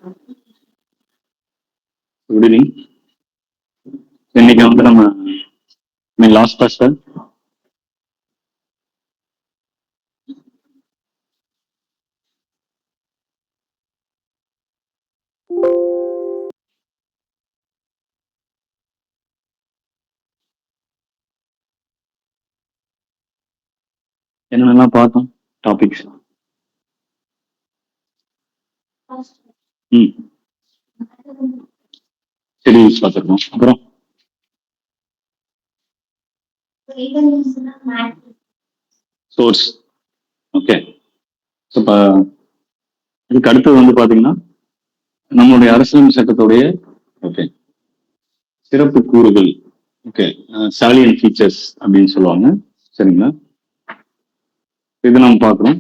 Good evening. இன்னைக்கு வந்து நம்ம லாஸ்ட் கிளாஸ் என்னென்னலாம் பார்த்தோம் டாபிக்ஸ். சரி பார்த்துருக்கோம். அப்புறம் சோர்ஸ். ஓகே. இப்போ இதுக்கு அடுத்தது வந்து பாத்தீங்கன்னா நம்மளுடைய அரசியல் சட்டத்துடைய ஓகே சிறப்பு கூறுகள். ஓகே, சாலியன் ஃபீச்சர்ஸ் அப்படின்னு சொல்லுவாங்க. சரிங்களா, இது நம்ம பார்க்குறோம்.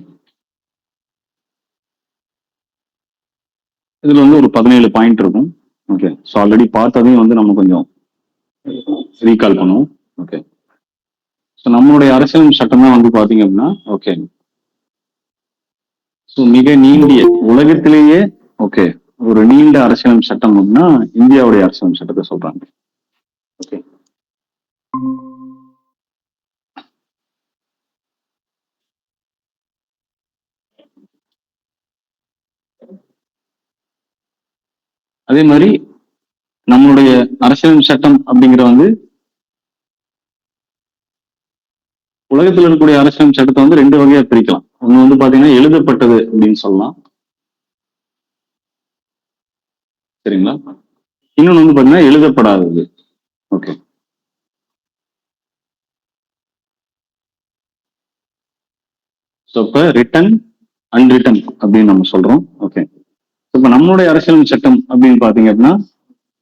இதுல வந்து ஒரு 17 பாயிண்ட் இருக்கும். ஓகே, ஸோ ஆல்ரெடி பார்த்ததையும் வந்து நம்ம கொஞ்சம் ரீகால் பண்ணுவோம். ஓகே, ஸோ நம்மளுடைய அரசியல் சட்டம் தான் வந்து பாத்தீங்க அப்படின்னா ஓகே ஸோ மிக நீண்டிய உலகத்திலேயே ஓகே ஒரு நீண்ட அரசியல் சட்டம் அப்படின்னா இந்தியாவுடைய அரசியல் சட்டத்தை சொல்றாங்க. ஓகே, அதே மாதிரி நம்மளுடைய அரசியல் சட்டம் அப்படிங்கிற வந்து உலகத்தில் இருக்கக்கூடிய அரசியல் சட்டத்தை வந்து 2 வகையா பிரிக்கலாம். ஒண்ணு வந்து பாத்தீங்கன்னா எழுதப்பட்டது அப்படின்னு சொல்லலாம். சரிங்களா, இன்னொன்னு வந்து பாத்தீங்கன்னா எழுதப்படாதது. ஓகே, ஸோ இப்போ ரிட்டன் அன்ரிட்டன் அப்படின்னு நம்ம சொல்றோம். ஓகே, இப்ப நம்மளுடைய அரசியல் சட்டம் அப்படின்னு பாத்தீங்க அப்படின்னா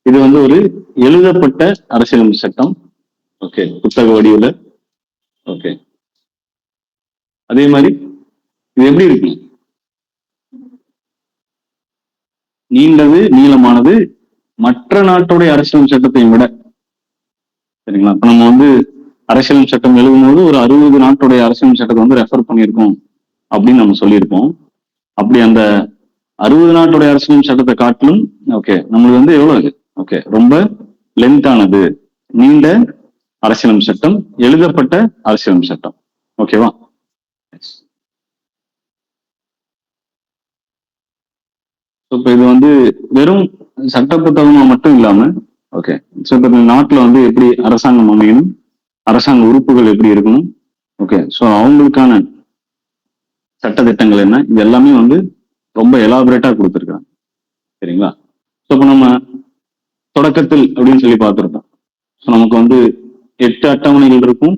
இது வந்து ஒரு எழுதப்பட்ட அரசியல் சட்டம். ஓகே, புத்தக வடிவில். ஓகே, அதே மாதிரி இது எப்படி இருக்கு, நீண்டது, நீளமானது, மற்ற நாட்டுடைய அரசியல் சட்டத்தையும் விட. சரிங்களா, இப்ப நம்ம வந்து அரசியல் சட்டம் எழுதும்போது ஒரு 60 நாட்டுடைய அரசியல் சட்டத்தை வந்து ரெஃபர் பண்ணியிருக்கோம் அப்படின்னு நம்ம சொல்லியிருப்போம். அப்படி அந்த 60 நாட்டுடைய அரசியல் சட்டத்தை காட்டிலும் ஓகே நம்மளுக்கு வந்து எவ்வளவு ஓகே ரொம்ப லென்த்தானது நீண்ட அரசியல் சட்டம், எழுதப்பட்ட அரசியல் சட்டம். ஓகேவா, இப்ப இது வந்து வெறும் சட்ட புத்தகமா மட்டும் இல்லாம ஓகே ஸோ இப்ப நாட்டுல வந்து எப்படி அரசாங்கம் அமையணும், அரசாங்க உறுப்புகள் எப்படி இருக்கணும், ஓகே ஸோ அவங்களுக்கான சட்டத்திட்டங்கள் என்ன, இது எல்லாமே வந்து ரொம்ப எலாபரேட்டா கொடுத்துருக்காங்க. சரிங்களா, ஸோ இப்போ நம்ம தொடக்கத்தில் அப்படின்னு சொல்லி பார்த்துருக்கோம். ஸோ நமக்கு வந்து 8 அட்டவணைகள் இருக்கும்,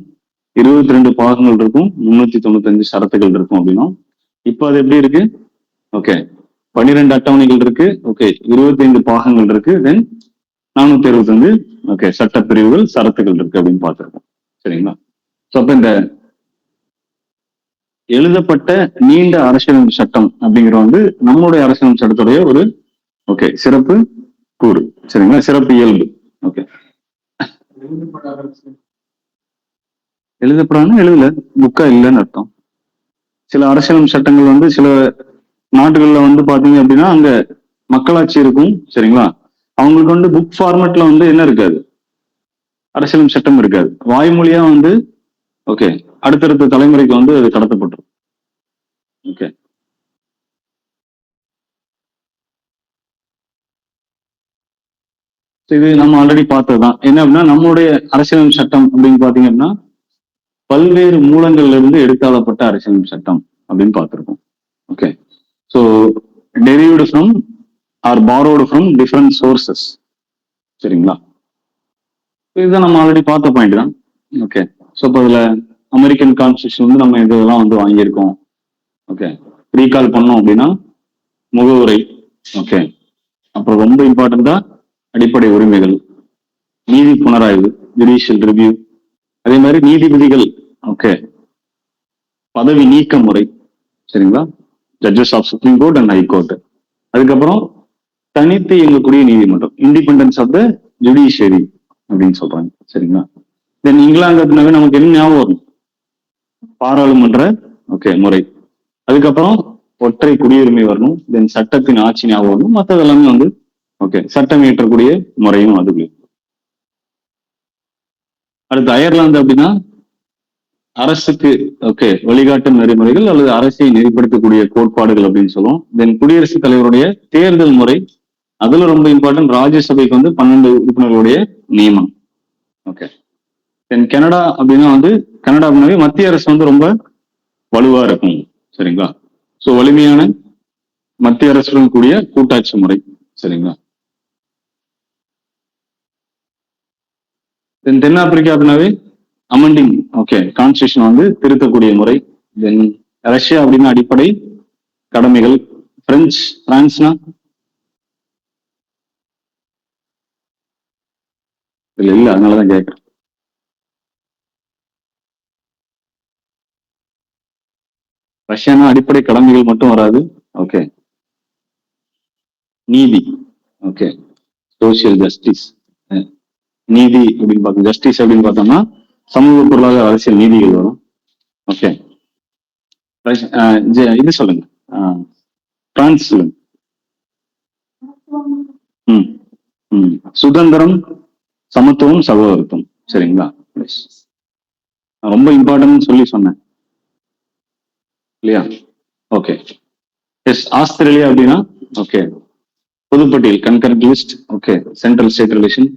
22 பாகங்கள் இருக்கும், 395 ஷரத்துகள் இருக்கும் அப்படின்னா இப்போ அது எப்படி இருக்கு, ஓகே 12 அட்டவணைகள் இருக்கு, ஓகே 25 பாகங்கள் இருக்கு, தென் 465 ஓகே சட்டப்பிரிவுகள் சரத்துகள் இருக்கு அப்படின்னு பார்த்திருக்கோம். சரிங்களா, ஸோ அப்ப இந்த எழுதப்பட்ட நீண்ட அரசியல் சட்டம் அப்படிங்கிற வந்து நம்மளுடைய அரசியல் சட்டத்துடைய ஒரு ஓகே சிறப்பு கூறு. சரிங்களா, சிறப்பு இயல்பு. ஓகே, எழுதப்படாதுன்னா எழுதல புக்கா இல்லைன்னு அர்த்தம். சில அரசியல் சட்டங்கள் வந்து சில நாடுகள்ல வந்து பாத்தீங்க அப்படின்னா அங்க மக்களாட்சி இருக்கும். சரிங்களா, அவங்களுக்கு வந்து புக் ஃபார்மேட்ல வந்து என்ன இருக்காது, அரசியல் சட்டம் இருக்காது, வாய்மொழியா வந்து ஓகே அடுத்தடுத்த தலைமுறைக்கு வந்து அது கடத்தப்பட்டிருக்கும். ஓகே, இது நம்ம ஆல்ரெடி பார்த்ததுதான். என்ன அப்படின்னா நம்மளுடைய அரசியல் சட்டம் அப்படின்னு பாத்தீங்க அப்படின்னா பல்வேறு மூலங்கள்ல இருந்து எடுத்தாளப்பட்ட அரசியல் சட்டம் அப்படின்னு பார்த்திருக்கோம். Okay, so derived from or borrowed from different sources. சரிங்களா, இதுதான் நம்ம ஆல்ரெடி பார்த்த பாயிண்ட் தான். ஓகே, ஸோ இப்போ இதுல அமெரிக்கன் கான்ஸ்டியூஷன் வந்து நம்ம இதெல்லாம் வந்து வாங்கியிருக்கோம். ஓகே, ரீகால் பண்ணோம் அப்படின்னா முகவுரை. ஓகே, அப்புறம் ரொம்ப இம்பார்ட்டண்டா அடிப்படை உரிமைகள், நீதி புனராய்வு, ஜுடிஷியல் ரிவ்யூ, அதே மாதிரி நீதிபதிகள். ஓகே, பதவி நீக்க முறை. சரிங்களா, judges of supreme court and high court. அதுக்கப்புறம் தனித்து இயங்கக்கூடிய நீதிமன்றம், இண்டிபெண்டன்ஸ் ஆஃப் த ஜுடிஷியரி அப்படின்னு சொல்றாங்க. சரிங்களா, தென் இங்கிலாந்து அப்படின்னாவே நமக்கு என்ன ஞாபகம் வரும், பாராளுமன்ற ஓகே முறை. அதுக்கப்புறம் ஒற்றை குடியுரிமை வரணும், தென் சட்டத்தின் ஆட்சி ஞாபகம் வரணும், மற்றது எல்லாமே வந்து ஓகே சட்டம் இயற்றக்கூடிய முறையும் அது. அடுத்து அயர்லாந்து அப்படின்னா அரசுக்கு ஓகே வழிகாட்டு நெறிமுறைகள் அல்லது அரசை நெறிப்படுத்தக்கூடிய கோட்பாடுகள் அப்படின்னு சொல்லுவோம். தென் குடியரசுத் தலைவருடைய தேர்தல் முறை, அதுல ரொம்ப இம்பார்ட்டன்ட் ராஜ்யசபைக்கு வந்து 12 உறுப்பினர்களுடைய நியமனம். ஓகே. தென் கனடா அப்படின்னா வந்து கனடா அப்படின்னாவே மத்திய அரசு வந்து ரொம்ப வலுவா இருக்கும். சரிங்களா? சோ வலிமையான மத்திய அரசுடன் கூடிய கூட்டாட்சி முறை. சரிங்களா? தென் தென்னாப்பிரிக்கா அப்படின்னாவே அமெண்டிங் ஓகே கான்ஸ்டியூஷன் வந்து திருத்தக்கூடிய முறை. தென் ரஷ்யா அப்படின்னா அடிப்படை கடமைகள். பிரான்ஸ்னா இல்ல அதனாலதான் கேட்கிறேன். ரஷ்யானா அடிப்படை கடமைகள் மட்டும் வராது. ஓகே. நீதி. ஓகே. Social justice. நீதி அப்படின்னு பார்த்தோம், ஜஸ்டிஸ் அப்படின்னு பார்த்தோம்னா சமூக பொருளாதார அரசியல் நீதிகள் வரும். ஓகே. இது சொல்லுங்க, பிரான்ஸ் சொல்லுங்க. சுதந்திரம், சமத்துவம், சகோதரத்துவம். சரிங்களா? ரொம்ப இம்பார்ட்டன்ட் சொல்லி சொன்னேன் இல்லையா? ஓகே. எஸ் ஆஸ்திரேலியா அப்படின்னா ஓகே பொதுப்பட்டியல் concurrent list. Okay central state relation.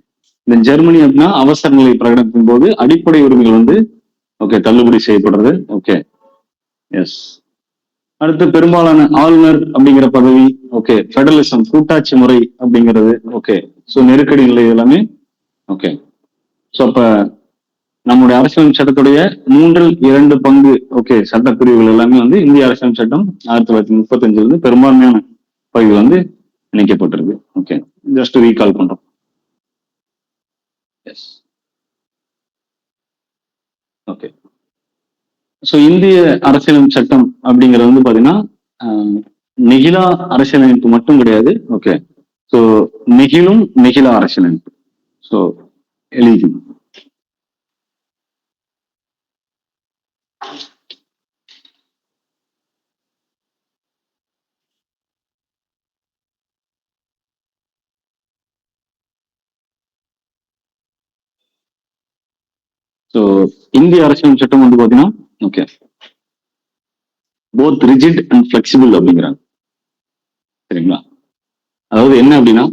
இந்த ஜெர்மனி அப்படின்னா அவசர நிலை பிரகடனத்தின் போது அடிப்படை உரிமைகள் வந்து ஓகே தள்ளுபடி செய்யப்படுறது. Okay yes. அடுத்து பெரும்பாலான ஆளுநர் அப்படிங்கிற பதவி. ஓகே ஃபெடரலிசம் கூட்டாட்சி முறை அப்படிங்கிறது. ஓகே ஸோ நெருக்கடி நிலை எல்லாமே. ஓகே ஸோ அப்ப நம்முடைய அரசியல் சட்டத்துடைய 2/3 ஓகே சட்டப்பிரிவுகள் எல்லாமே வந்து இந்திய அரசியல் சட்டம் 1935 இருந்து பெரும்பான்மையான பகுதிகள் வந்து இணைக்கப்பட்டிருக்கு. ஓகே ஜஸ்ட் ரீகால் பண்றோம். S okay. ஸோ இந்திய அரசியலமைப்பு சட்டம் அப்படிங்கிறது வந்து பாத்தீங்கன்னா நெகிழா அரசியலமைப்பு மட்டும் கிடையாது. ஓகே ஸோ நெகிழும் நெகிழா அரசியலமைப்பு. ஸோ எளிது. ஸோ இந்திய அரசியல் சட்டம் வந்து பாத்தீங்கன்னா okay both rigid and flexible அப்படிங்கிறாங்க. சரிங்களா? அதாவது என்ன அப்படின்னா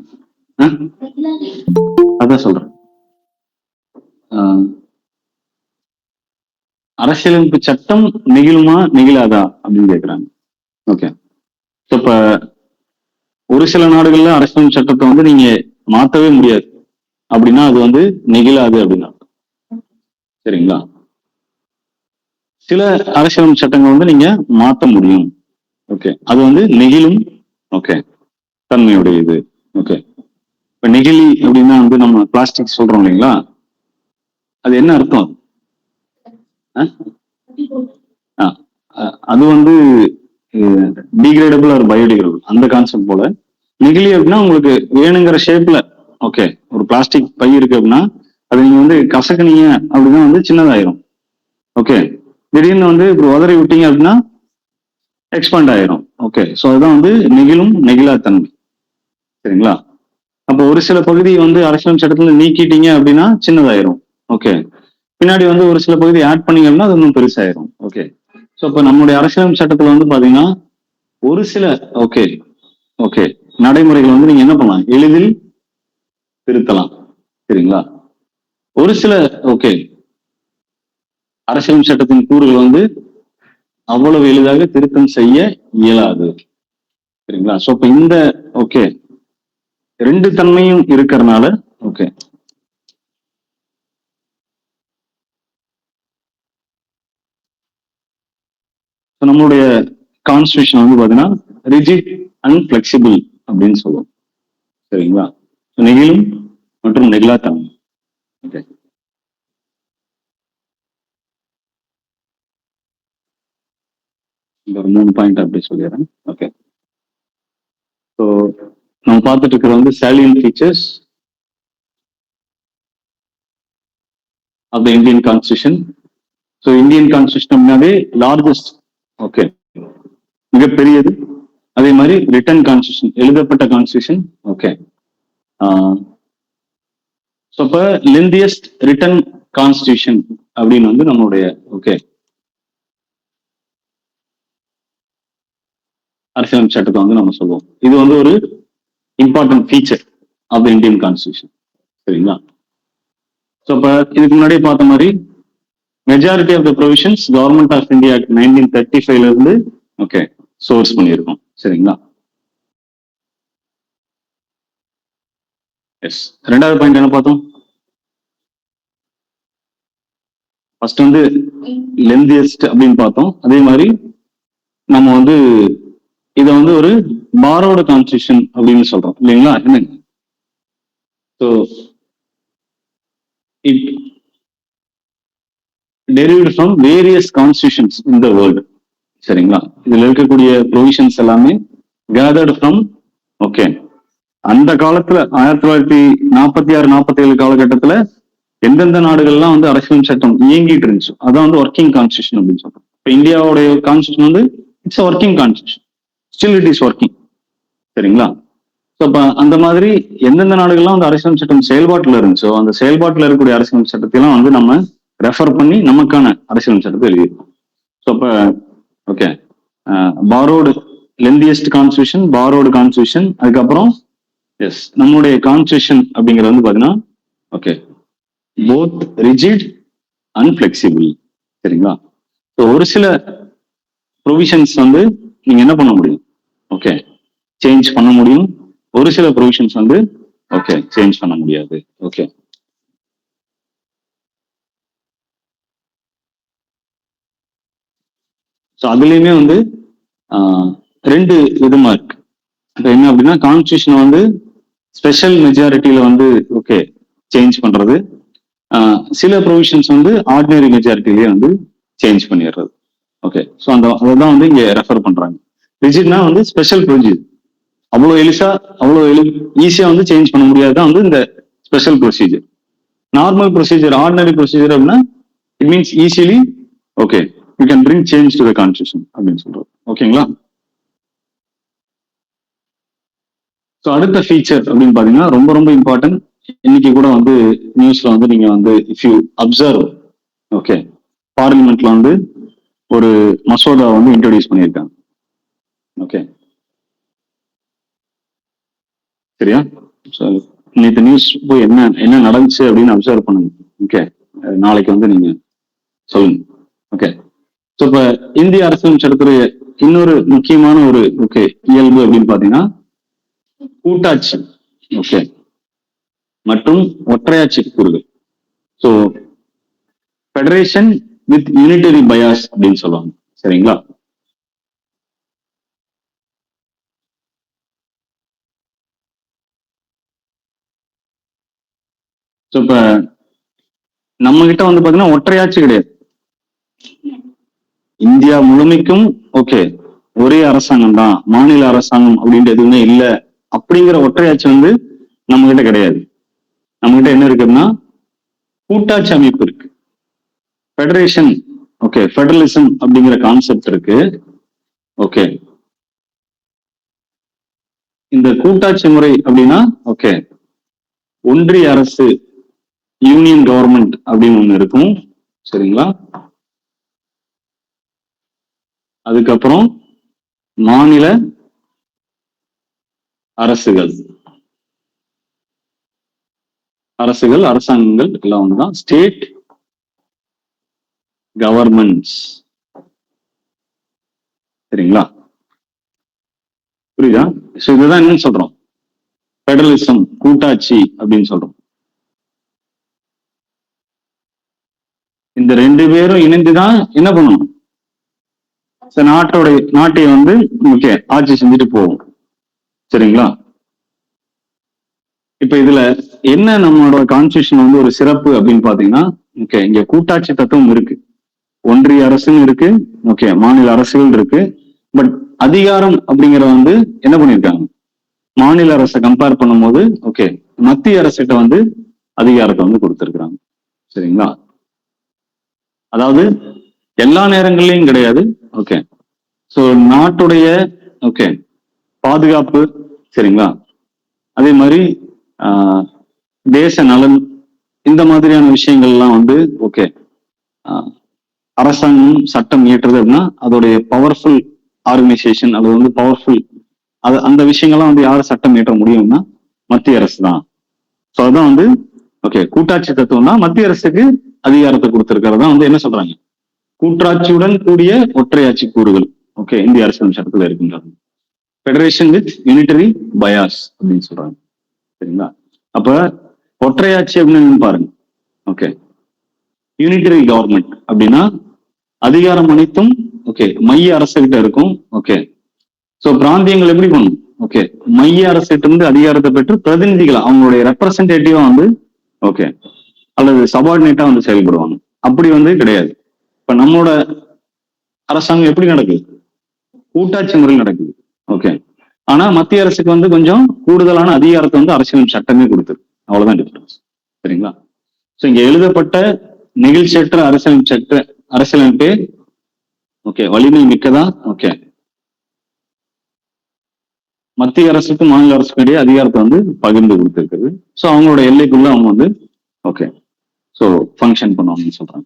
அதான் சொல்றேன், அரசியலமைப்பு சட்டம் நெகிழுமா நெகிழாதா அப்படின்னு கேட்கிறாங்க. ஓகே இப்ப ஒரு சில நாடுகள்ல அரசியலமைப்பு சட்டத்தை வந்து நீங்க மாத்தவே முடியாது அப்படின்னா அது வந்து நெகிழாது அப்படின்னா. சரிங்களா? சில அரசியலமைப்பு சட்டங்கள் வந்து நீங்க மாத்த முடியும். ஓகே அது வந்து நெகிழும் ஓகே தன்மையுடைய இது. ஓகே இப்ப நெகிழி அப்படின்னா வந்து நம்ம பிளாஸ்டிக் சொல்றோம் இல்லைங்களா, அது என்ன அர்த்தம்? அது வந்து டிகிரேடபிள் ஆர் பயோடிகிரேடபிள் அந்த கான்செப்ட் போல. நெகிழி அப்படின்னா உங்களுக்கு வேணுங்கிற ஷேப்ல ஓகே ஒரு பிளாஸ்டிக் பை இருக்கு அப்படின்னா அது நீங்க வந்து கசக்குனீங்க அப்படின்னா வந்து சின்னதாயிரும். ஓகே திடீர்னு வந்து இப்படி உதறி விட்டீங்க அப்படின்னா எக்ஸ்பாண்ட் ஆயிரும். ஓகே ஸோ அதுதான் வந்து நெகிழும் நெகிழாத்தன்மை. சரிங்களா? அப்போ ஒரு சில பகுதி வந்து அரசியல் சட்டத்துல நீக்கிட்டீங்க அப்படின்னா சின்னதாயிரும். ஓகே பின்னாடி வந்து ஒரு சில பகுதி ஆட் பண்ணீங்க அப்படின்னா அது இன்னும் பெருசாயிரும். ஓகே ஸோ இப்போ நம்மளுடைய அரசியல் சட்டத்துல வந்து பாத்தீங்கன்னா ஒரு சில ஓகே ஓகே நடைமுறைகள் வந்து நீங்க என்ன பண்ணலாம், எளிதில் திருத்தலாம். சரிங்களா? ஒரு சில ஓகே அரசியல் சட்டத்தின் கூறுகள் வந்து அவ்வளவு எளிதாக திருத்தம் செய்ய இயலாது. சரிங்களா? சோ இப்ப இந்த ஓகே ரெண்டு தன்மையும் இருக்கிறதுனால ஓகே நம்மளுடைய கான்ஸ்டியூஷன் வந்து பாத்தீங்கன்னா ரிஜிட் அண்ட் பிளெக்சிபிள் அப்படின்னு சொல்லுவோம். சரிங்களா? நெகிழும் மற்றும் நெகிழாத்தன்மை. ஓகே இந்த ஒரு 3 பாயிண்ட் அப்படி சொல்லிடுறேன். ஓகே ஸோ நம்ம பார்த்துட்டு இருக்கிறது வந்து salient features of the Indian Constitution. So Indian constitution அப்படின்னாவே லார்ஜஸ்ட் ஓகே மிகப்பெரியது. அதே மாதிரி ரிட்டன் கான்ஸ்டியூஷன், எழுதப்பட்ட கான்ஸ்டியூஷன். ஓகே, ஸோ அப்ப லெந்தியஸ்ட் ரிட்டன் கான்ஸ்டியூஷன் அப்படின்னு வந்து நம்மளுடைய ஓகே அரசியலமைப்பு சட்டத்தை வந்து நம்ம சொல்லுவோம். இது வந்து ஒரு important feature of the Indian constitution. சரிங்களா? ஸோ அப்ப இதுக்கு முன்னாடியே பார்த்த மாதிரி majority of the provisions government of India 1935ல இருந்து ஓகே சோர்ஸ் பண்ணியிருக்கோம். சரிங்களா? எஸ். ரெண்டாவது பாயிண்ட் என்ன பார்த்தோம்? ஃபர்ஸ்ட் வந்து லெந்தியஸ்ட் அப்படின்னு பார்த்தோம். அதே மாதிரி நம்ம வந்து இதை வந்து ஒரு பாரோட கான்ஸ்டியூஷன் அப்படின்னு சொல்றோம் இல்லைங்களா? என்னங்க? So it derived from various constitutions in the world. சரிங்களா? இதுல இருக்கக்கூடிய ப்ரொவிஷன்ஸ் எல்லாமே gathered from ஓகே அந்த காலத்துல 1946-47 காலகட்டத்துல எந்தெந்த நாடுகள்லாம் வந்து அரசியல் சட்டம் இயங்கிட்டு இருந்துச்சு, அதான் வந்து ஒர்க்கிங் கான்ஸ்டியூஷன் அப்படின்னு சொல்றோம். இப்ப இந்தியாவுடைய கான்ஸ்டியூஷன் வந்து it's working constitution, still it is working. சரிங்களா? ஸோ அப்ப அந்த மாதிரி எந்தெந்த நாடுகள்லாம் வந்து அரசியல் சட்டம் செயல்பாட்டுல இருந்துச்சோ அந்த செயல்பாட்டுல இருக்கக்கூடிய அரசியல் சட்டத்தையெல்லாம் வந்து நம்ம ரெஃபர் பண்ணி நமக்கான அரசியல் சட்டத்தை எழுதியிருக்கோம். ஸோ அப்ப ஓகே பாரோடு லெந்தியஸ்ட் கான்ஸ்டியூஷன், பாரோடு கான்ஸ்டியூஷன், அதுக்கப்புறம் எஸ் நம்மளுடைய கான்ஸ்டியூஷன் அப்படிங்கிறது வந்து பாத்தீங்கன்னா okay both rigid and flexible. சரிங்களா? ஸோ ஒரு சில ப்ரொவிஷன்ஸ் வந்து நீங்க என்ன பண்ண முடியும், ஓகே சேஞ்ச் பண்ண முடியும். ஒரு சில ப்ரொவிஷன்ஸ் வந்து ஓகே சேஞ்ச் பண்ண முடியாது. ஓகே, ஸோ அதுலயுமே வந்து ரெண்டு விதமா இருக்கு. என்ன அப்படின்னா கான்ஸ்டியூஷன் வந்து ஸ்பெஷல் மெஜாரிட்டியில வந்து ஓகே சேஞ்ச் பண்றது, சில ப்ரொவிஷன்ஸ் வந்து ஆர்டினரி மெஜாரிட்டிலேயே வந்து சேஞ்ச் பண்ணிடுறது. ஓகே, ஸோ அதான் வந்து இங்க ரெஃபர் பண்றாங்க. ரிஜிட்னா வந்து ஸ்பெஷல் ப்ரொசீஜர், அவ்வளோ ஈஸியா வந்து சேஞ்ச் பண்ண முடியாதுதான் வந்து இந்த special procedure. Normal procedure, ordinary procedure அப்படின்னா it means easily okay you can bring change to the constitution அப்படின்னு சொல்றோம். ஓகேங்களா? ஸோ அடுத்த ஃபீச்சர் அப்படின்னு பாத்தீங்கன்னா ரொம்ப ரொம்ப இம்பார்ட்டன்ட். இன்னைக்கு கூட வந்து நியூஸ்ல வந்து நீங்க வந்து இஃப் யூ அப்சர்வ் ஓகே பார்லிமெண்ட்ல வந்து ஒரு மசோதா வந்து இன்ட்ரோடியூஸ் பண்ணியிருக்காங்க. ஓகே, சரியா? நேற்று நியூஸ் போய் என்ன நடந்துச்சு அப்படின்னு அப்சர்வ் பண்ணுங்க. ஓகே, நாளைக்கு வந்து நீங்க சொல்லுங்க. ஓகே, ஸோ இப்ப இந்திய அரசியல் சட்டத்துடைய இன்னொரு முக்கியமான ஒரு ஓகே இயல்பு அப்படின்னு பாத்தீங்கன்னா கூட்டாட்சி ஓகே மற்றும் ஒற்றையாட்சி கூறுகள். So federation with unitary bias அப்படின்னு சொல்லுவாங்க. சரிங்களா? ஸோ இப்ப நம்ம கிட்ட வந்து பாத்தீங்கன்னா ஒற்றையாட்சி கிடையாது. இந்தியா முழுமைக்கும் ஓகே ஒரே அரசாங்கம் தான், மாநில அரசாங்கம் அப்படின்ட்டு எதுவுமே இல்லை அப்படிங்கிற ஒற்றையாட்சி வந்து நம்ம கிட்ட கிடையாது. நம்ம கிட்ட என்ன இருக்குன்னா கூட்டாட்சி அமைப்பு இருக்கு, ஃபெடரேஷன் ஓகே ஃபெடரலிசம் அப்படிங்கிற கான்செப்ட் இருக்கு. ஓகே, இந்த கூட்டாட்சி முறை அப்படின்னா ஓகே ஒன்றிய அரசு யூனியன் கவர்மெண்ட் அப்படின்னு ஒண்ணு இருக்கும். சரிங்களா? அதுக்கப்புறம் மாநில அரசுகள், அரசாங்கங்கள் எல்லாம் ஒண்ணுதான், ஸ்டேட் கவர்மெண்ட்ஸ். சரிங்களா? புரியுதா? சோ இதுதான் என்ன சொல்றோம், ஃபெடரலிசம் கூட்டாட்சி அப்படின்னு சொல்றோம். இந்த ரெண்டு பேரும் இணைந்துதான் என்ன பண்ணணும், நாட்டை வந்து ஓகே ஆட்சி செஞ்சுட்டு போவோம். சரிங்களா? இப்ப இதுல என்ன நம்மளோட கான்ஸ்டியூஷன் வந்து ஒரு சிறப்பு அப்படின்னு பாத்தீங்கன்னா ஓகே இங்க கூட்டாட்சி தத்துவம் இருக்கு, ஒன்றிய அரசும் இருக்கு, ஓகே மாநில அரசுகள் இருக்கு. பட் அதிகாரம் அப்படிங்கறத வந்து என்ன பண்ணிருக்காங்க, மாநில அரசை கம்பேர் பண்ணும்போது ஓகே மத்திய அரசிட்ட வந்து அதிகாரத்தை வந்து கொடுத்திருக்கிறாங்க. சரிங்களா? அதாவது எல்லா நேரங்கள்லயும் கிடையாது. ஓகே, ஸோ நாட்டுடைய ஓகே பாதுகாப்பு, சரிங்களா, அதே மாதிரி தேச நலன், இந்த மாதிரியான விஷயங்கள்லாம் வந்து ஓகே அரசாங்கம் சட்டம் இயற்றுறது அப்படின்னா அதோடைய பவர்ஃபுல் ஆர்கனைசேஷன், அது வந்து பவர்ஃபுல், அது அந்த விஷயங்கள்லாம் வந்து யார் சட்டம் இயற்ற முடியும்னா மத்திய அரசு தான். ஸோ அதான் வந்து ஓகே கூட்டாட்சி தத்துவம் தான் மத்திய அரசுக்கு அதிகாரத்தை கொடுத்திருக்கிறதா வந்து என்ன சொல்றாங்க, கூட்டாட்சியுடன் கூடிய ஒற்றையாட்சி கூறுகள் ஓகே இந்திய அரசியல் சட்டத்துல இருக்கின்றது. ஃபெடரேஷன் வித் யூனிட்டரி பயாஸ் அப்படின்னு சொல்றாங்க, சரிங்களா. அப்ப ஒற்றையாட்சி அப்படின்னு பாருங்க. ஓகே யூனிட்டரி கவர்மெண்ட் அப்படின்னா அதிகாரம் அனைத்தும் ஓகே மைய அரசுகிட்ட இருக்கும். ஓகே சோ பிராந்தியங்கள் எப்படி பண்ணும், ஓகே மைய அரசிட்ட இருந்து அதிகாரத்தை பெற்று பிரதிநிதிகள் அவங்களுடைய ரெப்ரசன்டேட்டிவா வந்து ஓகே அல்லது சபார்டினேட்டா வந்து செயல்படுவாங்க. அப்படி வந்து கிடையாது. இப்ப நம்மளோட அரசாங்கம் எப்படி நடக்குது, கூட்டாட்சி முறையில் நடக்குது. ஓகே ஆனா மத்திய அரசுக்கு வந்து கொஞ்சம் கூடுதலான அதிகாரத்தை வந்து அரசியல் சட்டமே கொடுத்துரு, அவ்வளவுதான் டிஃபரன்ஸ், சரிங்களா. சோ இங்க எழுதப்பட்ட நெகிழ்ச்சியற்ற அரசியலமைப்பே ஓகே வலிமை மிக்கதா ஓகே மத்திய அரசுக்கும் மாநில அரசுக்கும் இடையே அதிகாரத்தை வந்து பகிர்ந்து கொடுத்திருக்குது. ஸோ அவங்களோட எல்லைக்குள்ள அவங்க வந்து ஓகே ஸோ ஃபங்க்ஷன் பண்ணுவாங்கன்னு சொல்றாங்க.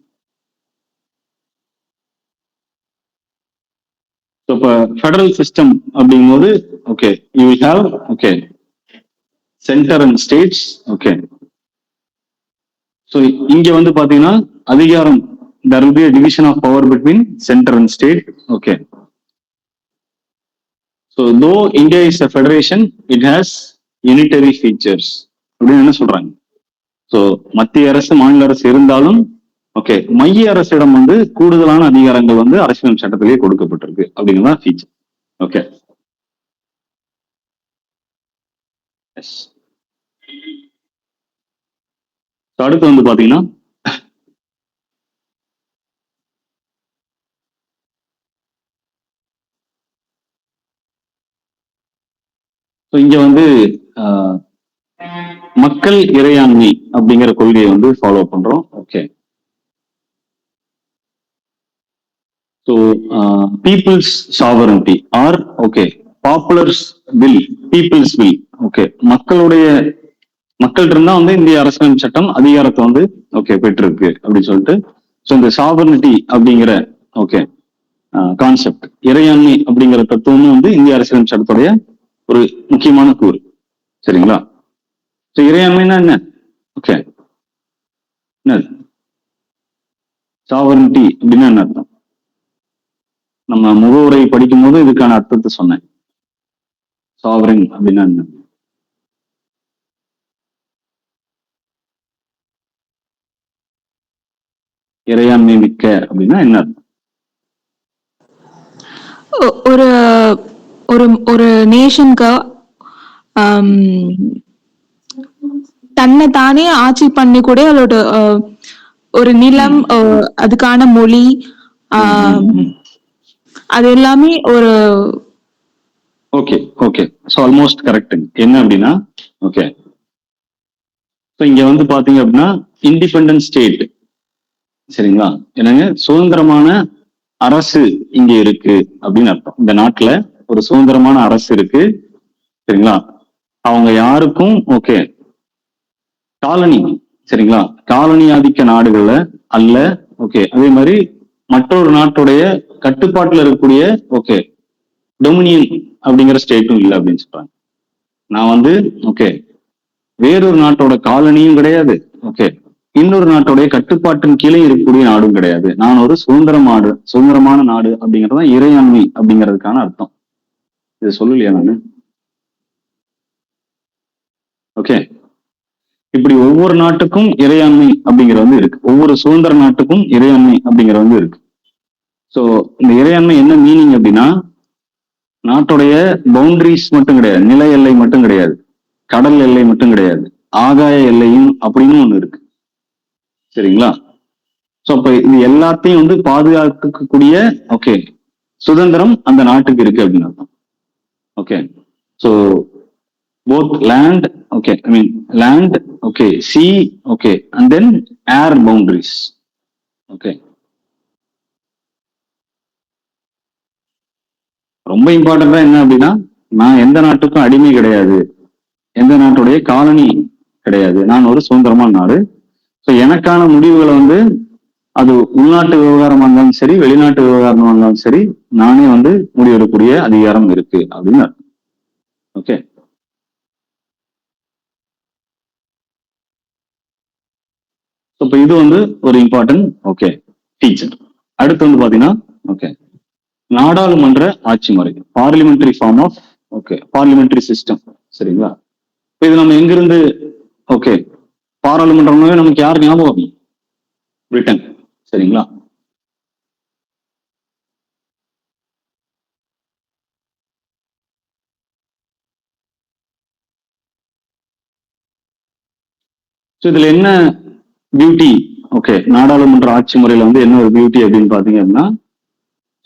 ஸோ இப்போ ஃபெடரல் சிஸ்டம் அப்படிங்கும்போது okay you will have okay centre and states. Okay so இங்க வந்து பாத்தீங்கன்னா அதிகாரம் there will be a division of power between center and state. Okay. So though India is a federation, it has unitary features. அப்படின்னு என்ன சொல்றாங்க, so மத்திய அரசு மாநில அரசு இருந்தாலும் ஓகே மைய அரசிடம் வந்து கூடுதலான அதிகாரங்கள் வந்து அரசியல் சட்டத்திலேயே கொடுக்கப்பட்டிருக்கு அப்படிங்கிறதா ஃபீச்சர். ஓகே அடுத்து வந்து பாத்தீங்கன்னா இங்க வந்து மக்கள் இறையாண்மை அப்படிங்கிற கொள்கையை வந்து ஃபாலோ பண்றோம். Okay so people's sovereignty or okay popular's will, people's will. Okay மக்கள் இருந்தா வந்து இந்திய அரசியல் சட்டம் அதிகாரத்தை வந்து ஓகே பெற்றிருக்கு அப்படின்னு சொல்லிட்டு. ஸோ இந்த சாவரனிட்டி அப்படிங்கிற ஓகே கான்செப்ட், இறையாண்மை அப்படிங்கிற தத்துவமும் வந்து இந்திய அரசியல் சட்டத்துடைய ஒரு முக்கியமான கூறு, சரிங்களா. ஸோ இறையாண்மைன்னா என்ன, ஓகே என்ன சாவரனிட்டி அப்படின்னா என்ன அர்த்தம், நம்ம முகவுரை படிக்கும் போது இதுக்கான அர்த்தத்தை சொன்னேன். சாவரின் அப்படின்னா என்ன, இறையாண்மை மிக்க அப்படின்னா என்ன அர்த்தம், ஒரு ஒரு ஒரு நேஷனுக்கு தன்னை தானே ஆட்சி பண்ணி கூட அதோட ஒரு நிலம், அதுக்கான மொழி, அது எல்லாமே ஒரு okay okay so almost correct. என்ன அப்படின்னா ஓகே ஸோ இங்க வந்து பாத்தீங்க அப்படின்னா இண்டிபெண்டன்ட் ஸ்டேட், சரிங்களா, என்னங்க சுதந்திரமான அரசு இங்க இருக்கு அப்படின்னு அர்த்தம். இந்த நாட்டுல ஒரு சுதந்திரமான அரசு இருக்கு, சரிங்களா. அவங்க யாருக்கும் ஓகே காலனி, சரிங்களா, காலனி ஆதிக்க நாடுகள்ல அல்ல. ஓகே அதே மாதிரி மற்றொரு நாட்டுடைய கட்டுப்பாட்டுல இருக்கக்கூடிய ஓகே டொமினியன் அப்படிங்கிற ஸ்டேட்டும் இல்லை அப்படின்னு சொல்றாங்க. நான் வந்து ஓகே வேறொரு நாட்டோட காலனியும் கிடையாது, ஓகே இன்னொரு நாட்டுடைய கட்டுப்பாட்டின் கீழே இருக்கக்கூடிய நாடும் கிடையாது. நான் ஒரு சுதந்திரமான நாடு அப்படிங்கறதுதான் இறையாண்மை அப்படிங்கிறதுக்கான அர்த்தம். இது சொல்லலையா நானு, ஓகே இப்படி ஒவ்வொரு நாட்டுக்கும் இறையாண்மை அப்படிங்கிறது வந்து இருக்கு, ஒவ்வொரு சுதந்திர நாட்டுக்கும் இறையாண்மை அப்படிங்கிறது வந்து இருக்கு. ஸோ இந்த இறையாண்மை என்ன மீனிங் அப்படின்னா நாட்டுடைய பவுண்டரிஸ் மட்டும் கிடையாது, நில எல்லை மட்டும் கிடையாது, கடல் எல்லை மட்டும் கிடையாது, ஆகாய எல்லையும் அப்படின்னு ஒண்ணு இருக்கு, சரிங்களா. ஸோ அப்ப இது எல்லாத்தையும் வந்து பாதுகாக்கக்கூடிய ஓகே சுதந்திரம் அந்த நாட்டுக்கு இருக்கு அப்படின்னு அர்த்தம். Okay so both land, okay, I mean land, okay, sea, okay, and then air boundaries, okay. ரொம்ப இம்பார்ட்டண்டா என்ன அப்படின்னா, நான் எந்த நாட்டுக்கும் அடிமை கிடையாது, எந்த நாட்டுடைய காலனி கிடையாது, நான் ஒரு சுதந்திரமான நாடு. ஸோ எனக்கான முடிவுகளை வந்து அது உள்நாட்டு விவகாரமா இருந்தாலும் சரி, வெளிநாட்டு விவகாரமா இருந்தாலும் சரி, நானே வந்து முடிவெடுக்கக்கூடிய அதிகாரம் இருக்கு அப்படின்னு. ஓகே, இப்ப இது வந்து ஒரு இம்பார்ட்டன்ட் ஓகே டீச்சர். அடுத்து வந்து பாத்தீங்கன்னா ஓகே நாடாளுமன்ற ஆட்சி முறை, parliamentary form of okay parliamentary system. சரிங்களா? இது நம்ம எங்கிருந்து ஓகே பாராளுமன்றமே நமக்கு யார் ஞாபகம்? பிரிட்டன். சரிங்களா? இதுல என்ன பியூட்டி? ஓகே, நாடாளுமன்ற ஆட்சி முறையில வந்து என்ன ஒரு பியூட்டி அப்படின்னு பாத்தீங்க அப்படின்னா,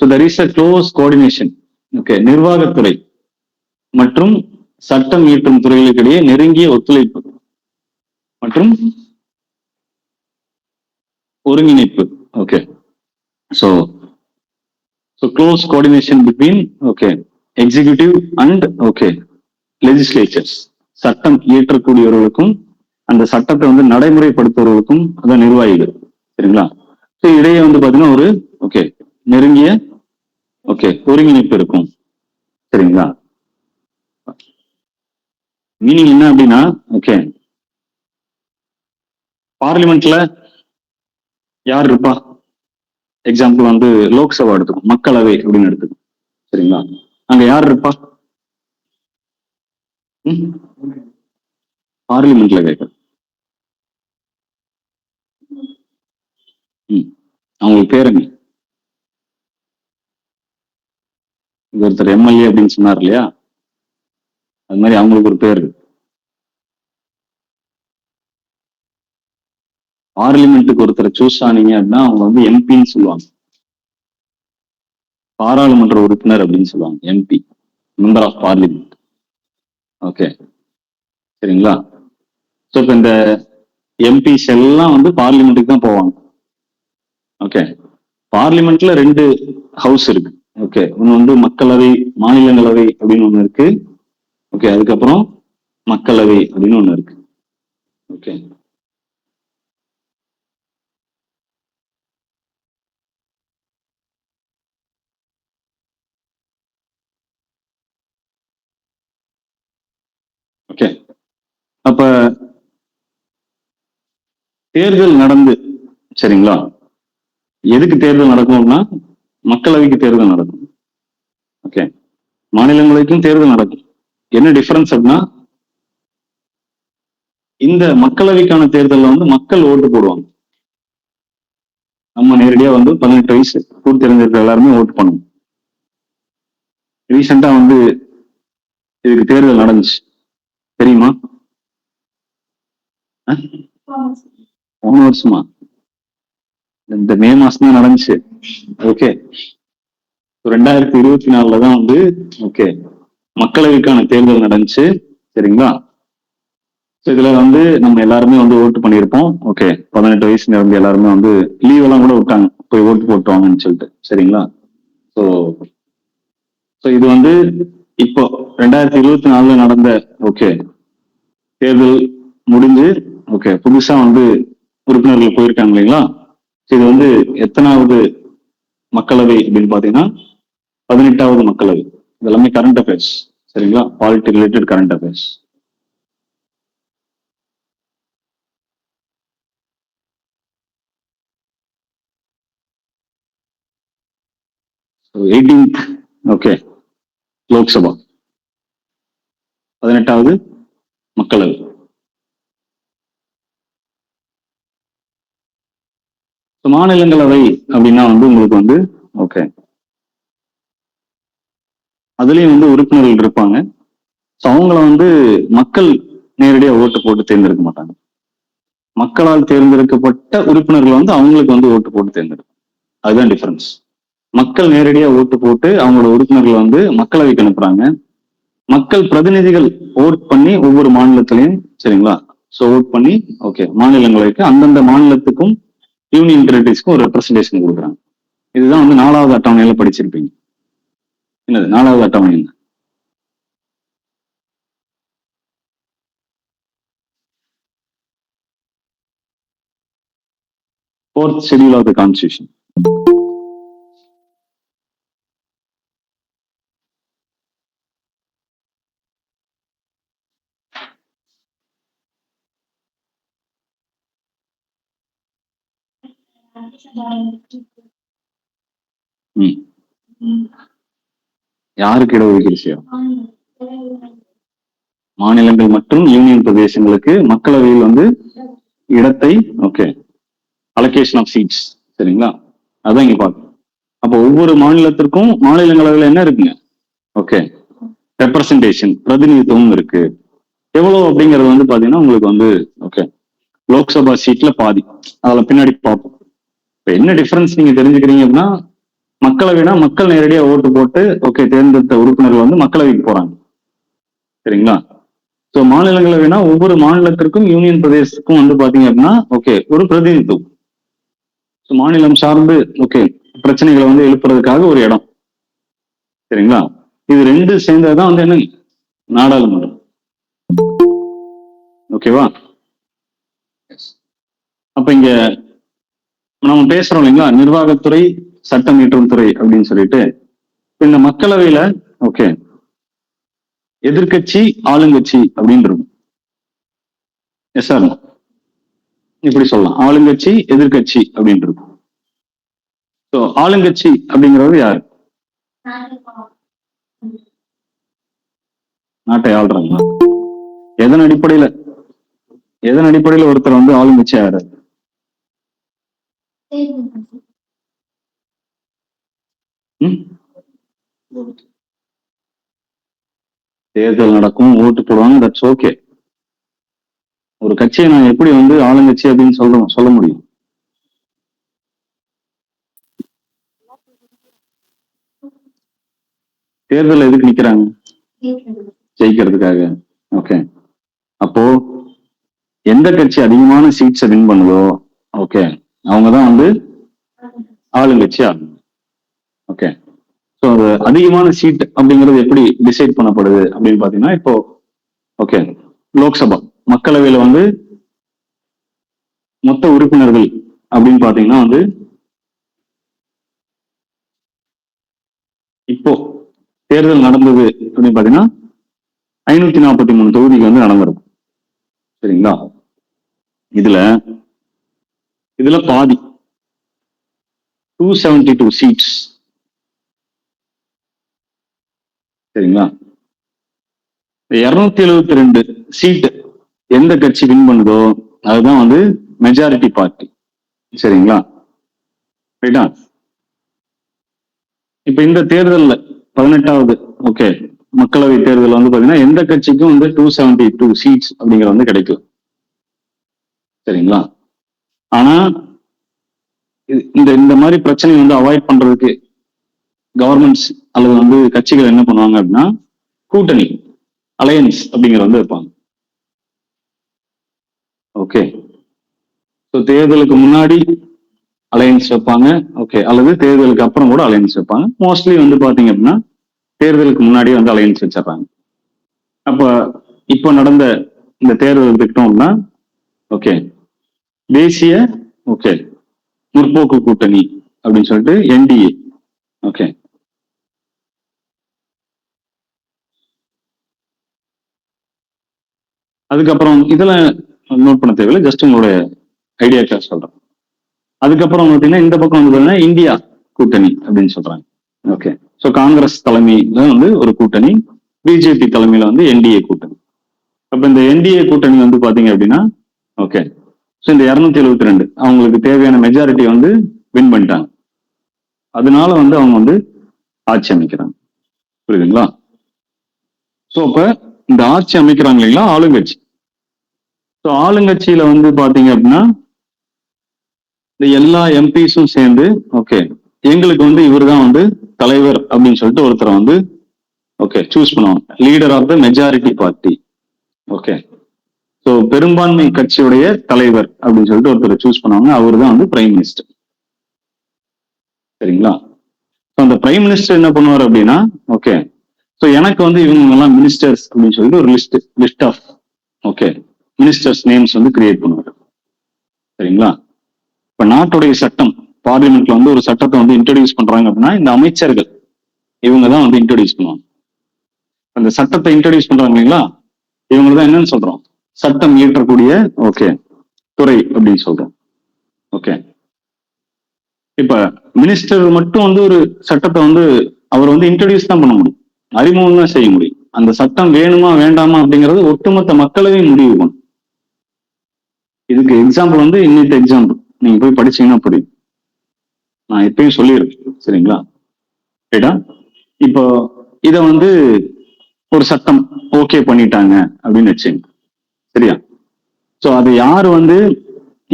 so there is a close coordination. Okay, நிர்வாகத்துறை மற்றும் சட்டம் இயற்றும் துறைகளுக்கிடையே நெருங்கிய ஒத்துழைப்பு மற்றும் ஒருங்கிணைப்பு. Okay, so close coordination between okay executive and okay legislatures. சட்டம் இயற்றக்கூடியவர்களுக்கும் அந்த சட்டத்தை வந்து நடைமுறைப்படுத்துவவர்களுக்கும் அதான் நிர்வாகிகள். சரிங்களா? ஸோ இடையே வந்து பாத்தீங்கன்னா ஒரு ஓகே நெருங்கிய ஓகே ஒருங்கிணைப்பு இருக்கும். சரிங்களா? மீனிங் என்ன அப்படின்னா, ஓகே பார்லிமெண்ட்ல யார் இருப்பா? எக்ஸாம்பிள் வந்து லோக்சபா எடுத்துக்கும், மக்களவை அப்படின்னு எடுத்துக்கும். சரிங்களா? அங்க யார் இருப்பா? பார்லிமெண்ட்ல கேட்க அவங்களுக்கு பேருங்க. ஒருத்தர் எம்எல்ஏ அப்படின்னு சொன்னார் இல்லையா, அது மாதிரி அவங்களுக்கு ஒரு பேர் இருக்கு. பார்லிமெண்ட்டுக்கு ஒருத்தரை சூஸ் ஆனீங்க அப்படின்னா அவங்க வந்து எம்பின்னு சொல்லுவாங்க, பாராளுமன்ற உறுப்பினர் அப்படின்னு சொல்லுவாங்க, MP, member of parliament. Okay, சரிங்களா? ஸோ இப்போ இந்த எம்பிஸ் எல்லாம் வந்து பார்லிமெண்ட்டுக்கு தான் போவாங்க. ஓகே, பார்லிமெண்ட்ல ரெண்டு ஹவுஸ் இருக்கு. ஓகே, ஒன்று வந்து மக்களவை, மாநிலங்களவை அப்படின்னு ஒன்று இருக்கு. ஓகே, அதுக்கப்புறம் மக்களவை அப்படின்னு ஒன்று இருக்கு. ஓகே, ஓகே அப்ப தேர்தல் நடந்து, சரிங்களா, எதுக்கு தேர்தல் நடக்கும்னா மக்களவைக்கு தேர்தல் நடக்கும். ஓகே, மாநிலங்களுக்கும் தேர்தல் நடக்கும். என்ன டிஃபரன்ஸ் அப்படின்னா, இந்த மக்களவைக்கான தேர்தலில் வந்து மக்கள் ஓட்டு போடுவாங்க. நம்ம நேரடியா வந்து 18 வயசு பூர்த்தி அடைஞ்சிருக்கிற எல்லாருமே ஓட்டு பண்ணுவோம். ரீசெண்டா வந்து இதுக்கு தேர்தல் நடந்துச்சு, தெரியுமா? போன வருஷமா? இந்த மே மாசம் தான் நடந்துச்சு. ஓகே, 2024 தான் வந்து ஓகே மக்களவைக்கான தேர்தல் நடந்துச்சு. சரிங்களா? இதுல வந்து நம்ம எல்லாருமே வந்து ஓட்டு பண்ணியிருப்போம். ஓகே, 18 வயசுல இருந்து எல்லாருமே வந்து லீவ் எல்லாம் கூட விட்டாங்க, போய் ஓட்டு போட்டுவாங்கன்னு சொல்லிட்டு. சரிங்களா? ஸோ இது வந்து இப்போ 2024 நடந்த ஓகே தேர்தல் முடிஞ்சு ஓகே புதுசா வந்து உறுப்பினர்கள் போயிருக்காங்க இல்லைங்களா? இது வந்து எத்தனாவது மக்களவை அப்படின்னு பாத்தீங்கன்னா 18வது மக்களவை. இதெல்லாமே கரண்ட் அஃபேர்ஸ். சரிங்களா? Politic related current affairs. Okay Lok Sabha, 18வது மக்களவை. மாநிலங்களவை அப்படின்னா வந்து உங்களுக்கு வந்து ஓகே அதுலயும் வந்து உறுப்பினர்கள் இருப்பாங்க. அவங்கள வந்து மக்கள் நேரடியா ஓட்டு போட்டு தேர்ந்தெடுக்க மாட்டாங்க. மக்களால் தேர்ந்தெடுக்கப்பட்ட உறுப்பினர்கள் வந்து அவங்களுக்கு வந்து ஓட்டு போட்டு தேர்ந்தெடுக்கும். அதுதான் டிஃபரன்ஸ். மக்கள் நேரடியா ஓட்டு போட்டு அவங்களோட உறுப்பினர்களை வந்து மக்களவைக்கு அனுப்புறாங்க. மக்கள் பிரதிநிதிகள் ஓட் பண்ணி ஒவ்வொரு மாநிலத்திலையும், சரிங்களா, ஸோ ஓட் பண்ணி ஓகே மாநிலங்களுக்கு அந்தந்த மாநிலத்துக்கும் யூனியன் டெரிட்டரிஸ்க்கும் ஒரு ரெப்ரஸன்டேஷன் கொடுக்குறாங்க. இதுதான் வந்து 4வது அட்டவணையில படிச்சிருப்பீங்க. என்னது 4வது அட்டவணை என்ன? Fourth schedule of the Constitution. யாருக்கு இடஒதுக்கீடு செய்யும்? மாநிலங்கள் மற்றும் யூனியன் பிரதேசங்களுக்கு மக்களவையில் வந்து இடத்தை ஓகே அலோகேஷன் ஆஃப் சீட்ஸ். சரிங்களா? அதான் இங்க பார்க்கணும். அப்போ ஒவ்வொரு மாநிலத்திற்கும் மாநிலங்களவையில் என்ன இருக்குங்க? ஓகே ரெப்ரசன்டேஷன், பிரதிநிதித்துவம் இருக்கு. எவ்வளவு அப்படிங்கிறது வந்து பாத்தீங்கன்னா உங்களுக்கு வந்து ஓகே லோக்சபா சீட்ல பாதி, அதுல பின்னாடி பார்ப்போம். இப்ப என்ன டிஃபரன்ஸ் நீங்க தெரிஞ்சுக்கிறீங்க அப்படின்னா, மக்களவைனா மக்கள் நேரடியா ஓட்டு போட்டு ஓகே தேர்ந்தெடுத்த உறுப்பினர்கள் வந்து மக்களவைக்கு போறாங்க. சரிங்களா? ஸோ மாநிலங்களவைனா ஒவ்வொரு மாநிலத்திற்கும் யூனியன் பிரதேசத்துக்கும் வந்து பாத்தீங்க அப்படின்னா ஓகே ஒரு பிரதிநிதித்துவம். ஸோ மாநிலம் சார்ந்து ஓகே பிரச்சனைகளை வந்து எழுப்புறதுக்காக ஒரு இடம். சரிங்களா? இது ரெண்டு சேர்ந்ததுதான் வந்து என்ன நாடாளுமன்றம். ஓகேவா? அப்ப இங்க நம்ம பேசுறோம் இல்லைங்களா, நிர்வாகத்துறை, சட்டம் இயற்றும் துறை அப்படின்னு சொல்லிட்டு. இந்த மக்களவையில ஓகே எதிர்கட்சி, ஆளுங்கட்சி அப்படின்னு இருக்கும். எஸ் சார், இப்படி சொல்லலாம், ஆளுங்கட்சி எதிர்கட்சி அப்படின்னு இருக்கும். ஸோ ஆளுங்கட்சி அப்படிங்கிறது யாரு? நாட்டை ஆள்றாங்களா? எதன் அடிப்படையில ஒருத்தர் வந்து ஆளுங்கட்சி ஆகிறாரு? தேர்தல் நடக்கும், ஓட்டு போடுவாங்க, தட்ஸ் ஓகே. ஒரு கட்சியை நான் எப்படி வந்து ஆளுங்கட்சி அப்படின்னு சொல்ல முடியும்? தேர்தல் எதுக்கு நிக்கிறாங்க? ஜெயிக்கிறதுக்காக. ஓகே, அப்போ எந்த கட்சி அதிகமான சீட்ஸை வின் பண்ணுதோ ஓகே அவங்கதான் வந்து ஆளுங்கட்சி ஆகும். ஓகே, ஸோ அது அதிகமான சீட் அப்படிங்கிறது எப்படி டிசைட் பண்ணப்படுது அப்படின்னு பாத்தீங்கன்னா, இப்போ ஓகே லோக்சபா மக்களவையில வந்து மொத்த உறுப்பினர்கள் அப்படின்னு பாத்தீங்கன்னா வந்து இப்போ தேர்தல் நடந்தது அப்படின்னு பாத்தீங்கன்னா 543 தொகுதிக்கு வந்து நடந்திருக்கும். சரிங்களா? இதுல பாதி 272 சீட்ஸ். சரிங்களா? 272 சீட் எந்த கட்சி வின் பண்ணுதோ அதுதான் வந்து மெஜாரிட்டி பார்ட்டி. சரிங்களா? ரைட்டா? இப்ப இந்த தேர்தல்ல 18வது ஓகே மக்களவை தேர்தல் வந்து பாத்தீங்கன்னா எந்த கட்சிக்கும் வந்து 272 சீட்ஸ் அப்படிங்கிற வந்து கிடைக்கும். சரிங்களா? ஆனா இந்த மாதிரி பிரச்சனையை வந்து அவாய்ட் பண்றதுக்கு கவர்மெண்ட்ஸ் அல்லது வந்து கட்சிகள் என்ன பண்ணுவாங்க அப்படின்னா, கூட்டணி அலையன்ஸ் அப்படிங்கிற வந்து வைப்பாங்க. ஓகே, ஸோ தேர்தலுக்கு முன்னாடி அலையன்ஸ் வைப்பாங்க ஓகே, அல்லது தேர்தலுக்கு அப்புறம் கூட அலையன்ஸ் வைப்பாங்க. மோஸ்ட்லி வந்து பாத்தீங்க அப்படின்னா தேர்தலுக்கு முன்னாடியே வந்து அலையன்ஸ் வச்சிடறாங்க. அப்ப இப்போ நடந்த இந்த தேர்தல் எடுத்துக்கிட்டோம்னா ஓகே தேசிய ஓகே முற்போக்கு கூட்டணி அப்படின்னு சொல்லிட்டு என்டிஏ. ஓகே, அதுக்கப்புறம் இதெல்லாம் நோட் பண்ண தேவையில்லை, ஜஸ்ட் உங்களுடைய ஐடியாக்காக சொல்றேன். அதுக்கப்புறம் பார்த்தீங்கன்னா இந்த பக்கம் வந்து பார்த்தீங்கன்னா இந்தியா கூட்டணி அப்படின்னு சொல்றாங்க. ஓகே, ஸோ காங்கிரஸ் தலைமையில வந்து ஒரு கூட்டணி, பிஜேபி தலைமையில வந்து என்டிஏ கூட்டணி. அப்ப இந்த என்டிஏ கூட்டணி வந்து பாத்தீங்க அப்படின்னா ஓகே ஸோ இந்த 272 அவங்களுக்கு தேவையான மெஜாரிட்டி வந்து வின் பண்ணிட்டாங்க. அதனால வந்து அவங்க வந்து ஆட்சி அமைக்கிறாங்க. புரியுதுங்களா? ஸோ அப்ப இந்த ஆட்சி அமைக்கிறாங்க இல்லைங்களா ஆளுங்கட்சி. ஸோ ஆளுங்கட்சியில வந்து பாத்தீங்க அப்படின்னா இந்த எல்லா எம்பிஸும் சேர்ந்து ஓகே எங்களுக்கு வந்து இவர் தான் வந்து தலைவர் அப்படின்னு சொல்லிட்டு ஒருத்தரை வந்து ஓகே சூஸ் பண்ணுவாங்க, leader of the majority party. Okay, so பெரும்பான்மை கட்சியுடைய தலைவர் அப்படின்னு சொல்லிட்டு ஒருத்தரை சூஸ் பண்ணுவாங்க, அவரு தான் வந்து பிரைம் மினிஸ்டர். சரிங்களா? அந்த பிரைம் மினிஸ்டர் என்ன பண்ணுவார் அப்படின்னா, ஓகே, ஸோ எனக்கு வந்து இவங்க எல்லாம் மினிஸ்டர்ஸ் அப்படின்னு சொல்லிட்டு ஒரு list of okay ministers names வந்து கிரியேட் பண்ணுவார். சரிங்களா? இப்ப நாட்டுடைய சட்டம் பார்லிமெண்ட்ல வந்து ஒரு சட்டத்தை வந்து இன்ட்ரடியூஸ் பண்றாங்க அப்படின்னா இந்த அமைச்சர்கள் இவங்க தான் வந்து இன்ட்ரடியூஸ் பண்ணுவாங்க. அந்த சட்டத்தை இன்ட்ரடியூஸ் பண்றாங்க இல்லைங்களா, இவங்க தான் என்னன்னு சொல்றோம், சட்டம் இயற்றக்கூடிய ஓகே துறை அப்படின்னு சொல்றோம். ஓகே, இப்ப மினிஸ்டர் மட்டும் வந்து ஒரு சட்டத்தை வந்து அவர் வந்து இன்ட்ரடியூஸ் தான் பண்ண முடியும், அறிமுகம் தான் செய்ய முடியும். அந்த சட்டம் வேணுமா வேண்டாமா அப்படிங்கிறது ஒட்டுமொத்த மக்களவே முடிவு பண்ணும். இதுக்கு எக்ஸாம்பிள் வந்து இன்னைக்கு எக்ஸாம்பிள் நீங்க போய் படிச்சீங்கன்னா புரியும். நான் எப்பயும் சொல்லியிருக்கேன். சரிங்களா? ரைட்டா? இப்போ இத வந்து ஒரு சட்டம் ஓகே பண்ணிட்டாங்க அப்படின்னு வச்சுங்க. சரியா? சோ அது யாரு வந்து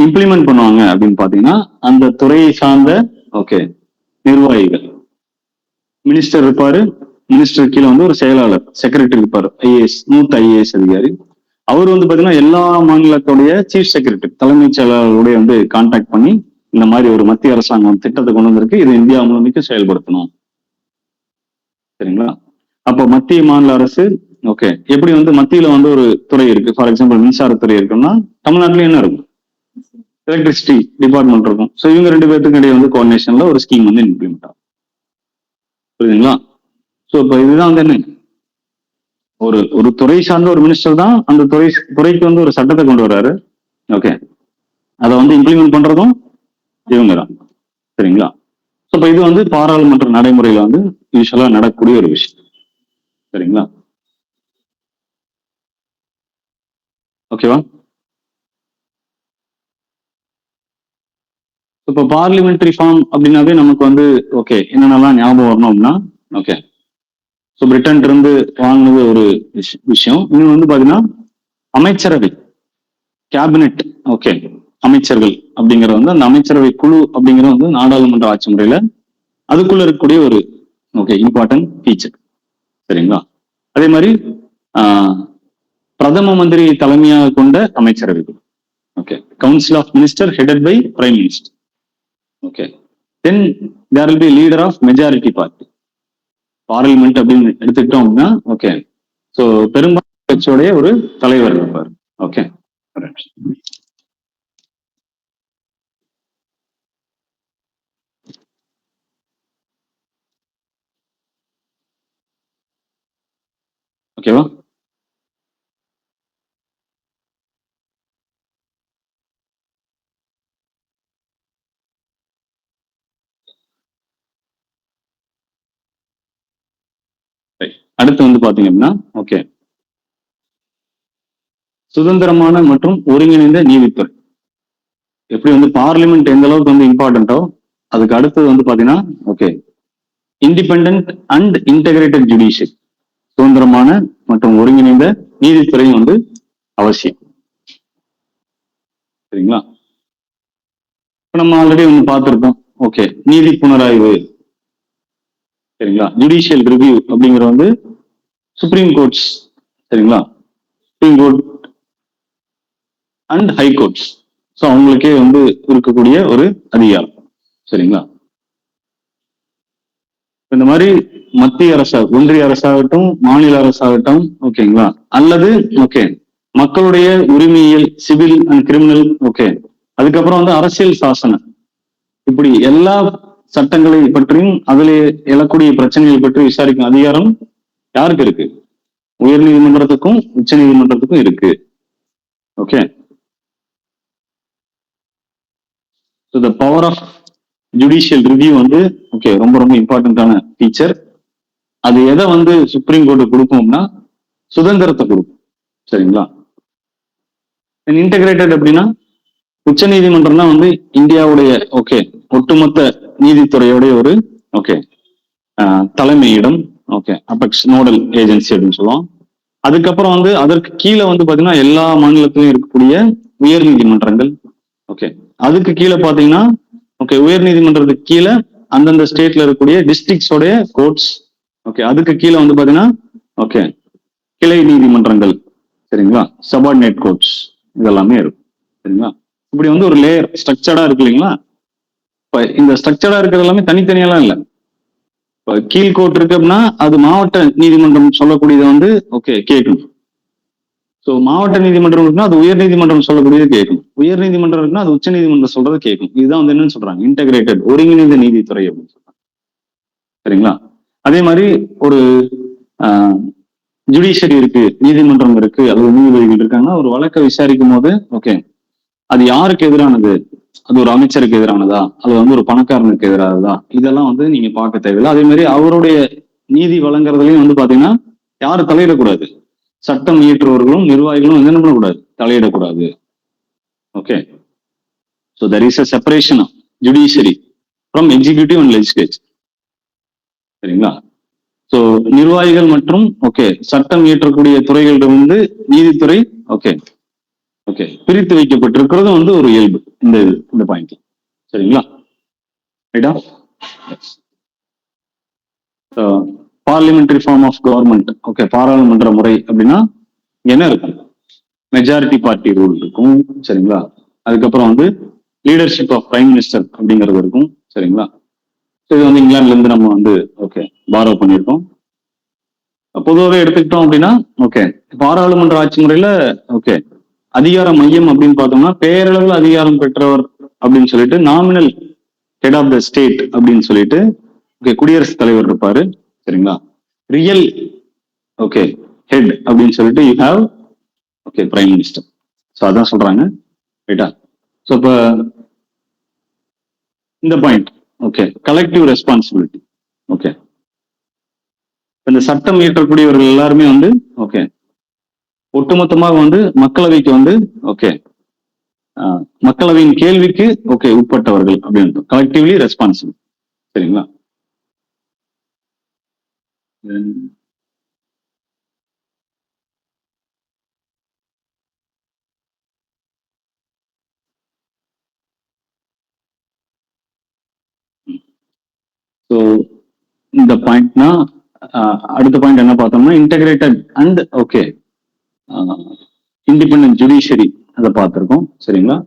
இம்ப்ளிமெண்ட் பண்ணுவாங்க அப்படின்னு பாத்தீங்கன்னா அந்த துறையை சார்ந்த ஓகே நிர்வாகிகள். மினிஸ்டர் இருப்பாரு, மினிஸ்டர் கீழே வந்து ஒரு செயலாளர் செக்ரட்டரி இருப்பாரு, ஐஏஎஸ் மூத்த ஐஏஎஸ் அதிகாரி. அவர் வந்து பாத்தீங்கன்னா எல்லா மாநிலத்துடைய சீஃப் செக்ரட்டரி தலைமைச் செயலாளருடைய வந்து கான்டாக்ட் பண்ணி இந்த மாதிரி ஒரு மத்திய அரசாங்கம் திட்டத்தை கொண்டு வந்திருக்கு, இது இந்தியா முழுமைக்கு செயல்படுத்தணும். சரிங்களா? அப்போ மத்திய மாநில அரசு ஓகே எப்படி வந்து மத்தியில வந்து ஒரு துறை இருக்கு, ஃபார் எக்ஸாம்பிள் மின்சாரத்துறை இருக்குன்னா தமிழ்நாட்டுல என்ன இருக்கும், எலக்ட்ரிசிட்டி டிபார்ட்மெண்ட் இருக்கும். ஸோ இவங்க 2 பேருக்கு இடையே வந்து கோஆர்டினேஷன்ல ஒரு ஸ்கீம் வந்து இம்ப்ளிமெண்ட் ஆகும். புரியுதுங்களா? ஸோ இப்போ இதுதான் வந்து என்ன, ஒரு துறை சார்ந்த ஒரு மினிஸ்டர் தான் அந்த துறைக்கு வந்து ஒரு சட்டத்தை கொண்டு வர்றாரு. ஓகே, அதை வந்து இம்ப்ளிமெண்ட் பண்றதும் இவங்க தான். சரிங்களா? ஸோ இப்போ இது வந்து பாராளுமன்ற நடைமுறையில வந்து யூஸ்வலா நடக்கக்கூடிய ஒரு விஷயம். சரிங்களா? ஓகேவா? இப்போ பார்லிமெண்டரி ஃபார்ம் அப்படின்னாவே நமக்கு வந்து ஓகே என்னென்னலாம் ஞாபகம் வரணும் அப்படின்னா, ஓகே ஸோ பிரிட்டன் இருந்து வாங்கினது ஒரு விஷயம். இன்னும் வந்து பாத்தீங்கன்னா அமைச்சரவை கேபினெட் ஓகே அமைச்சர்கள் அப்படிங்கிறது வந்து அந்த அமைச்சரவை குழு அப்படிங்கிறது வந்து நாடாளுமன்ற ஆட்சி முறையில அதுக்குள்ள இருக்கக்கூடிய ஒரு ஓகே இம்பார்ட்டன்ட் ஃபீச்சர். சரிங்களா? அதே மாதிரி பிரதம மந்திரி தலைமையாக கொண்ட அமைச்சரவை குழு. Okay, council of minister headed by prime minister. Okay, then there will be leader of majority party. Parliament அப்படின்னு எடுத்துக்கிட்டோம் அப்படின்னா ஓகே ஸோ பெரும்பான்மை கட்சியோடைய ஒரு தலைவர் இருப்பார். ஓகே, ஓகேவா? அடுத்து வந்து பாத்தீங்கன்னா ஓகே சுதந்திரமான மற்றும் ஒருங்கிணைந்த நீதித்துறை. எப்படி வந்து பார்லிமெண்ட் எந்த அளவுக்கு வந்து இம்பார்ட்டன்ட்டோ அதுக்கு அடுத்தது வந்து பாத்தீங்கன்னா okay independent and integrated judicial, சுதந்திரமான மற்றும் ஒருங்கிணைந்த நீதித்துறையும் வந்து அவசியம். சரிங்களா? இப்ப நம்ம ஆல்ரெடி ஒன்று பார்த்துருக்கோம். ஓகே, நீதி புனராய்வு. சரிங்களா? ஜுடிஷியல் ரிவ்யூ அப்படிங்கிற வந்து சுப்ரீம் கோர்ட்ஸ். சரிங்களா? Supreme court and high courts. So அவங்களுக்கே வந்து இருக்கக்கூடிய ஒரு அதிகாரம். சரிங்களா? இந்த மாதிரி மத்திய அரசு, ஒன்றிய அரசாகட்டும் மாநில அரசாகட்டும் ஓகேங்களா, அல்லது ஓகே மக்களுடைய உரிமையியல் சிவில் அண்ட் கிரிமினல் ஓகே அதுக்கப்புறம் வந்து அரசியல் சாசனம், இப்படி எல்லா சட்டங்களை பற்றியும் அதில் எழக்கூடிய பிரச்சனைகள் பற்றி விசாரிக்கும் அதிகாரம் யாருக்கு இருக்கு? உயர் நீதிமன்றத்துக்கும் உச்ச நீதிமன்றத்துக்கும் இருக்கு. Okay, so the power of judicial review வந்து ஓகே ரொம்ப ரொம்ப இம்பார்ட்டன்டான ஃபீச்சர். அது எதை வந்து சுப்ரீம் கோர்ட்டு கொடுக்கும்னா சுதந்திரத்தை கொடுக்கும். சரிங்களா? இன்டகிரேட்டட் அப்படின்னா உச்ச நீதிமன்றம் தான் வந்து இந்தியாவுடைய ஓகே ஒட்டுமொத்த நீதித்துறையோடைய ஒரு ஓகே தலைமையிடம். ஓகே, அபெக்ஸ் நோடல் ஏஜென்சி அப்படின்னு சொல்லுவோம். அதுக்கப்புறம் வந்து அதற்கு கீழே வந்து பாத்தீங்கன்னா எல்லா மாநிலத்திலும் இருக்கக்கூடிய உயர் நீதிமன்றங்கள். ஓகே, அதுக்கு கீழே பாத்தீங்கன்னா ஓகே உயர் நீதிமன்றத்துக்கு கீழே அந்தந்த ஸ்டேட்ல இருக்கக்கூடிய டிஸ்ட்ரிக்ட்ஸோடைய கோர்ட்ஸ். ஓகே, அதுக்கு கீழே வந்து பாத்தீங்கன்னா ஓகே கிளை நீதிமன்றங்கள். சரிங்களா? சபார்டினேட் கோர்ட்ஸ் இதெல்லாமே இருக்கும். சரிங்களா? இப்படி வந்து ஒரு லேயர் ஸ்ட்ரக்சர்டா இருக்கு இல்லைங்களா? இப்ப இந்த ஸ்ட்ரக்சர்டா இருக்கிறது எல்லாமே தனித்தனியெல்லாம் இல்லை. இப்ப கீழ்கோர்ட் இருக்கு அப்படின்னா அது மாவட்ட நீதிமன்றம் சொல்லக்கூடியதை வந்து ஓகே கேட்கணும். ஸோ மாவட்ட நீதிமன்றம் இருக்குன்னா அது உயர் நீதிமன்றம் சொல்லக்கூடியது கேட்கணும். உயர் நீதிமன்றம் இருக்குன்னா அது உச்ச நீதிமன்றம் சொல்றது கேட்கணும். இதுதான் வந்து என்னன்னு சொல்றாங்க, இன்டகிரேட்டட் ஒருங்கிணைந்த நீதித்துறை அப்படின்னு சொல்றாங்க. சரிங்களா? அதே மாதிரி ஒரு ஜுடிஷியரி இருக்கு, நீதிமன்றம் இருக்கு, அல்லது நீதிபதிகள் இருக்காங்கன்னா ஒரு வழக்கை விசாரிக்கும் போது ஓகே அது யாருக்கு எதிரானது, அது ஒரு அமைச்சருக்கு எதிரானதா, அது வந்து ஒரு பணக்காரனுக்கு எதிரானதா, இதெல்லாம் வந்து நீங்க பார்க்க தேவையில்லை. அதே மாதிரி அவருடைய நீதி வழங்குறதுலயும் வந்து பாத்தீங்கன்னா யாரும் தலையிடக்கூடாது. சட்டம் இயற்றுவர்களும் நிர்வாகிகளும் என்ன பண்ணக்கூடாது, தலையிடக்கூடாது. Okay, so there is a separation of judiciary from executive and legislature. சரிங்களா? ஸோ நிர்வாகிகள் மற்றும் ஓகே சட்டம் இயற்றக்கூடிய துறைகளிலிருந்து நீதித்துறை ஓகே ஓகே பிரித்து வைக்கப்பட்டிருக்கிறது வந்து ஒரு இயல்பு இந்த பாயிண்ட். சரிங்களா? ரைட்டா? Parliamentary form of government. Okay, பாராளுமன்ற முறை அப்படின்னா என்ன இருக்கும், மெஜாரிட்டி பார்ட்டி ரூல் இருக்கும். சரிங்களா? அதுக்கப்புறம் வந்து லீடர்ஷிப் ஆஃப் பிரைம் மினிஸ்டர் அப்படிங்கிறது இருக்கும். சரிங்களா? இது வந்து இங்கிலாந்துல இருந்து நம்ம வந்து ஓகே பாரோ பண்ணியிருக்கோம். பொதுவாகவே எடுத்துக்கிட்டோம் அப்படின்னா ஓகே பாராளுமன்ற ஆட்சி முறையில ஓகே அதிகார மையம் அப்படின்னு பார்த்தோம்னா பேரளவில் அதிகாரம் பெற்றவர் அப்படின்னு சொல்லிட்டு nominal head of the state அப்படின்னு சொல்லிட்டு ஓகே குடியரசுத் தலைவர் இருப்பாரு. சரிங்களா? ரியல் ஓகே ஹெட் அப்படின்னு சொல்லிட்டு you have okay prime minister. So அதான் சொல்றாங்க. ரைட்டா? ஸோ இப்போ இந்த point okay collective responsibility. Okay, இந்த சட்டம் இயற்றக்கூடியவர்கள் எல்லாருமே வந்து ஓகே ஒட்டுமொத்தமாக வந்து மக்களவைக்கு வந்து ஓகே மக்களவையின் கேள்விக்கு ஓகே உட்பட்டவர்கள் அப்படின்னு கலெக்டிவ்லி ரெஸ்பான்சிபிள். சரிங்களா? ஸோ இந்த பாயிண்ட்னா அடுத்த பாயிண்ட் என்ன பார்த்தோம்னா integrated and okay independent judiciary அதை பார்த்துருக்கோம். சரிங்களா?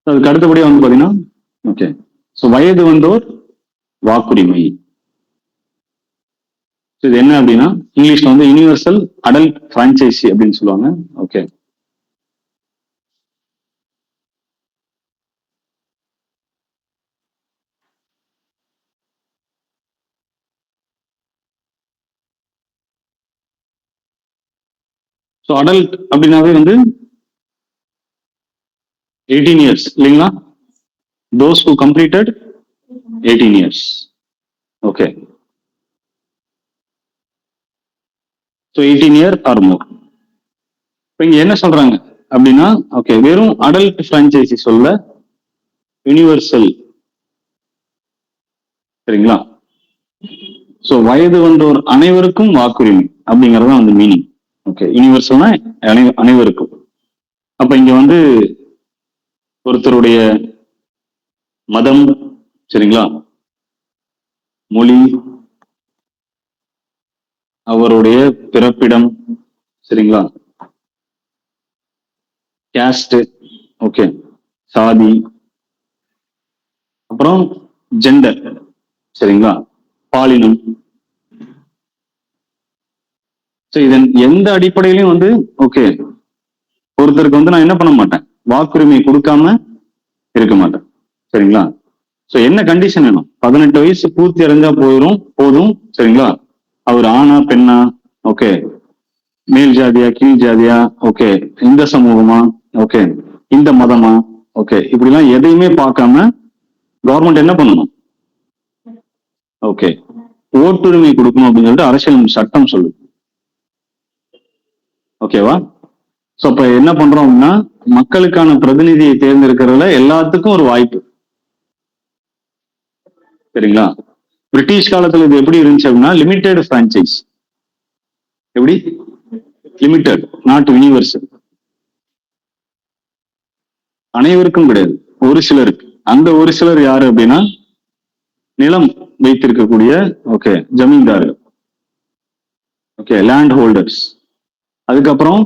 அதுக்கு அடுத்தபடியாக வந்து பார்த்தீங்கன்னா ஓகே ஸோ வயது வந்தோர் வாக்குரிமை. இது என்ன அப்படின்னா இங்கிலீஷ்ல வந்து யூனிவர்சல் அடல்ட் பிரான்ச்சைசி அப்படின்னு சொல்லுவாங்க. ஓகே, ஸோ அடல்ட் அப்படின்னாவே வந்து 18 years இல்லைங்களா? Those who completed 18 years. Okay, so 18 year or more. இப்போ இங்க என்ன சொல்றாங்க அப்படின்னா ஓகே வெறும் அடல்ட் பிரான்ச்சைசி சொல்ல யூனிவர்சல். சரிங்களா? ஸோ வயது வந்தோர் அனைவருக்கும் வாக்குரிமை அப்படிங்கறது அந்த மீனிங். ஓகே, யூனிவர்சல்னா அனைவருக்கும். அப்ப இங்க வந்து ஒருத்தருடைய மதம், சரிங்களா, மொழி, அவருடைய பிறப்பிடம், சரிங்களா, கேஸ்ட், ஓகே, சாதி, அப்புறம் ஜெண்டர், சரிங்களா, பாலினம். இதன் எந்த அடிப்படையிலையும் வந்து ஓகே ஒருத்தருக்கு வந்து நான் என்ன பண்ண மாட்டேன், வாக்குரிமை கொடுக்காம இருக்க மாட்டேன். சரிங்களா? சோ என்ன கண்டிஷன் வேணும், 18 வயசு பூர்த்தி அடைஞ்சா போதும். சரிங்களா? அவர் ஆணா பெண்ணா, ஓகே மேல் ஜாதியா கீழ் ஜாதியா, ஓகே இந்த சமூகமா, ஓகே இந்த மதமா, ஓகே இப்படிலாம் எதையுமே பார்க்காம கவர்மெண்ட் என்ன பண்ணணும், ஓகே ஓட்டுரிமை கொடுக்கணும் அப்படின்னு சொல்லிட்டு அரசியல் சட்டம் சொல்லுது. ஓகேவா? சோ அப்ப என்ன பண்றோம் அப்படின்னா மக்களுக்கான பிரதிநிதியை தேர்ந்தெடுக்கிறதுல எல்லாத்துக்கும் ஒரு வாய்ப்பு. சரிங்களா? பிரிட்டிஷ் காலத்துல இது எப்படி இருந்துச்சு அப்படின்னா லிமிடெட் பிரான்ச்சைஸ். எப்படி லிமிடெட், நாட் யூனிவர்சல். அனைவருக்கும் கிடையாது, ஒரு சிலருக்கு. அந்த ஒரு சிலர் யாரு அப்படின்னா நிலம் வைத்திருக்கக்கூடிய ஓகே ஜமீன்தார்கள், ஓகே லேண்ட் ஹோல்டர்ஸ், அதுக்கப்புறம்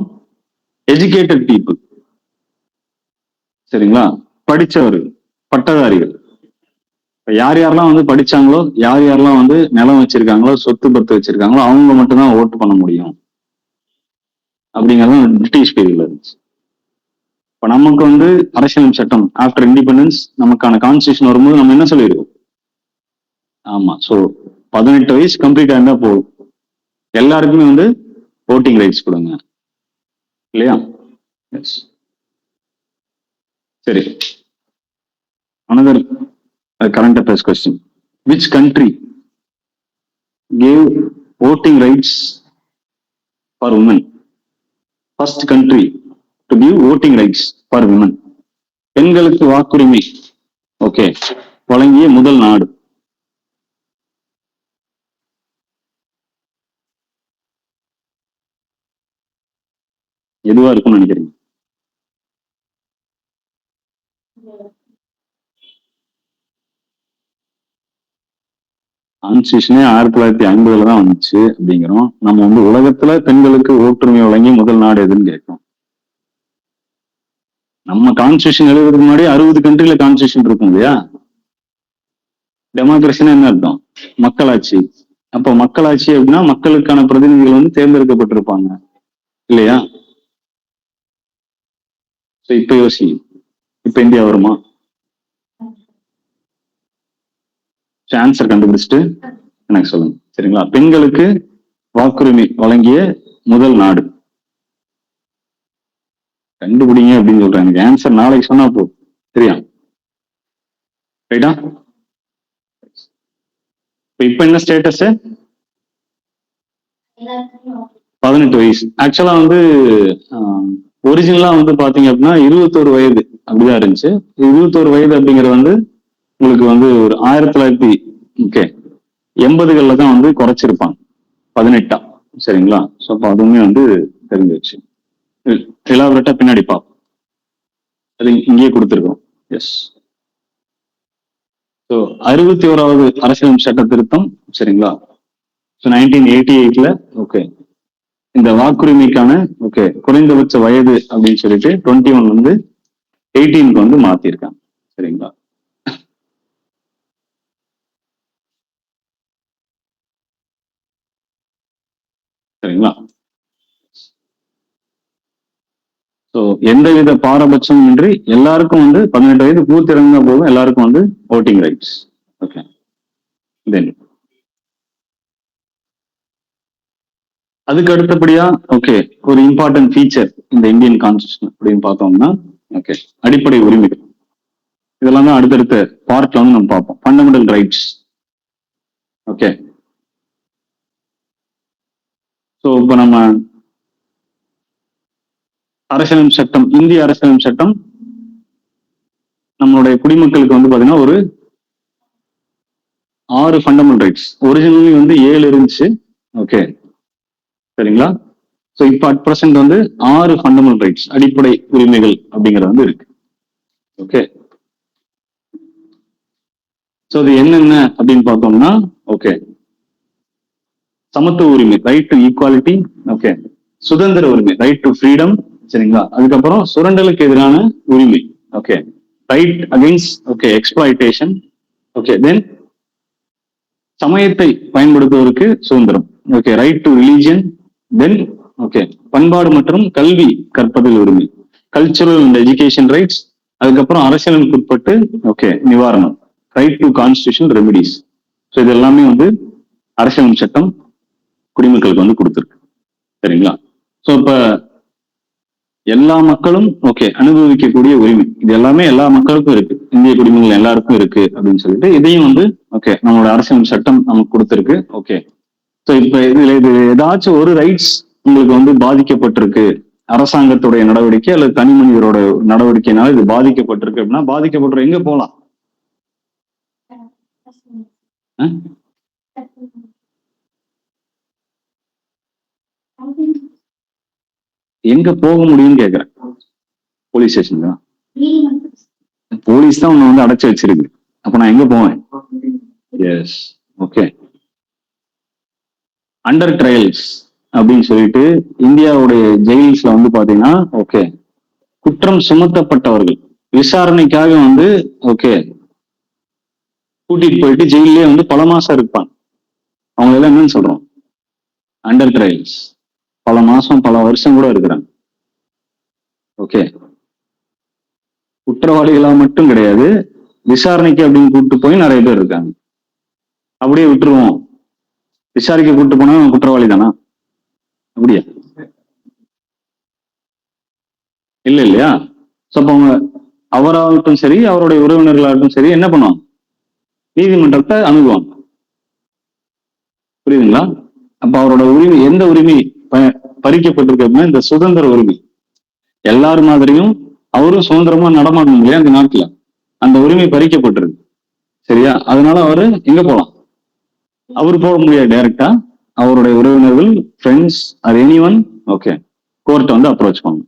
எஜுகேட்டட் பீப்புள், சரிங்களா, படிச்சவர்கள், பட்டதாரிகள், இப்ப யார் யாரெல்லாம் வந்து படிச்சாங்களோ, யார் யாரெல்லாம் வந்து நிலம் வச்சிருக்காங்களோ, சொத்து பத்து வச்சிருக்காங்களோ, அவங்க மட்டும்தான் ஓட்டு பண்ண முடியும் அப்படிங்கறது பிரிட்டிஷ் பீரியட்ல இருந்துச்சு. இப்ப நமக்கு வந்து அரசியல் சட்டம் ஆஃப்டர் இண்டிபெண்டன்ஸ் நமக்கான கான்ஸ்டியூஷன் வரும்போது நம்ம என்ன சொல்லிடுவோம்? ஆமா, சோ 18 வயசு கம்ப்ளீட் ஆயிருந்தா போதும், எல்லாருக்குமே வந்து ஓட்டிங் ரைட்ஸ் கொடுங்க, இல்லையா? எஸ். சரி, another current affairs question. Which country gave voting rights for women? First country to give voting rights for women. பெண்களுக்கு வாக்குரிமை ஓகே வழங்கிய முதல் நாடு. எதுவா இருக்கும்னு நினைக்கிறீங்க? கான்ஸ்டியூஷனே 1950 தான் வந்துச்சு அப்படிங்கிறோம். நம்ம வந்து உலகத்துல பெண்களுக்கு ஓட்டுரிமை வழங்கிய முதல் நாடு எதுன்னு கேட்கிறோம். நம்ம கான்ஸ்டியூஷன் எழுதுறதுக்கு முன்னாடி 60 கண்ட்ரில கான்ஸ்டியூஷன் இருக்கும் இல்லையா? டெமோக்ரஸினா என்ன அர்த்தம்? மக்களாட்சி. அப்ப மக்களாட்சி அப்படின்னா மக்களுக்கான பிரதிநிதிகள் வந்து தேர்ந்தெடுக்கப்பட்டிருப்பாங்க இல்லையா? இப்ப யோசி, இப்ப இந்தியா வருமா? ஆன்சர் கண்டுபிடிச்சிட்டு எனக்கு சொல்லுங்க, சரிங்களா? பெண்களுக்கு வாக்குரிமை வழங்கிய முதல் நாடு கண்டுபிடிங்க அப்படின்னு சொல்றேன். எனக்கு ஆன்சர் நாளைக்கு சொன்னா போ, சரியா? ரைட்டா? இப்ப என்ன ஸ்டேட்டஸ்? 18 வயசு. ஆக்சுவலா வந்து ஒரிஜினலா வந்து பாத்தீங்க அப்படின்னா 21 வயது அப்படிதான் இருந்துச்சு. 21 வயது அப்படிங்கிறது வந்து உங்களுக்கு வந்து ஒரு 1980 தான் வந்து குறைச்சிருப்பாங்க 18. சரிங்களா? ஸோ அப்போ அதுவுமே வந்து தெரிஞ்சிருச்சு. எலாபரேட்டா பின்னாடி பார்ப்போம், அது இங்கேயே கொடுத்துருக்கோம். எஸ். ஸோ 61வது அரசியல் சட்ட திருத்தம், சரிங்களா? ஸோ 1988 ஓகே இந்த வாக்குரிமைக்கான ஓகே குறைந்தபட்ச வயது அப்படின்னு சொல்லிட்டு 21 வந்து 18 வந்து மாத்திருக்காங்க, சரிங்களா? சரிங்களா? ஸோ எந்தவித பாரபட்சமும் இன்றி எல்லாருக்கும் வந்து 18 வயது பூர்த்தி அடைந்தா போதும், எல்லாருக்கும் வந்து ஓட்டிங் ரைட்ஸ். ஓகே, தென் அதுக்கு அடுத்தபடியா ஓகே ஒரு இம்பார்ட்டன்ட் ஃபீச்சர் இந்த இந்தியன் கான்ஸ்டியூஷன் அப்படின்னு பார்த்தோம்னா ஓகே அடிப்படை உரிமைகள். இதெல்லாம் தான் அடுத்தடுத்த பார்ட்ல வந்து நம்ம பார்ப்போம். Fundamental rights. ஓகே, ஸோ இப்போ நம்ம அரசியலமைப்பு சட்டம், இந்திய அரசியலமைப்பு சட்டம் நம்மளுடைய குடிமக்களுக்கு வந்து பாத்தீங்கன்னா ஒரு 6 ஃபண்டமெண்டல் ரைட்ஸ். ஒரிஜினலி வந்து 7 இருந்துச்சு. ஓகே, சரிங்களா? ஸோ இப்போ அட் பிரசன்ட் வந்து 6 ஃபண்டமெண்டல் ரைட்ஸ் அடிப்படை உரிமைகள் அப்படிங்கிறது வந்து இருக்கு. ஓகே, ஸோ அது என்னென்ன அப்படின்னு பார்த்தோம்னா ஓகே சமத்துவ உரிமை, ரைட் டு ஈக்குவாலிட்டி. ஓகே, சுதந்திர உரிமை, ரைட் டு ஃப்ரீடம், சரிங்களா? அதுக்கப்புறம் சுரண்டலுக்கு எதிரான உரிமை, okay, right against okay exploitation. Okay, then சமயத்தை பயன்படுத்துவதற்கு சுதந்திரம், okay, right to religion. Then okay பண்பாடு மற்றும் கல்வி கற்பதில் உரிமை, கல்ச்சுரல் அண்ட் எஜுகேஷன் ரைட்ஸ். அதுக்கப்புறம் அரசியலுக்கு உட்பட்டு ஓகே நிவாரணம், right to constitution remedies. So இது எல்லாமே வந்து அரசியல் சட்டம் குடிமக்களுக்கு வந்து கொடுத்துருக்கு, சரிங்களா? ஸோ இப்ப எல்லா மக்களும் ஓகே அனுபவிக்கக்கூடிய உரிமை, இது எல்லாமே எல்லா மக்களுக்கும் இருக்கு, இந்திய குடிமக்கள் எல்லாருக்கும் இருக்கு அப்படின்னு சொல்லிட்டு இதையும் வந்து ஓகே நம்மளோட அரசியல் சட்டம் நமக்கு கொடுத்துருக்கு. ஓகே, ஸோ இப்ப இது ஏதாச்சும் ஒரு ரைட்ஸ் உங்களுக்கு வந்து பாதிக்கப்பட்டிருக்கு, அரசாங்கத்துடைய நடவடிக்கை அல்லது தனி மனிதரோட நடவடிக்கைனால இது பாதிக்கப்பட்டிருக்கு அப்படின்னா பாதிக்கப்பட்டு எங்க போகலாம்? எங்க போக முடியும்னு கேக்குறேன். போலீஸ் ஸ்டேஷன் தான். போலீஸ் தான் உன்னை வந்து அடைச்சு வச்சிருக்கு, அப்ப நான் எங்க போவேன்? S, okay. அண்டர் ட்ரையல்ஸ் அப்படின்னு சொல்லிட்டு இந்தியாவுடைய ஜெயில்ஸ்ல வந்து பாத்தீங்கன்னா ஓகே குற்றம் சுமத்தப்பட்டவர்கள் விசாரணைக்காக வந்து ஓகே கூட்டிட்டு போயிட்டு ஜெயிலே வந்து பல மாசம் இருப்பாங்க. அவங்க எல்லாம் என்னன்னு சொல்றோம்? Under trials. பல மாசம் பல வருஷம் கூட இருக்கிறாங்க. ஓகே, குற்றவாளிகளா மட்டும் கிடையாது, விசாரணைக்கு அப்படின்னு கூப்பிட்டு போய் நிறைய பேர் இருக்காங்க. அப்படியே விட்டுருவோம், விசாரிக்க கூப்பிட்டு போனா குற்றவாளி தானா? அப்படியா? இல்ல இல்லையா? சோ அப்ப அவங்க அவராகட்டும் சரி, அவருடைய உறவினர்களாகட்டும் சரி என்ன பண்ணுவாங்க? நீதிமன்றத்தை அணுகுவாங்க. புரியுதுங்களா? அப்ப அவரோட உரிமை, எந்த உரிமை பறிக்கப்பட்டிருக்கு அப்படின்னா இந்த சுதந்திர உரிமை. எல்லாரும் மாதிரியும் அவரும் சுதந்திரமா நடமாடணும் இல்லையா அந்த நாட்டுல, அந்த உரிமை பறிக்கப்பட்டிருக்கு. சரியா? அதனால அவரு எங்க போலாம்? அவரு போக முடியாது டைரக்டா. அவருடைய உறவினர்கள், friends or any one, okay, கோர்ட்டை வந்து அப்ரோச் பண்ணும்.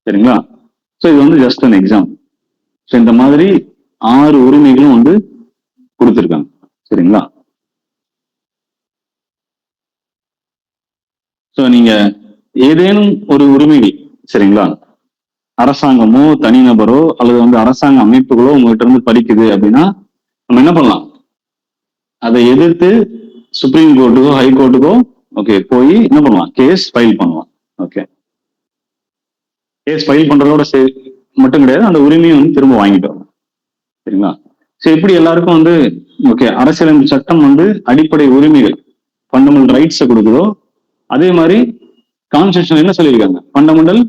சரிங்களா? ஸோ இது வந்து ஜஸ்ட் அன் எக்ஸாம்பிள். ஸோ இந்த மாதிரி 6 உரிமைகளும் வந்து கொடுத்துருக்காங்க. சரிங்களா? ஸோ நீங்க ஏதேனும் ஒரு உரிமைகள், சரிங்களா, அரசாங்கமோ தனிநபரோ அல்லது வந்து அரசாங்க அமைப்புகளோ உங்ககிட்ட இருந்து பறிக்குது அப்படின்னா நம்ம என்ன பண்ணலாம்? அதை எதிர்த்து சுப்ரீம் கோர்ட்டுக்கோ ஹை கோர்ட்டுக்கோ ஓகே போய் என்ன பண்ணலாம்? கேஸ் ஃபைல் பண்ணலாம். ஓகே, கேஸ் ஃபைல் பண்றதோட மட்டும் கிடையாது, அந்த உரிமையை வந்து திரும்ப வாங்கிட்டு வரலாம். சரிங்களா? ஸோ இப்படி எல்லாருக்கும் வந்து ஓகே அரசியலமைப்பு சட்டம் வந்து அடிப்படை உரிமைகள், ஃபண்டமெண்டல் ரைட்ஸை கொடுக்குதோ அதே மாதிரி கான்ஸ்டிடியூஷன் என்ன சொல்லியிருக்காங்க? ஃபண்டமெண்டல்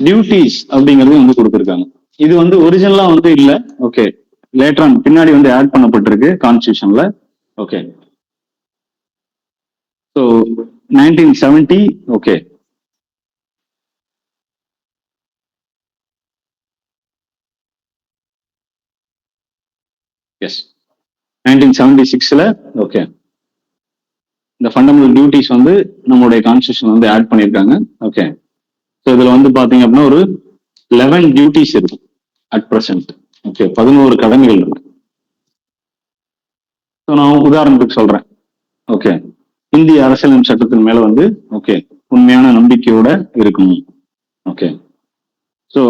டியூட்டிஸ் அப்படிங்கிறது வந்து கொடுத்துருக்காங்க. இது வந்து ஒரிஜினலா வந்து இல்ல. ஓகே, லேட்டர் ஆன் பின்னாடி வந்து ஆட் பண்ணப்பட்டிருக்கு கான்ஸ்டிடியூஷன்ல. ஓகே, ஸோ 1970 ஓகே, எஸ் 1976ல ஓகே இந்த ஃபண்டமெண்டல் டியூட்டிஸ் வந்து நம்மளுடைய கான்ஸ்டிடியூஷன் வந்து ஆட் பண்ணியிருக்காங்க. ஓகே, ஸோ இதுல வந்து பாத்தீங்க அப்படின்னா ஒரு 11 டியூட்டிஸ் இருக்கு அட் பிரசன்ட். ஓகே, 11 கடமைகள் இருக்கு. ஸோ நான் உதாரணத்துக்கு சொல்றேன். ஓகே, இந்திய அரசியலமைப்பு சட்டத்தின் மேல வந்து ஓகே உண்மையான நம்பிக்கையோட இருக்கணும். ஓகே, ஸோ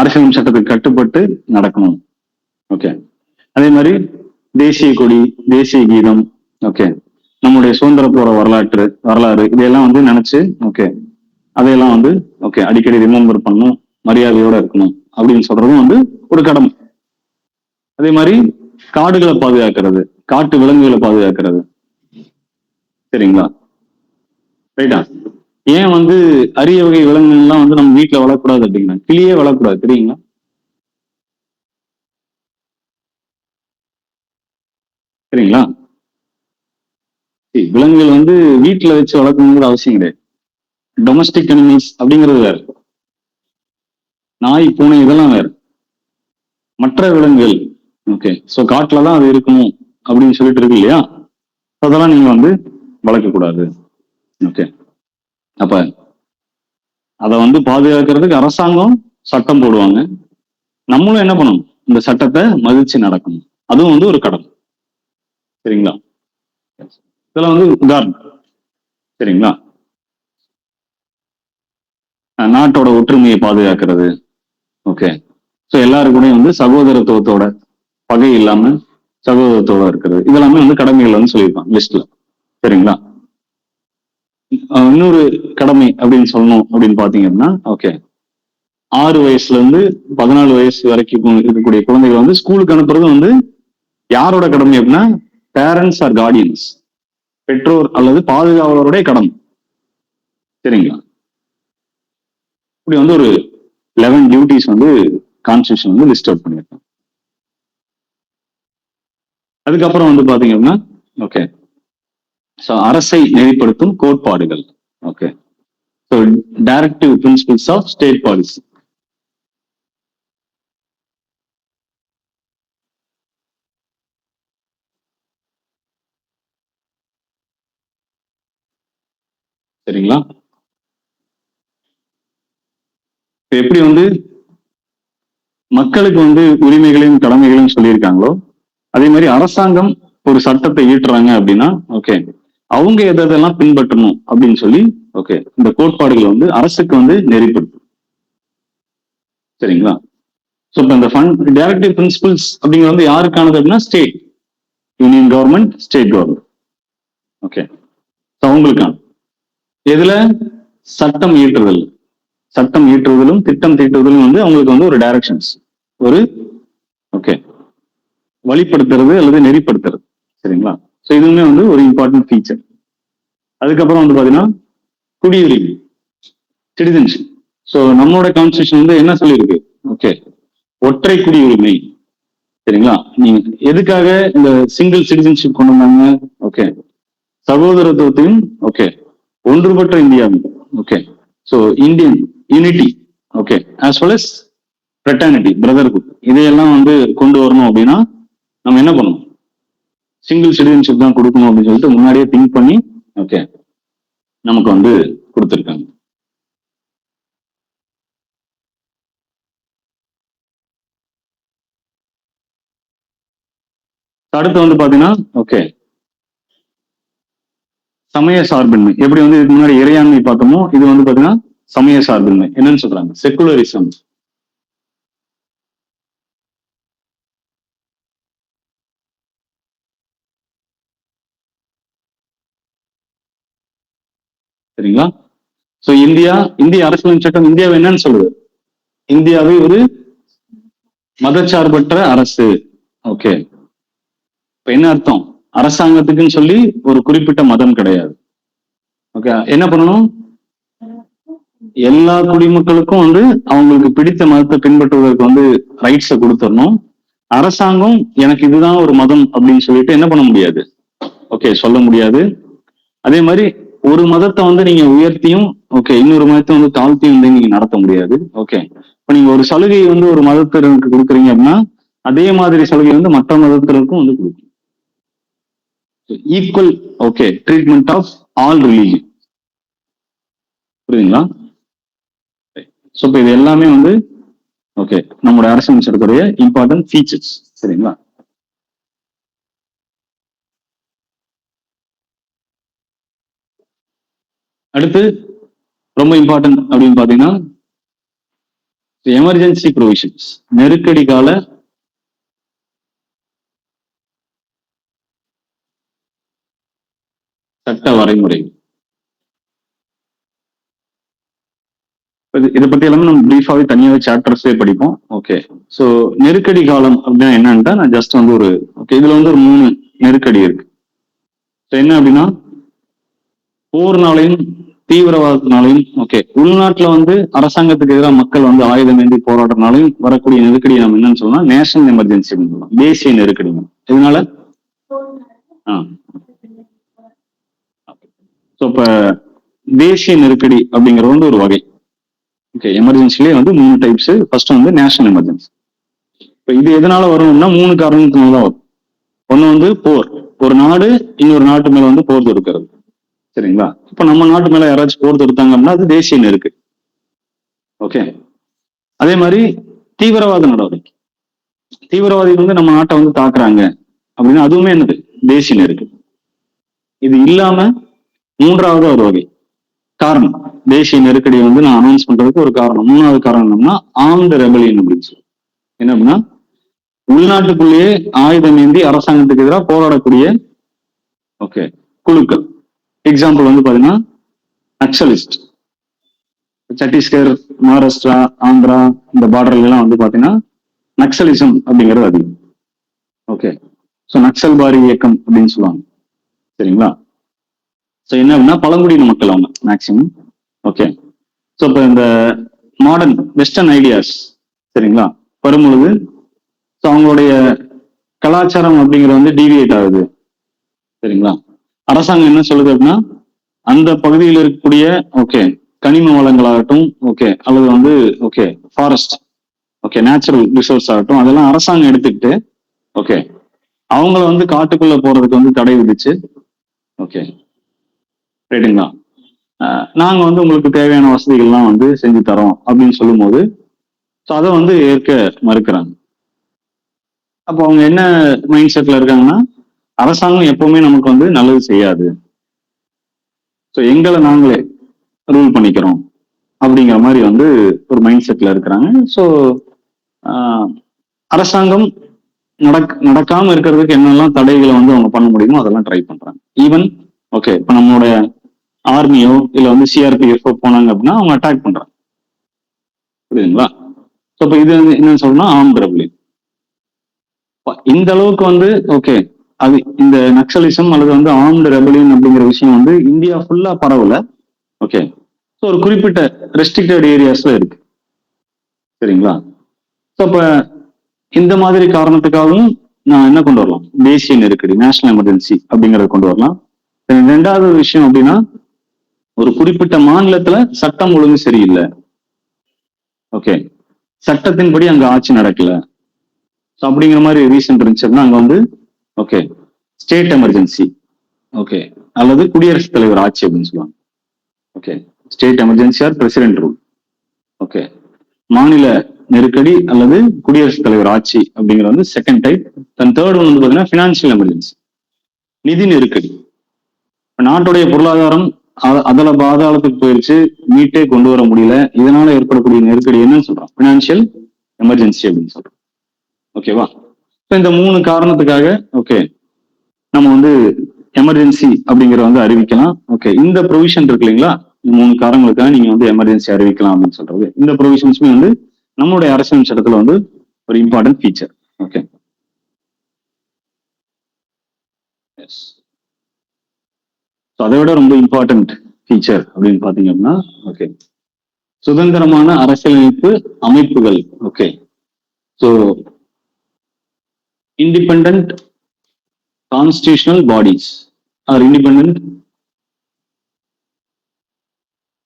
அரசியலமைப்பு சட்டத்துக்கு கட்டுப்பட்டு நடக்கணும். ஓகே, அதே மாதிரி தேசிய கொடி, தேசிய கீதம், ஓகே, நம்முடைய சுதந்திர போற வரலாறு இதையெல்லாம் வந்து நினைச்சு ஓகே அதையெல்லாம் வந்து ஓகே அடிக்கடி ரிமெம்பர் பண்ணணும், மரியாதையோட இருக்கணும் அப்படின்னு சொல்றதும் வந்து ஒரு கடமை. அதே மாதிரி காடுகளை பாதுகாக்கிறது, காட்டு விலங்குகளை பாதுகாக்கிறது. சரிங்களா? ரைட்டா? ஏன் வந்து அரிய வகை விலங்குகள்லாம் வந்து நம்ம வீட்டுல வளரக்கூடாது அப்படின்னா, கிளியே வளரக்கூடாது தெரியுங்களா? சரிங்களா? விலங்குகள் வந்து வீட்டுல வச்சு வளர்க்கணுங்கிற அவசியம் கிடையாது. டொமஸ்டிக் அனிமல்ஸ் அப்படிங்கிறது வேற, நாய் பூனை இதெல்லாம் வேற. மற்ற விலங்குகள் ஓகே ஸோ காட்டுலதான் அது இருக்கணும் அப்படின்னு சொல்லிட்டு இருக்கு இல்லையா? அதெல்லாம் நீங்க வந்து வளர்க்கக்கூடாது. ஓகே, அப்ப அதை வந்து பாதுகாக்கிறதுக்கு அரசாங்கம் சட்டம் போடுவாங்க, நம்மளும் என்ன பண்ணணும்? இந்த சட்டத்தை மதிச்சு நடக்கணும். அதுவும் வந்து ஒரு கடமை. சரிங்களா? இதெல்லாம் வந்து உதாரணம். சரிங்களா? நாட்டோட ஒற்றுமையை பாதுகாக்கிறது. ஓகே, ஸோ எல்லாருக்கூடையும் வந்து சகோதரத்துவத்தோட, பகை இல்லாம சகோதரத்தோட இருக்கிறது, இதெல்லாமே வந்து கடமைகள் வந்து சொல்லியிருப்பாங்க லிஸ்ட்ல. சரிங்களா? இன்னொரு கடமை அப்படின்னு சொல்லணும் அப்படின்னு பாத்தீங்கன்னா ஓகே 6 வயசுல இருந்து 14 வயசு வரைக்கும் இருக்கக்கூடிய குழந்தைகள் வந்து ஸ்கூலுக்கு அனுப்புறது வந்து யாரோட கடமை அப்படின்னா பேரண்ட்ஸ் ஆர் கார்டியன்ஸ், பெற்றோர் அல்லது பாதுகாவலருடைய கடமை. சரிங்களா? இப்படி வந்து ஒரு 11 டியூட்டிஸ் வந்து கான்ஸ்டிடியூஷன் வந்து லிஸ்ட் அவுட் பண்ணியிருக்காங்க. அதுக்கப்புறம் வந்து பாத்தீங்கன்னா ஓகே ஸோ அரசை நெறிப்படுத்தும் கோட்பாடுகள். Okay, so directive principles of state policy. சரிங்களா? எப்படி வந்து மக்களுக்கு வந்து உரிமைகளையும் கடமைகளையும் சொல்லியிருக்காங்களோ அதே மாதிரி அரசாங்கம் ஒரு சட்டத்தை ஈட்டுறாங்க அப்படின்னா ஓகே அவங்க எதெல்லாம் பின்பற்றணும் அப்படின்னு சொல்லி ஓகே இந்த கோட்பாடுகள் வந்து அரசுக்கு வந்து நெறிப்படுத்தும். சரிங்களா? ஸோ இப்போ இந்த டைரக்டிவ் பிரின்சிபிள்ஸ் அப்படிங்கிறது வந்து யாருக்கானது அப்படின்னா state. Union government, state government. Okay, அவங்களுக்கான எதுல சட்டம் இயற்றுதல், சட்டம் இயற்றுவதிலும் திட்டம் தீட்டுவதிலும் வந்து அவங்களுக்கு வந்து ஒரு டைரக்ஷன்ஸ், ஒரு ஓகே வழிப்படுத்துறது அல்லது நெறிப்படுத்துறது. சரிங்களா? ஸோ இதுவுமே வந்து ஒரு இம்பார்ட்டன்ட் ஃபீச்சர். அதுக்கப்புறம் வந்து பாத்தீங்கன்னா குடியுரிமை, சிட்டிசன்ஷிப். ஸோ நம்மளோட கான்ஸ்டியூஷன் வந்து என்ன சொல்லியிருக்கு? ஓகே, ஒற்றை குடியுரிமை. சரிங்களா? நீங்க எதுக்காக இந்த சிங்கிள் சிட்டிசன்ஷிப் கொண்டு வந்தாங்க? ஓகே, சகோதரத்துவத்தையும் ஓகே ஒன்றுபட்ட இந்தியாவும் okay so Indian unity okay as well as fraternity, brotherhood, இதையெல்லாம் வந்து கொண்டு வரணும் அப்படின்னா நம்ம என்ன பண்ணணும்? சிங்கிள் சிட்டிசன்ஷிப் தான் கொடுக்கணும் அப்படின்னு சொல்லிட்டு முன்னாடியே திங்க் பண்ணி ஓகே நமக்கு வந்து கொடுத்துருக்காங்க. அடுத்து வந்து பாத்தீங்கன்னா ஓகே சமய சார்பின்மை. எப்படி வந்து இதுக்கு முன்னாடி இறையாண்மை பார்த்தோமோ, இது வந்து பாத்தீங்கன்னா சமய சார்பின்மை. என்னன்னு சொல்றாங்க? செக்குலரிசம். சரிங்களா? சோ இந்திய அரசியலமைப்பு சட்டம் இந்தியாவை என்னன்னு சொல்லுது? இந்தியாவை ஒரு மதச்சார்பற்ற அரசு. ஓகே, இப்ப என்ன அர்த்தம்? அரசாங்கத்துக்குன்னு சொல்லி ஒரு குறிப்பிட்ட மதம் கிடையாது. ஓகே, என்ன பண்ணணும்? எல்லா குடிமக்களுக்கும் வந்து அவங்களுக்கு பிடித்த மதத்தை பின்பற்றுவதற்கு வந்து ரைட்ஸை கொடுத்துடணும். அரசாங்கம் எனக்கு இதுதான் ஒரு மதம் அப்படின்னு சொல்லிட்டு என்ன பண்ண முடியாது, ஓகே சொல்ல முடியாது. அதே மாதிரி ஒரு மதத்தை வந்து நீங்க உயர்த்தியும் ஓகே இன்னொரு மதத்தை வந்து தாழ்த்தியும் வந்து நீங்க நடத்த முடியாது. ஓகே, இப்ப நீங்க ஒரு சலுகை வந்து ஒரு மதத்தினருக்கு கொடுக்குறீங்க அப்படின்னா அதே மாதிரி சலுகை வந்து மற்ற மதத்தினருக்கும் வந்து கொடுக்கணும். Equal okay treatment of all religion. புரியுதுங்களா? ஸோ இப்போ இது எல்லாமே வந்து ஓகே நம்மளோட அரசியல் சட்டத்துடைய இம்பார்ட்டன்ட் ஃபீச்சர்ஸ். சரிங்களா? அடுத்து ரொம்ப இம்பார்ட்டன்ட் அப்படின்னு பாத்தீங்கன்னா எமர்ஜென்சி ப்ரொவிஷன்ஸ், நெருக்கடி கால சட்ட வரைமுறை. இதை பத்தி எல்லாமே நம்ம பிரீஃபாவே தனியாவே சாப்டர்ஸே படிப்போம். ஓகே, ஸோ நெருக்கடி காலம் அப்படின்னா என்னன்னா நான் ஜஸ்ட் வந்து ஒரு ஓகே இதுல வந்து ஒரு 3 நெருக்கடி இருக்கு. என்ன அப்படின்னா போர்னாலையும் தீவிரவாதத்தினாலையும் ஓகே உள்நாட்டுல வந்து அரசாங்கத்துக்கு எதிராக மக்கள் வந்து ஆயுதம் ஏந்தி போராடுறதுனாலையும் வரக்கூடிய நெருக்கடி நம்ம என்னன்னு சொல்லலாம்? நேஷனல் எமர்ஜென்சி அப்படின்னு சொல்லலாம், தேசிய நெருக்கடி. இதனால இப்ப தேசிய நெருக்கடி அப்படிங்கிறது வந்து ஒரு வகை. ஓகே, எமர்ஜென்சிலேயே வந்து 3 டைப்ஸ். ஃபர்ஸ்ட் வந்து நேஷனல் எமர்ஜென்சி. இப்ப இது எதனால வரணும்னா 3 காரணத்தினால தான் வரும். ஒண்ணு வந்து போர், ஒரு நாடு இன்னொரு நாட்டு மேல வந்து போர் தொடுக்கிறது. சரிங்களா? இப்ப நம்ம நாட்டு மேல யாராச்சும் போர் தொடுத்தாங்க அப்படின்னா அது தேசிய நெருக்கடி. ஓகே, அதே மாதிரி தீவிரவாத நடவடிக்கை, தீவிரவாதிகள் வந்து நம்ம நாட்டை வந்து தாக்குறாங்க அப்படின்னா அதுவுமே என்னது? தேசிய நெருக்கடி. இது இல்லாம 3வது ஒரு வகை காரணம், தேசிய நெருக்கடியை வந்து நான் அனௌன்ஸ் பண்றதுக்கு ஒரு காரணம். 3வது காரணம் என்னன்னா ஆர்ம்டு ரெபலியன் அப்படின்னு சொல்லி. என்ன அப்படின்னா உள்நாட்டுக்குள்ளேயே ஆயுதம் ஏந்தி அரசாங்கத்துக்கு எதிராக போராடக்கூடிய ஓகே குழுக்கள். எக்ஸாம்பிள் வந்து பாத்தீங்கன்னா நக்சலிஸ்ட். சத்தீஸ்கர், மகாராஷ்டிரா, ஆந்திரா இந்த பார்டர்ல எல்லாம் வந்து பாத்தீங்கன்னா நக்சலிசம் அப்படிங்கிறது அதிகம். ஓகே, ஸோ நக்சல் பாரி இயக்கம் அப்படின்னு சொல்லுவாங்க. சரிங்களா? ஸோ என்ன அப்படின்னா பழங்குடியின மக்கள் அவங்க மேக்சிமம். ஓகே, ஸோ இப்போ இந்த மாடர்ன் வெஸ்டர்ன் ஐடியாஸ் சரிங்களா வரும்பொழுது ஸோ அவங்களுடைய கலாச்சாரம் அப்படிங்கிறது வந்து டீவியேட் ஆகுது. சரிங்களா? அரசாங்கம் என்ன சொல்லுது அப்படின்னா அந்த பகுதியில் இருக்கக்கூடிய ஓகே கனிம வளங்களாகட்டும் ஓகே அல்லது வந்து okay forest okay natural resource ஆகட்டும் அதெல்லாம் அரசாங்கம் எடுத்துக்கிட்டு ஓகே அவங்கள வந்து காட்டுக்குள்ள போறதுக்கு வந்து தடை விதிச்சு ஓகே ரைட்டுங்களா நாங்க வந்து உங்களுக்கு தேவையான வசதிகள்லாம் வந்து செஞ்சு தரோம் அப்படின்னு சொல்லும் போது ஸோ அதை வந்து ஏற்க மறுக்கிறாங்க. அப்போ அவங்க என்ன மைண்ட் செட்ல இருக்காங்கன்னா அரசாங்கம் எப்பவுமே நமக்கு வந்து நல்லது செய்யாது, ஸோ எங்களை நாங்களே ரூல் பண்ணிக்கிறோம் அப்படிங்கிற மாதிரி வந்து ஒரு மைண்ட் செட்ல இருக்கிறாங்க. ஸோ அரசாங்கம் நடக்காம இருக்கிறதுக்கு என்னெல்லாம் தடைகளை வந்து அவங்க பண்ண முடியுமோ அதெல்லாம் ட்ரை பண்றாங்க. ஈவன் ஓகே இப்ப நம்மளோட ஆர்மியோ இல்ல வந்து சிஆர்பிஎஃப்ஓ போனாங்க அப்படின்னா அவங்க அட்டாக் பண்றாங்க. புரியுதுங்களா? ஸோ இப்போ இது என்னன்னு சொல்லணும்னா ஆர்ம்டு ரெபலியன். இந்த அளவுக்கு வந்து ஓகே அது இந்த நக்சலிசம் அல்லது வந்து ஆர்ம்டு ரெபலியன் அப்படிங்கிற விஷயம் வந்து இந்தியா ஃபுல்லா பரவல. ஓகே ஸோ ஒரு குறிப்பிட்ட ரெஸ்ட்ரிக்டட் ஏரியாஸ்ல இருக்கு. சரிங்களா? ஸோ அப்ப இந்த மாதிரி காரணத்துக்காகவும் நான் என்ன கொண்டு வரலாம், தேசிய நெருக்கடி, நேஷனல் எமர்ஜென்சி அப்படிங்கறத கொண்டு வரலாம். ரெண்டாவது விஷயம் அப்படின்னா ஒரு குறிப்பிட்ட மாநிலத்துல சட்டம் ஒழுங்கு சரியில்லை. ஓகே சட்டத்தின்படி அங்க ஆட்சி நடக்கல. ஸோ அப்படிங்கிற மாதிரி ரீசன் இருந்துச்சுன்னா அங்க வந்து ஓகே ஸ்டேட் எமர்ஜென்சி ஓகே அல்லது குடியரசுத் தலைவர் ஆட்சி அப்படின்னு சொல்லுவாங்க. Okay state emergency or president rule. Okay மாநில நெருக்கடி அல்லது குடியரசுத் தலைவர் ஆட்சி அப்படிங்கிறது வந்து செகண்ட் டைப். தேர்ட் ஒன் வந்து பாத்தீங்கன்னா பினான்சியல் எமர்ஜென்சி, நிதி நெருக்கடி. நாட்டுடைய பொருளாதாரம் அதுல பாதாளத்துக்கு போயிடுச்சு, மீட்டே கொண்டு வர முடியல, இதனால ஏற்படக்கூடிய நெருக்கடி என்னன்னு சொல்றோம், பினான்சியல் எமர்ஜென்சி அப்படின்னு சொல்றோம். ஓகேவா? இந்த 3 காரணத்துக்காக ஓகே நம்ம வந்து எமர்ஜென்சி அப்படிங்கிற வந்து அறிவிக்கலாம். ஓகே இந்த ப்ரொவிஷன் இருக்கு இல்லைங்களா, இந்த 3 காரணங்களுக்காக நீங்க வந்து எமர்ஜென்சி அறிவிக்கலாம் அப்படின்னு சொல்றது. இந்த ப்ரொவிஷன்ஸுமே வந்து நம்மளுடைய அரசியல் சட்டத்துல வந்து ஒரு இம்பார்ட்டன்ட் ஃபீச்சர். ஓகே அதை விட ரொம்ப இம்பார்ட்டன்ட் ஃபீச்சர் அப்படின்னு பாத்தீங்க அப்படின்னா ஓகே சுதந்திரமான அரசியலமைப்பு அமைப்புகள். Okay so independent constitutional bodies or independent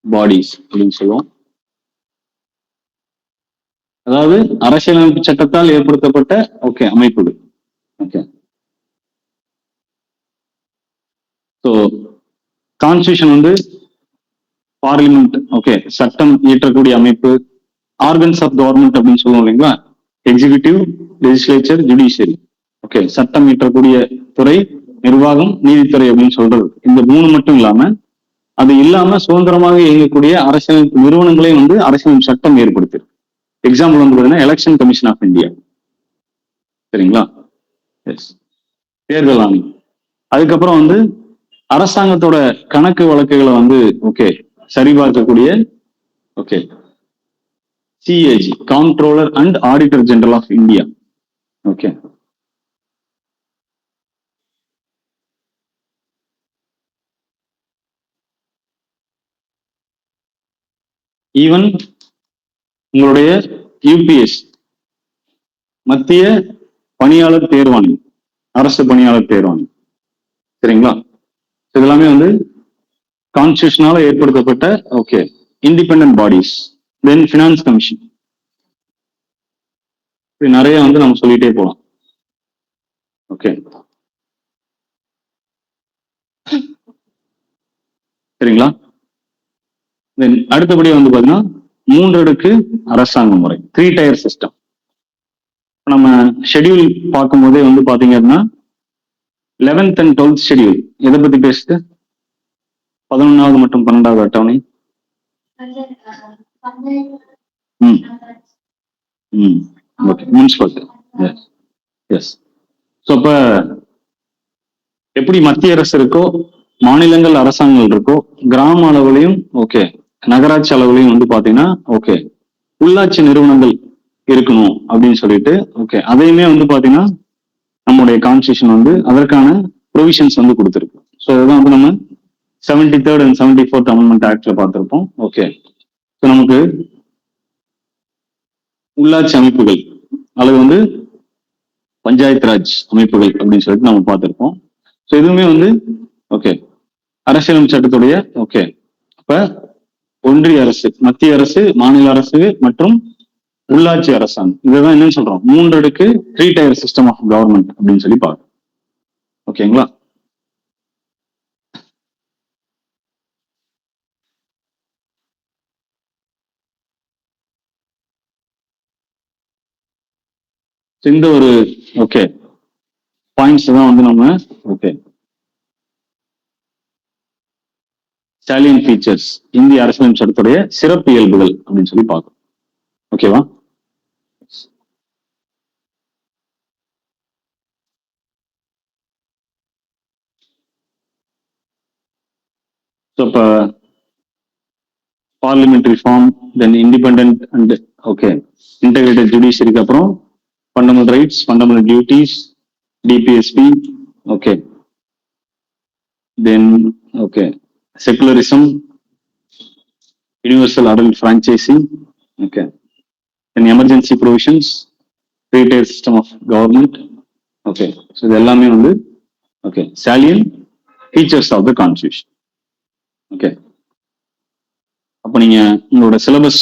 bodies அப்படின்னு சொல்லுவோம். அதாவது அரசியலமைப்பு சட்டத்தால் ஏற்படுத்தப்பட்ட ஓகே அமைப்புகள். ஓகே ஸோ கான்ஸ்டியூஷன் வந்து பார்லிமெண்ட் ஓகே சட்டம் இயற்றக்கூடிய அமைப்பு. ஆர்கன்ஸ் ஆஃப் கவர்மெண்ட் அப்படின்னு சொல்லுவோம் இல்லைங்களா, எக்ஸிகியூட்டிவ், லெஜிஸ்லேச்சர், ஜுடிஷியரி. ஓகே சட்டம் இயற்றக்கூடிய துறை, நிர்வாகம், நீதித்துறை அப்படின்னு சொல்றது. இந்த 3 மட்டும் இல்லாம அது இல்லாம சுதந்திரமாக இயங்கக்கூடிய அரசியலமைப்பு நிறுவனங்களையும் வந்து அரசியலமைப்பு சட்டம் ஏற்படுத்திருக்கு. எக்ஸாம்பிள் வந்து பாத்தீங்கன்னா எலெக்ஷன் கமிஷன் ஆஃப் இந்தியா. சரிங்களா? எஸ் தேர்தல் ஆணையம். அதுக்கப்புறம் வந்து அரசாங்கத்தோட கணக்கு வழக்குகளை வந்து ஓகே சரிபார்க்கக்கூடிய okay CAG, comptroller and auditor general of India. Okay even உங்களுடைய யூபிஎஸ் மத்திய பணியாளர் தேர்வாணையம், அரசு பணியாளர் தேர்வாணையம். சரிங்களா? இதெல்லாமே வந்து கான்ஸ்டியூஷனால ஏற்படுத்தப்பட்ட ஓகே இண்டிபெண்டன்ட் பாடிஸ். தென் பினான்ஸ் கமிஷன், நிறைய வந்து நம்ம சொல்லிட்டே போலாம். ஓகே சரிங்களா? தென் அடுத்தபடி வந்து பாத்தீங்கன்னா 3 அடுக்கு அரசாங்க முறை, 3 டயர் சிஸ்டம். நம்ம ஷெட்யூல் பார்க்கும் போதே வந்து பாத்தீங்க அப்படின்னா 11th and 12th ஷெட்யூல் எதை பத்தி பேசுது? 11வது மற்றும் 12வது அட்டவணை. Okay municipal. எஸ். ஸோ அப்ப எப்படி மத்திய அரசு இருக்கோ, மாநிலங்கள் அரசாங்கங்கள் இருக்கோ, கிராம அளவுலையும் ஓகே நகராட்சி அளவுலையும் வந்து பாத்தீங்கன்னா ஓகே உள்ளாட்சி நிறுவனங்கள் இருக்கணும் அப்படின்னு சொல்லிட்டு ஓகே அதையுமே வந்து பாத்தீங்கன்னா நம்முடைய கான்ஸ்டியூஷன் வந்து அதற்கான ப்ரொவிஷன்ஸ் வந்து கொடுத்துருக்கு. ஸோ இதுதான் வந்து நம்ம 73rd and 74th அமெண்ட்மெண்ட் ஆக்ட்ல பார்த்திருப்போம். ஓகே ஸோ நமக்கு உள்ளாட்சி அமைப்புகள் அல்லது வந்து பஞ்சாயத்து ராஜ் அமைப்புகள் அப்படின்னு சொல்லிட்டு நம்ம பார்த்திருப்போம். ஸோ இதுவுமே வந்து ஓகே அரசியலமைப்பு சட்டத்துடைய ஓகே இப்ப ஒன்றிய அரசு, மத்திய அரசு, மாநில அரசு மற்றும் உள்ளாட்சி அரசாங்கம், இதுதான் என்னன்னு சொல்றோம் 3 அடுக்கு 3 டயர் சிஸ்டம் ஆஃப் கவர்மெண்ட் அப்படின்னு சொல்லி பார்க்கணும். ஓகேங்களா? இந்த ஒரு ஓகே பாயிண்ட்ஸ் தான் வந்து நம்ம ஓகே சாலியன் ஃபீச்சர்ஸ், இந்திய அரசியலமைப்பு சட்டத்துடைய சிறப்பு இயல்புகள் அப்படின்னு சொல்லி பார்க்கணும். ஓகேவா? ஸோ இப்போ parliamentary form, then independent and okay integrated ஜுடிஷியரிக்கு அப்புறம் fundamental rights, fundamental duties, DPSP, okay then okay secularism, universal adult franchising, okay then emergency provisions, three tier system of government, okay so இது எல்லாமே வந்து okay salient features of the constitution. Okay அப்போ நீங்க உங்களோட syllabus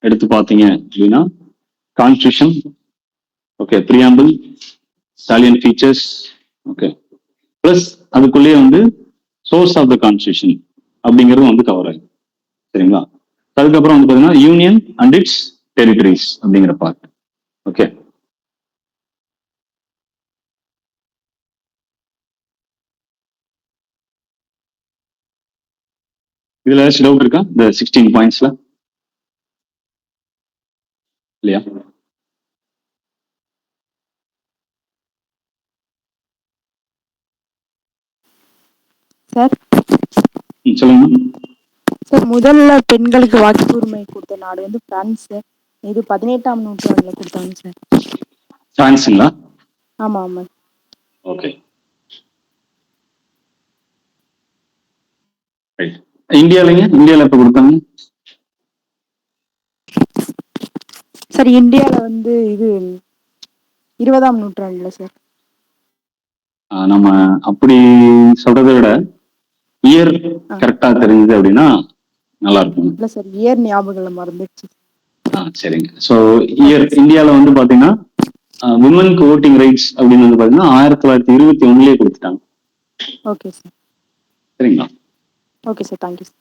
எடுத்து பார்த்தீங்க அப்படின்னா constitution, okay preamble, salient features, okay plus அதுக்குள்ளேயே வந்து சோர்ஸ் ஆஃப் த கான்ஸ்டியூஷன் அப்படிங்கிறது வந்து கவர் ஆகும். சரிங்களா? அதுக்கப்புறம் வந்து பாத்தீங்கன்னா யூனியன் அண்ட் இட்ஸ் டெரிட்டரிஸ் அப்படிங்கிற பார்ட். ஓகே இதுல ஏதாச்சும் டவுட் இருக்கா இந்த 16 பாயிண்ட்ஸ்ல? இல்லையா? சார் சொல்லுங்க. சார் முதல்ல பெண்களுக்கு வாக்குரிமை கொடுத்த நாடு வந்து பிரான்ஸ். இது 18ஆம் நூற்றாண்டுல கொடுத்தாங்க சார். பிரான்ஸுங்களா? ஆமா ஆமா. Okay right. இந்தியாலங்க? இந்தியால எப்ப கொடுத்தாங்க? சார் இந்தியால வந்து இது 20ஆம் நூற்றாண்டுல சார். நம்ம அப்படி சொல்றதை விட இயர் கரெக்டா தெரிஞ்சது அப்படின்னா நல்லா இருக்கும். இல்ல சார் இயர் ஞாபகம் மறந்துடுச்சு. சரிங்க. ஸோ இயர் இந்தியாவில் வந்து பாத்தீங்கன்னா விமனுக்கு ஓட்டிங் ரைட்ஸ் அப்படின்னு வந்து பாத்தீங்கன்னா 1921 கொடுத்துட்டாங்க. Okay sir. சரிங்களா? Okay sir, thank you sir.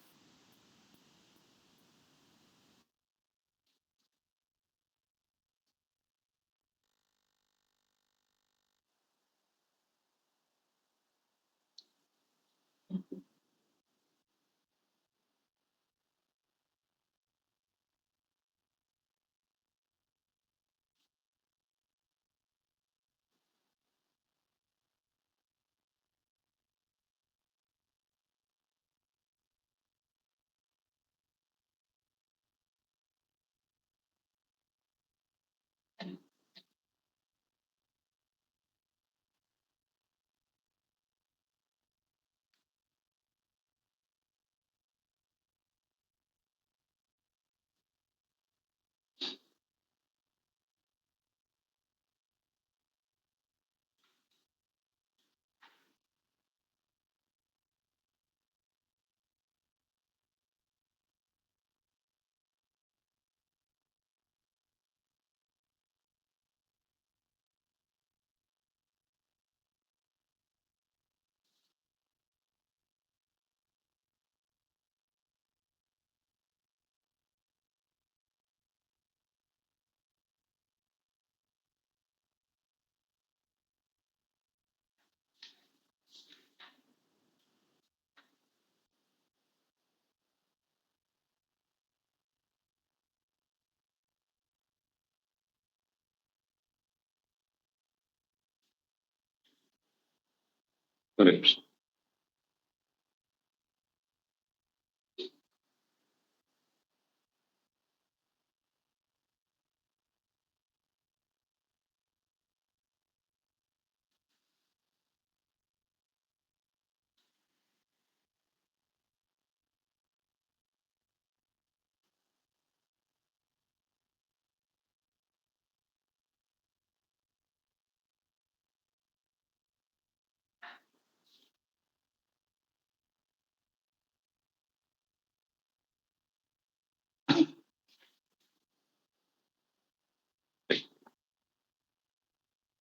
Correct.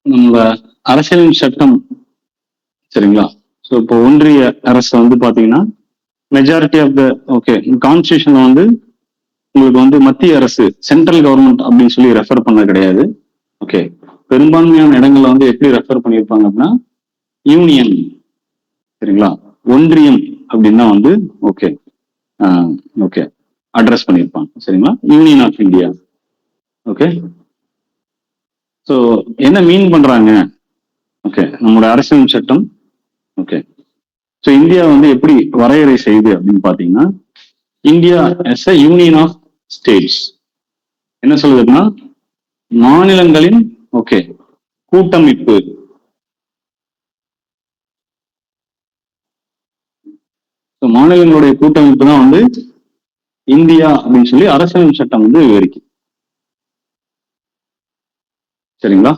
நம்மளோட அரசியல் சட்டம் சரிங்களா? ஸோ இப்போ ஒன்றிய அரசு வந்து பாத்தீங்கன்னா மெஜாரிட்டி ஆஃப் த ஓகே கான்ஸ்டியூஷன்ல வந்து உங்களுக்கு வந்து மத்திய அரசு சென்ட்ரல் கவர்மெண்ட் அப்படின்னு சொல்லி ரெஃபர் பண்ண கிடையாது. ஓகே பெரும்பான்மையான இடங்கள்ல வந்து எப்படி ரெஃபர் பண்ணியிருப்பாங்க அப்படின்னா யூனியன், சரிங்களா, ஒன்றியம் அப்படின்னா வந்து ஓகே ஓகே அட்ரஸ் பண்ணியிருப்பாங்க. சரிங்களா? Union of India. Okay so என்ன மீன் பண்றாங்க? ஓகே நம்மளோட அரசியல் சட்டம் ஓகே ஸோ இந்தியா வந்து எப்படி வரையறை செய்யுது அப்படின்னு பாத்தீங்கன்னா, India as a union of states என்ன சொல்லுதுன்னா, மாநிலங்களின் ஓகே கூட்டமைப்பு. மாநிலங்களுடைய கூட்டமைப்பு தான் வந்து இந்தியா அப்படின்னு சொல்லி அரசியல் சட்டம் வந்து விவரிக்கும். சரிங்களா?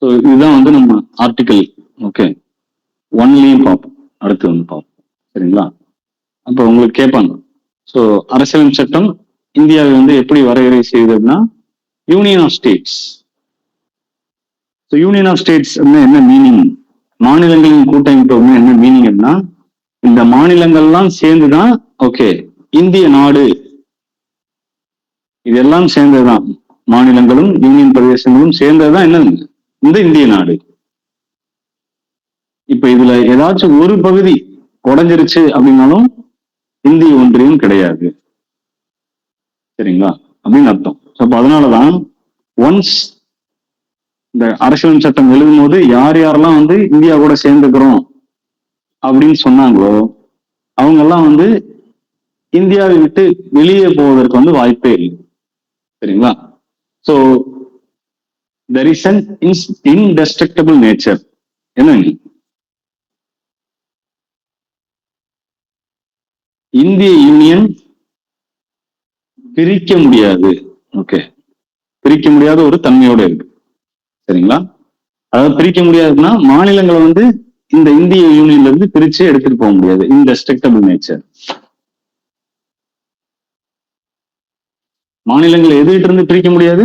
ஸோ இதுதான் வந்து நம்ம ஆர்டிக்கல் ஓகே ஒன்லையும் பார்ப்போம், அடுத்து வந்து பார்ப்போம். சரிங்களா? அப்போ உங்களுக்கு கேட்பாங்க, ஸோ அரசியல் சட்டம் இந்தியாவை வந்து எப்படி வரையறை செய்யுதுன்னா, union of states. So union of states என்ன மீனிங், மாநிலங்களின் கூட்டமைப்பு என்ன மீனிங்னா, இந்த மாநிலங்கள்லாம் சேர்ந்துதான் ஓகே இந்திய நாடு. இதெல்லாம் சேர்ந்ததுதான், மாநிலங்களும் யூனியன் பிரதேசங்களும் சேர்ந்ததுதான் என்னது இந்த இந்திய நாடு. இப்ப இதுல ஏதாச்சும் ஒரு பகுதி உடைஞ்சிருச்சு அப்படின்னாலும் இந்திய ஒன்றியம் கிடையாது. சரிங்களா? அப்படின்னு அர்த்தம். அப்ப அதனாலதான் ஒன்ஸ் இந்த அரசியல் சட்டம் எழுதும் போது யார் யாரெல்லாம் வந்து இந்தியா கூட சேர்ந்துக்கிறோம் அப்படின்னு சொன்னாங்களோ அவங்க எல்லாம் வந்து இந்தியாவை விட்டு வெளியே போவதற்கு வந்து வாய்ப்பே இல்லை. சரிங்களா? So there is an indestructible nature. என்ன இந்திய யூனியன் பிரிக்க முடியாது. ஓகே, பிரிக்க முடியாத ஒரு தன்மையோட இருக்கு. சரிங்களா? அதாவது பிரிக்க முடியாதுன்னா மாநிலங்களை வந்து இந்த இந்திய யூனியன்ல இருந்து பிரிச்சு எடுத்துட்டு போக முடியாது. Indestructible nature. மாநிலங்களை எதுகிட்ட இருந்து பிரிக்க முடியாது?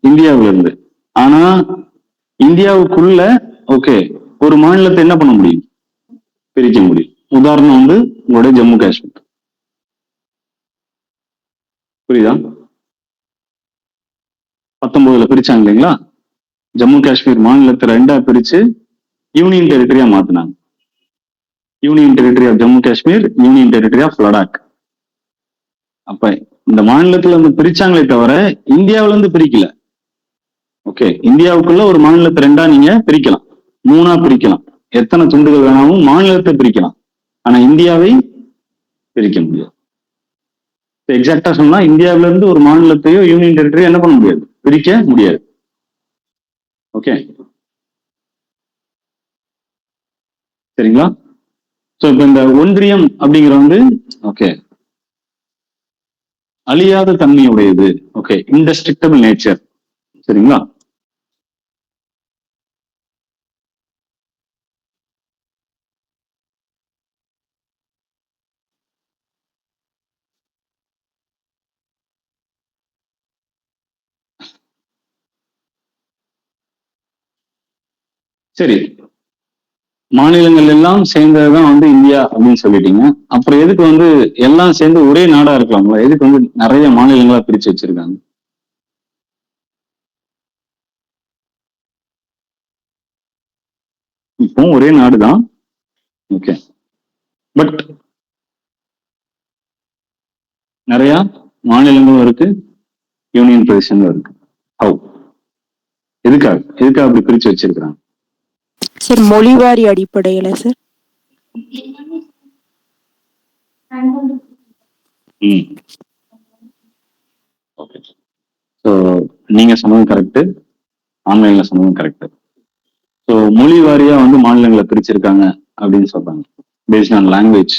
இந்தியாவில இருந்து. ஆனா இந்தியாவுக்குள்ள ஓகே ஒரு மாநிலத்தை என்ன பண்ண முடியும்? பிரிக்க முடியும். உதாரணம் வந்து உங்களுடைய ஜம்மு காஷ்மீர். புரியுதா? 19 பிரிச்சாங்க இல்லைங்களா? ஜம்மு காஷ்மீர் மாநிலத்தை 2 பிரிச்சு யூனியன் டெரிட்டரியா மாத்தினாங்க. Union territory of Jammu Kashmir, union territory of Ladakh. அப்ப இந்த மாநிலத்துல இருந்து பிரிச்சாங்களே தவிர இந்தியாவில இருந்து பிரிக்கல. ஓகே, இந்தியாவுக்குள்ள ஒரு மாநிலத்தை 2 நீங்க பிரிக்கலாம், 3 பிரிக்கலாம், எத்தனை துண்டுகள் வேணாலும் மாநிலத்தை பிரிக்கலாம். ஆனா இந்தியாவை பிரிக்க முடியாது. எக்ஸாக்டா சொன்னா இந்தியாவில இருந்து ஒரு மாநிலத்தையோ யூனியன் டெரிட்டரியோ என்ன பண்ண முடியாது? பிரிக்க முடியாது. ஓகே, சரிங்களா? சோ இப்ப இந்த ஒன்றியம் அப்படிங்கிற வந்து ஓகே அழியாத தன்மையுடையது. Okay, indestructible nature. சரிங்களா? சரி, மாநிலங்கள் எல்லாம் சேர்ந்ததுதான் வந்து இந்தியா அப்படின்னு சொல்லிட்டீங்க. அப்புறம் எதுக்கு வந்து எல்லாம் சேர்ந்து ஒரே நாடா இருக்கலாம்ல? எதுக்கு வந்து நிறைய மாநிலங்களா பிரிச்சு வச்சிருக்காங்க? இப்போ ஒரே நாடுதான். ஓகே, பட் நிறைய மாநிலங்களும் இருக்கு, யூனியன் பிரதேசங்களும் இருக்கு. ஹவு? எதுக்காக அப்படி பிரிச்சு வச்சிருக்கிறாங்க சார்? மொழிவாரி அடிப்படையில சார். ஓகே, ஸோ நீங்க சொன்னது கரெக்டு, ஆன்லைன்ல சொன்னதும் கரெக்டு. ஸோ மொழி வாரியா வந்து மாநிலங்களை பிரிச்சிருக்காங்க அப்படின்னு சொல்றாங்க, பேஸ்ட் ஆன் லாங்குவேஜ்.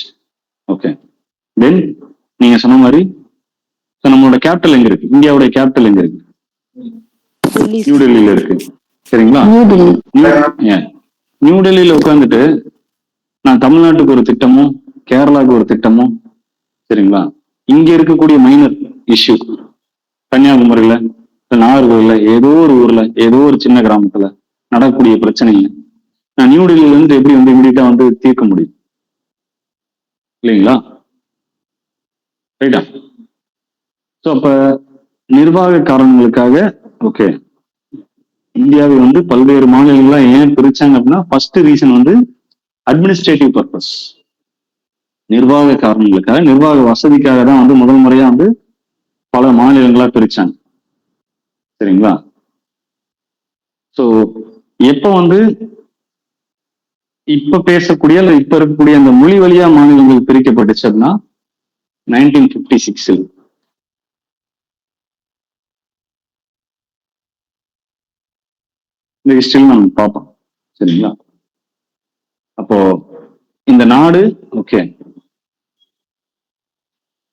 ஓகே, தென் நீங்க சொன்ன மாதிரி நம்மளோட கேபிட்டல் எங்க இருக்கு? இந்தியாவோட கேபிட்டல் எங்க இருக்கு? நியூ டெல்லியில இருக்கு. சரிங்களா? நியூ டெல்லியில உட்காந்துட்டு நான் தமிழ்நாட்டுக்கு ஒரு திட்டமும் கேரளாவுக்கு ஒரு திட்டமும், சரிங்களா, இங்க இருக்கக்கூடிய மைனர் இஷ்யூ கன்னியாகுமரியில, நாகர்கோவில்ல, ஏதோ ஒரு ஊர்ல, ஏதோ ஒரு சின்ன கிராமத்துல நடக்கக்கூடிய பிரச்சனைங்க நான் நியூ டெல்லியில இருந்து எப்படி வந்து இமீடியட்டா வந்து தீர்க்க முடியும்? இல்லைங்களா? ரைட்டா? ஸோ அப்ப நிர்வாக காரணங்களுக்காக ஓகே இந்தியாவை வந்து பல்வேறு மாநிலங்களா ஏன் பிரிச்சாங்க அப்படின்னா, ஃபர்ஸ்ட் ரீசன் வந்து அட்மினிஸ்ட்ரேட்டிவ் பர்பஸ். நிர்வாக காரணங்களுக்காக, நிர்வாக வசதிக்காக தான் வந்து முதல் முறையா வந்து பல மாநிலங்களா பிரிச்சாங்க. சரிங்களா? ஸோ எப்போ வந்து இப்ப பேசக்கூடிய அல்ல இப்ப இருக்கக்கூடிய அந்த மொழி வழியா மாநிலங்கள் பிரிக்கப்பட்டுச்சு அப்படின்னா 1956 இந்த ஹிஸ்டரி நம்ம பார்ப்போம். சரிங்களா? அப்போ இந்த நாடு ஓகே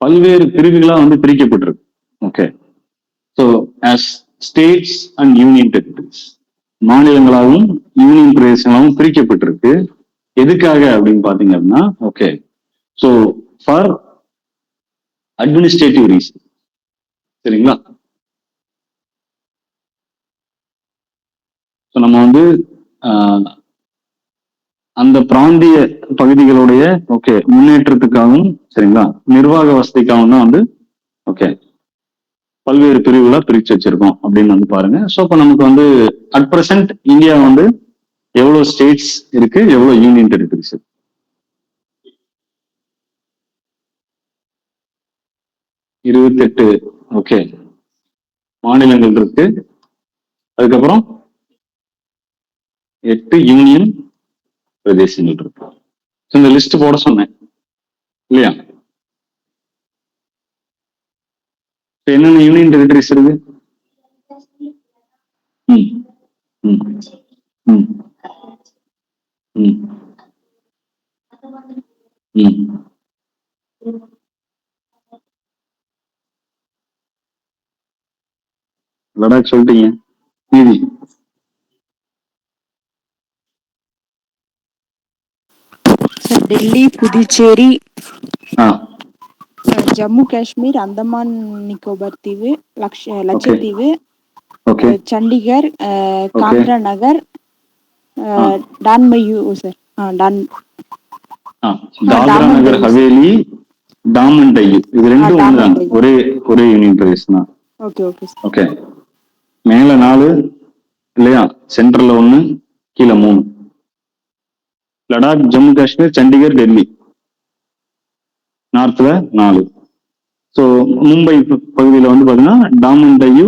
பல்வேறு பிரிவுகளா வந்து பிரிக்கப்பட்டிருக்கு. Okay, so as states and union territories, மாநிலங்களாகவும் யூனியன் பிரதேசங்களாகவும் பிரிக்கப்பட்டிருக்கு. எதுக்காக அப்படின்னு பாத்தீங்க அப்படின்னா okay, so for administrative reason. சரிங்களா? ஸோ நம்ம வந்து அந்த பிராந்திய பகுதிகளுடைய ஓகே முன்னேற்றத்துக்காகவும் சரிங்களா நிர்வாக வசதிக்காகவும் தான் வந்து ஓகே பல்வேறு பிரிவுகளா பிரிச்சு வச்சிருக்கோம் அப்படின்னு வந்து பாருங்க. ஸோ இப்போ நமக்கு வந்து அட் பிரசன்ட் இந்தியா வந்து எவ்வளவு ஸ்டேட்ஸ் இருக்கு, எவ்வளவு யூனியன் டெரிட்டரிஸ் இருக்கு? 28 ஓகே மாநிலங்கள் இருக்கு. அதுக்கப்புறம் 8 யூனியன் பிரதேசங்கள் இருக்கு. இந்த லிஸ்ட் போட சொன்னேன் இல்லையா? என்னென்ன யூனியன் டெரிட்டரிஸ் இருக்கு? லடாக் சொல்லிட்டீங்க. மீதி டெல்லி, புதுச்சேரி, ஆ ஜம்மு காஷ்மீர், அந்தமான் நிக்கோபார் தீவு, லட்சத்தீவு, ஓகே சண்டிகர், காம்ரா நகர், டான்மையூ சார் தாத்ரா நகர் ஹவேலி, டாமன் டையூ, இது ரெண்டும் ஒண்ணுதான், ஒரே யூனியன் பிரதேசம் தான். ஓகே ஓகே ஓகே, மேல 4 இல்லையா, சென்ட்ரல்ல 1, கீழே 3. லடாக், ஜம்மு காஷ்மீர், சண்டிகர், டெல்லி நார்த்ல 4. ஸோ மும்பை பகுதியில வந்து பாத்தீங்கன்னா டாமன் டையூ,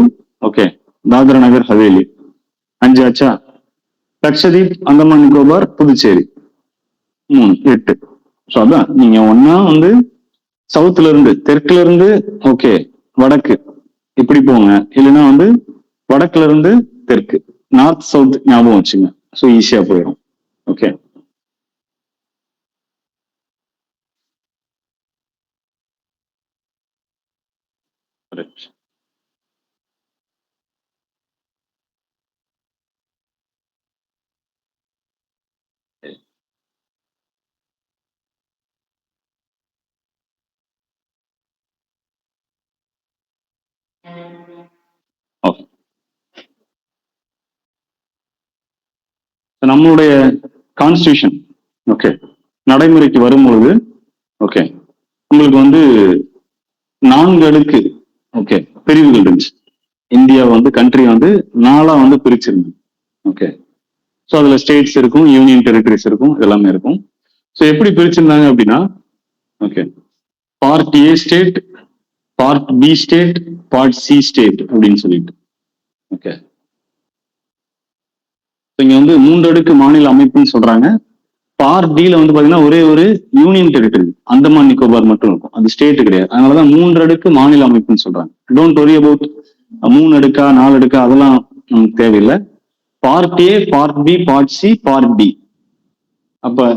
ஓகே தாத்ரா நகர் ஹவேலி 5 ஆச்சா. லட்சதீப், அந்தமான் நிக்கோபார், புதுச்சேரி 3, 8. ஸோ அதான் நீங்க ஒன்னா வந்து சவுத்துல இருந்து தெற்குல இருந்து ஓகே வடக்கு இப்படி போங்க, இல்லைன்னா வந்து வடக்குல இருந்து தெற்கு நார்த் சவுத் ஞாபகம் வச்சுங்க. ஸோ ஈஸியா போயிடும். ஓகே, நம்மளுடைய கான்ஸ்டியூஷன் ஓகே நடைமுறைக்கு வரும்பொழுது ஓகே உங்களுக்கு வந்து 4 அடுக்கு ஓகே பிரிவுகள் இருந்துச்சு. இந்தியா வந்து கண்ட்ரி வந்து 4ஆ வந்து பிரிச்சிருந்தது. ஓகே, ஸோ அதுல ஸ்டேட்ஸ் இருக்கும், யூனியன் டெரிட்டரிஸ் இருக்கும், எல்லாமே இருக்கும். ஸோ எப்படி பிரிச்சிருந்தாங்க அப்படின்னா okay part A state, part B state, part C state அப்படின்னு சொல்லிட்டு. ஓகே, இங்க வந்து 3 அடுக்கு மாநில அமைப்புன்னு சொல்றாங்க. பார்ட் டில வந்து பாத்தீங்கன்னா ஒரே ஒரு யூனியன் டெரிட்டரி அந்தமான் நிக்கோபார் மட்டும் இருக்கும், அது ஸ்டேட் கிடையாது. அதனாலதான் 3 அடுக்கு மாநில அமைப்புன்னு சொல்றாங்க. டோன்ட் வரி அபவுட் 3 அடுக்கா 4 அடுக்கா அதெல்லாம் நமக்கு தேவையில்லை. Part A, part B, part C, part D. அப்ப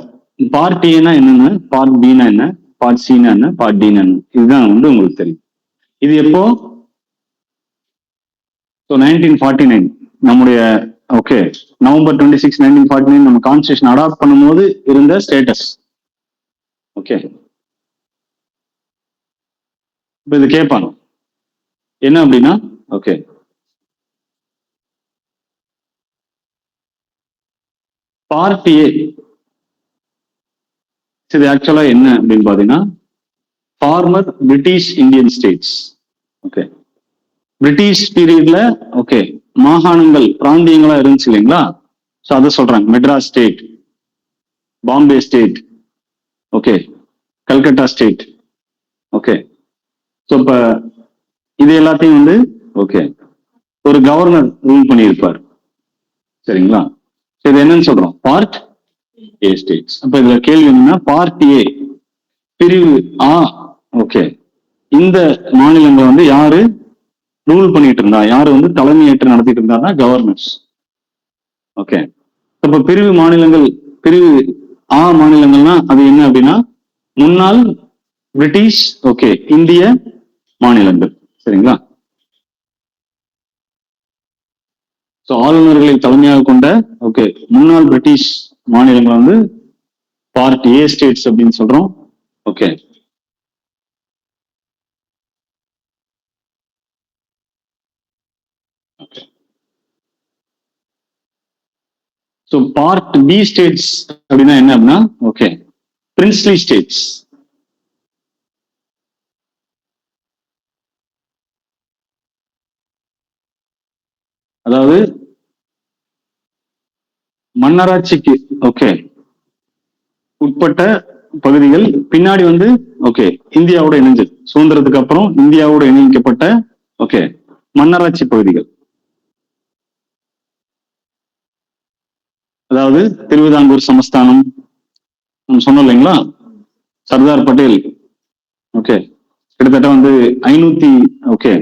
பார்ட் ஏனா என்னன்னு, பார்ட் பினா என்ன, பார்ட் சினா என்ன, பார்ட் டினா என்ன, இதுதான் வந்து உங்களுக்கு தெரியும். இது எப்போ 1949 நம்முடைய ஓகே நவம்பர் 26, 1949 நம்ம கான்ஸ்டியூஷன் அடாப்ட் பண்ணும்போது இருந்த ஸ்டேட்டஸ். ஓகே, இப்ப இது கேட்பாங்க என்ன அப்படின்னா ஓகே பார்ட் ஏ இது ஆக்சுவலா என்ன அப்படின்னு பாத்தீங்கன்னா former British Indian states. Okay, British பீரியட்ல ஓகே மாகாணங்கள் பிராந்தியங்களா இருந்துச்சு இல்லைங்களா. ஸோ அதை சொல்றாங்க Madras state, Bombay state, okay Calcutta state. Okay, so இப்ப இது எல்லாத்தையும் வந்து ஓகே ஒரு கவர்னர் ரூல் பண்ணியிருப்பார். சரிங்களா, இது என்னன்னு சொல்றோம் பார்ட் ஏ ஸ்டேட்ஸ். அப்ப இதுல கேள்வி என்னன்னா, பார்ட் ஏ பிரிவு ஆ, ஓகே, இந்த மாநிலங்கள் வந்து யாரு ரூல் பண்ணிட்டு இருந்தா, யாரு வந்து தலைமையேற்று நடத்திட்டு இருந்தாருன்னா கவர்னர்ஸ். ஓகே, இப்ப பிரிவு மாநிலங்கள், பிரிவு ஆ மாநிலங்கள்னா அது என்ன அப்படின்னா முன்னாள் பிரிட்டிஷ், ஓகே, இந்திய மாநிலங்கள். சரிங்களா? சோ ஆளுநர்களை தலைமையாக கொண்ட, ஓகே, முன்னாள் பிரிட்டிஷ் மாநிலங்கள் வந்து பார்ட் ஏ ஸ்டேட்ஸ் அப்படின்னு சொல்றோம். Okay, so part B states அப்படின்னா என்ன அப்படின்னா, ஓகே, பிரின்ஸ்லி ஸ்டேட்ஸ். அதாவது மன்னராட்சிக்கு, ஓகே, உட்பட்ட பகுதிகள் பின்னாடி வந்து, ஓகே, இந்தியாவோட இணைஞ்சது. சுதந்திரத்துக்கு அப்புறம் இந்தியாவோட இணைக்கப்பட்ட, ஓகே, மன்னராட்சி பகுதிகள். அதாவது திருவிதாங்கூர் சமஸ்தானம் சொன்னோம் இல்லைங்களா, சர்தார் பட்டேல், ஓகே, கிட்டத்தட்ட வந்து 500, ஓகே,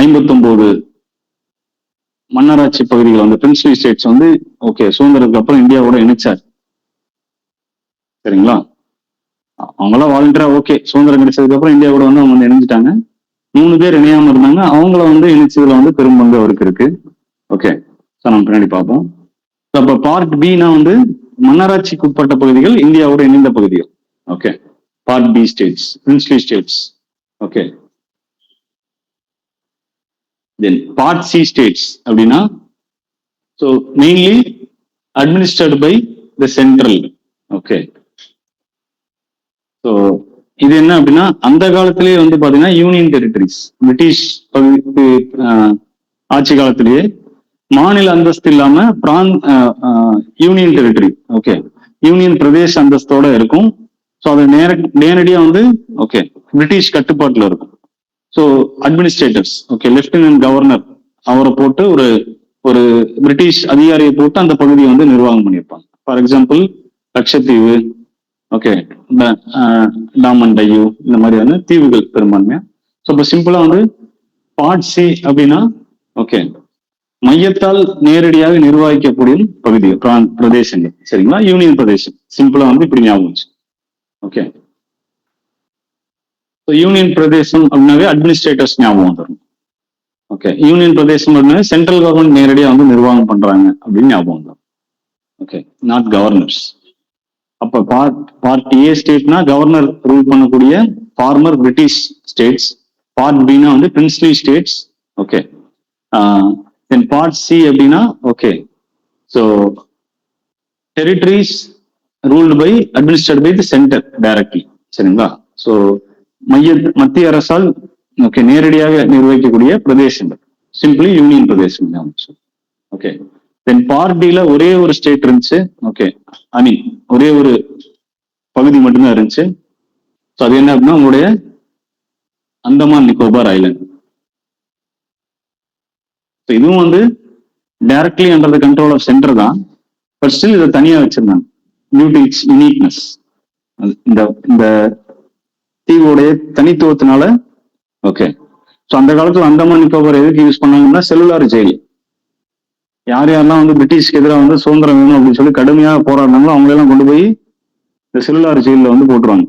59 மன்னராட்சி பகுதிகள் வந்து பிரின்ஸ்லி ஸ்டேட்ஸ் வந்து, ஓகே, சுதந்திரத்துக்கு அப்புறம் இந்தியாவோட இணைச்சார். சரிங்களா? அவங்களாம் வாலண்டியரா, ஓகே, சுதந்திரம் கிடைச்சதுக்கு அப்புறம் இந்தியாவோட வந்து அவங்க வந்து இணைஞ்சிட்டாங்க. 3 பேர் இணையாம இருந்தாங்க, அவங்கள வந்து இணைச்சதுல வந்து பெரும்பங்கு அவருக்கு இருக்கு. ஓகே, நம்ம பின்னாடி பார்ப்போம். அப்ப பார்ட் பினா வந்து மன்னராட்சிக்கு உட்பட்ட பகுதிகள், இந்தியாவோட இணைந்த பகுதிகள். Okay, part B states, princely states. Okay, then part C states அப்படின்னா, so mainly administered by the central. Okay, so இது என்ன அப்படின்னா, அந்த காலத்திலேயே வந்து பாத்தீங்கன்னா யூனியன் டெரிட்டரிஸ், பிரிட்டிஷ் ஆட்சி காலத்திலேயே மாநில அந்தஸ்து இல்லாம யூனியன் டெரிட்டரி, ஓகே, யூனியன் பிரதேச அந்தஸ்தோட இருக்கும். ஸோ அது நேரடியா வந்து, ஓகே, பிரிட்டிஷ் கட்டுப்பாட்டுல இருக்கும். So administrators, okay, lieutenant governor அவரை போட்டு ஒரு பிரிட்டிஷ் அதிகாரியை போட்டு அந்த பகுதியை வந்து நிர்வாகம் பண்ணியிருப்பாங்க. For example Lakshadweep, okay, Daman Diu, இந்த மாதிரியான தீவுகள் பெரும்பான்மையா. ஸோ இப்போ சிம்பிளா வந்து பார்ட் சி அப்படின்னா, ஓகே, மையத்தால் நேரடியாக நிர்வகிக்கக்கூடிய பகுதி, பிரதேசங்கள். சரிங்களா? யூனியன் பிரதேசம் சிம்பிளா வந்து இப்படி ஞாபகம். ஓகே, யூனியன் பிரதேசம் அப்படின்னாவே அட்மினிஸ்ட்ரேட்டர்ஸ் ஞாபகம் வந்துடும். ஓகே, யூனியன் பிரதேசம் அப்படின்னா சென்ட்ரல் கவர்மெண்ட் நேரடியாக வந்து நிர்வாகம் பண்றாங்க அப்படின்னு ஞாபகம் வந்துடும். Okay, not governors. அப்ப பார்ட் ஏ ஸ்டேட்னா கவர்னர் ரூல் பண்ணக்கூடிய ஃபார்மர் பிரிட்டிஷ் ஸ்டேட்ஸ். பார்ட் பினா வந்து princely states. Okay, then part C அப்படின்னா, okay, so territories ruled by administered by the center directly. சரிங்களா? ஸோ மத்திய அரசால், ஓகே, நேரடியாக நிர்வகிக்கக்கூடிய பிரதேசங்கள், சிம்பிளி யூனியன் பிரதேசம். ஓகே, தென் பார்ட் டில ஒரே ஒரு ஸ்டேட் இருந்துச்சு. ஓகே, ஐ மீன் ஒரே ஒரு பகுதி மட்டும்தான் இருந்துச்சு. ஸோ அது என்ன அப்படின்னா உங்களுடைய அந்தமான் நிக்கோபார் ஐலாண்ட். இதுவும் வந்து directly under the control of center தான். பட் ஸ்டில் இதை தனியா வச்சிருந்தாங்க டியூ டு இட்ஸ் யூனிக்னஸ். இந்த தீவோடைய தனித்துவத்தினால. ஓகே, ஸோ அந்த காலத்துல அந்தமான் நிக்கோபார் எதுக்கு யூஸ் பண்ணாங்கன்னா செல்லுலார் ஜெயில். யார் யாரெல்லாம் வந்து பிரிட்டிஷ்க்கு எதிராக வந்து சுதந்திரம் வேணும் அப்படின்னு சொல்லி கடுமையாக போராடினாங்களோ அவங்களெல்லாம் கொண்டு போய் இந்த செல்லுலார் ஜெயில வந்து போட்டுருவாங்க.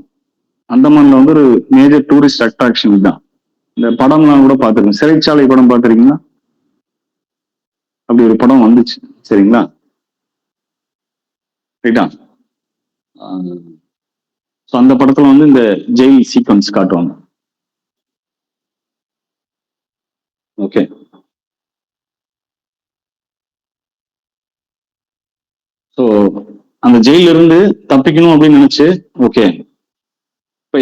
அந்தமான்ல வந்து ஒரு மேஜர் டூரிஸ்ட் அட்ராக்ஷன் தான். இந்த படம்லாம் கூட பார்த்துருக்கோம், சிறைச்சாலை படம் பார்த்துருக்கீங்களா? அப்படி ஒரு படம் வந்துச்சு. சரிங்களா? ரைட்டா? ஸோ அந்த படத்துல வந்து இந்த ஜெயில் சீக்வன்ஸ் காட்டுவாங்க. ஓகே, ஸோ அந்த ஜெயில இருந்து தப்பிக்கணும் அப்படின்னு நினைச்சு, ஓகே, இப்போ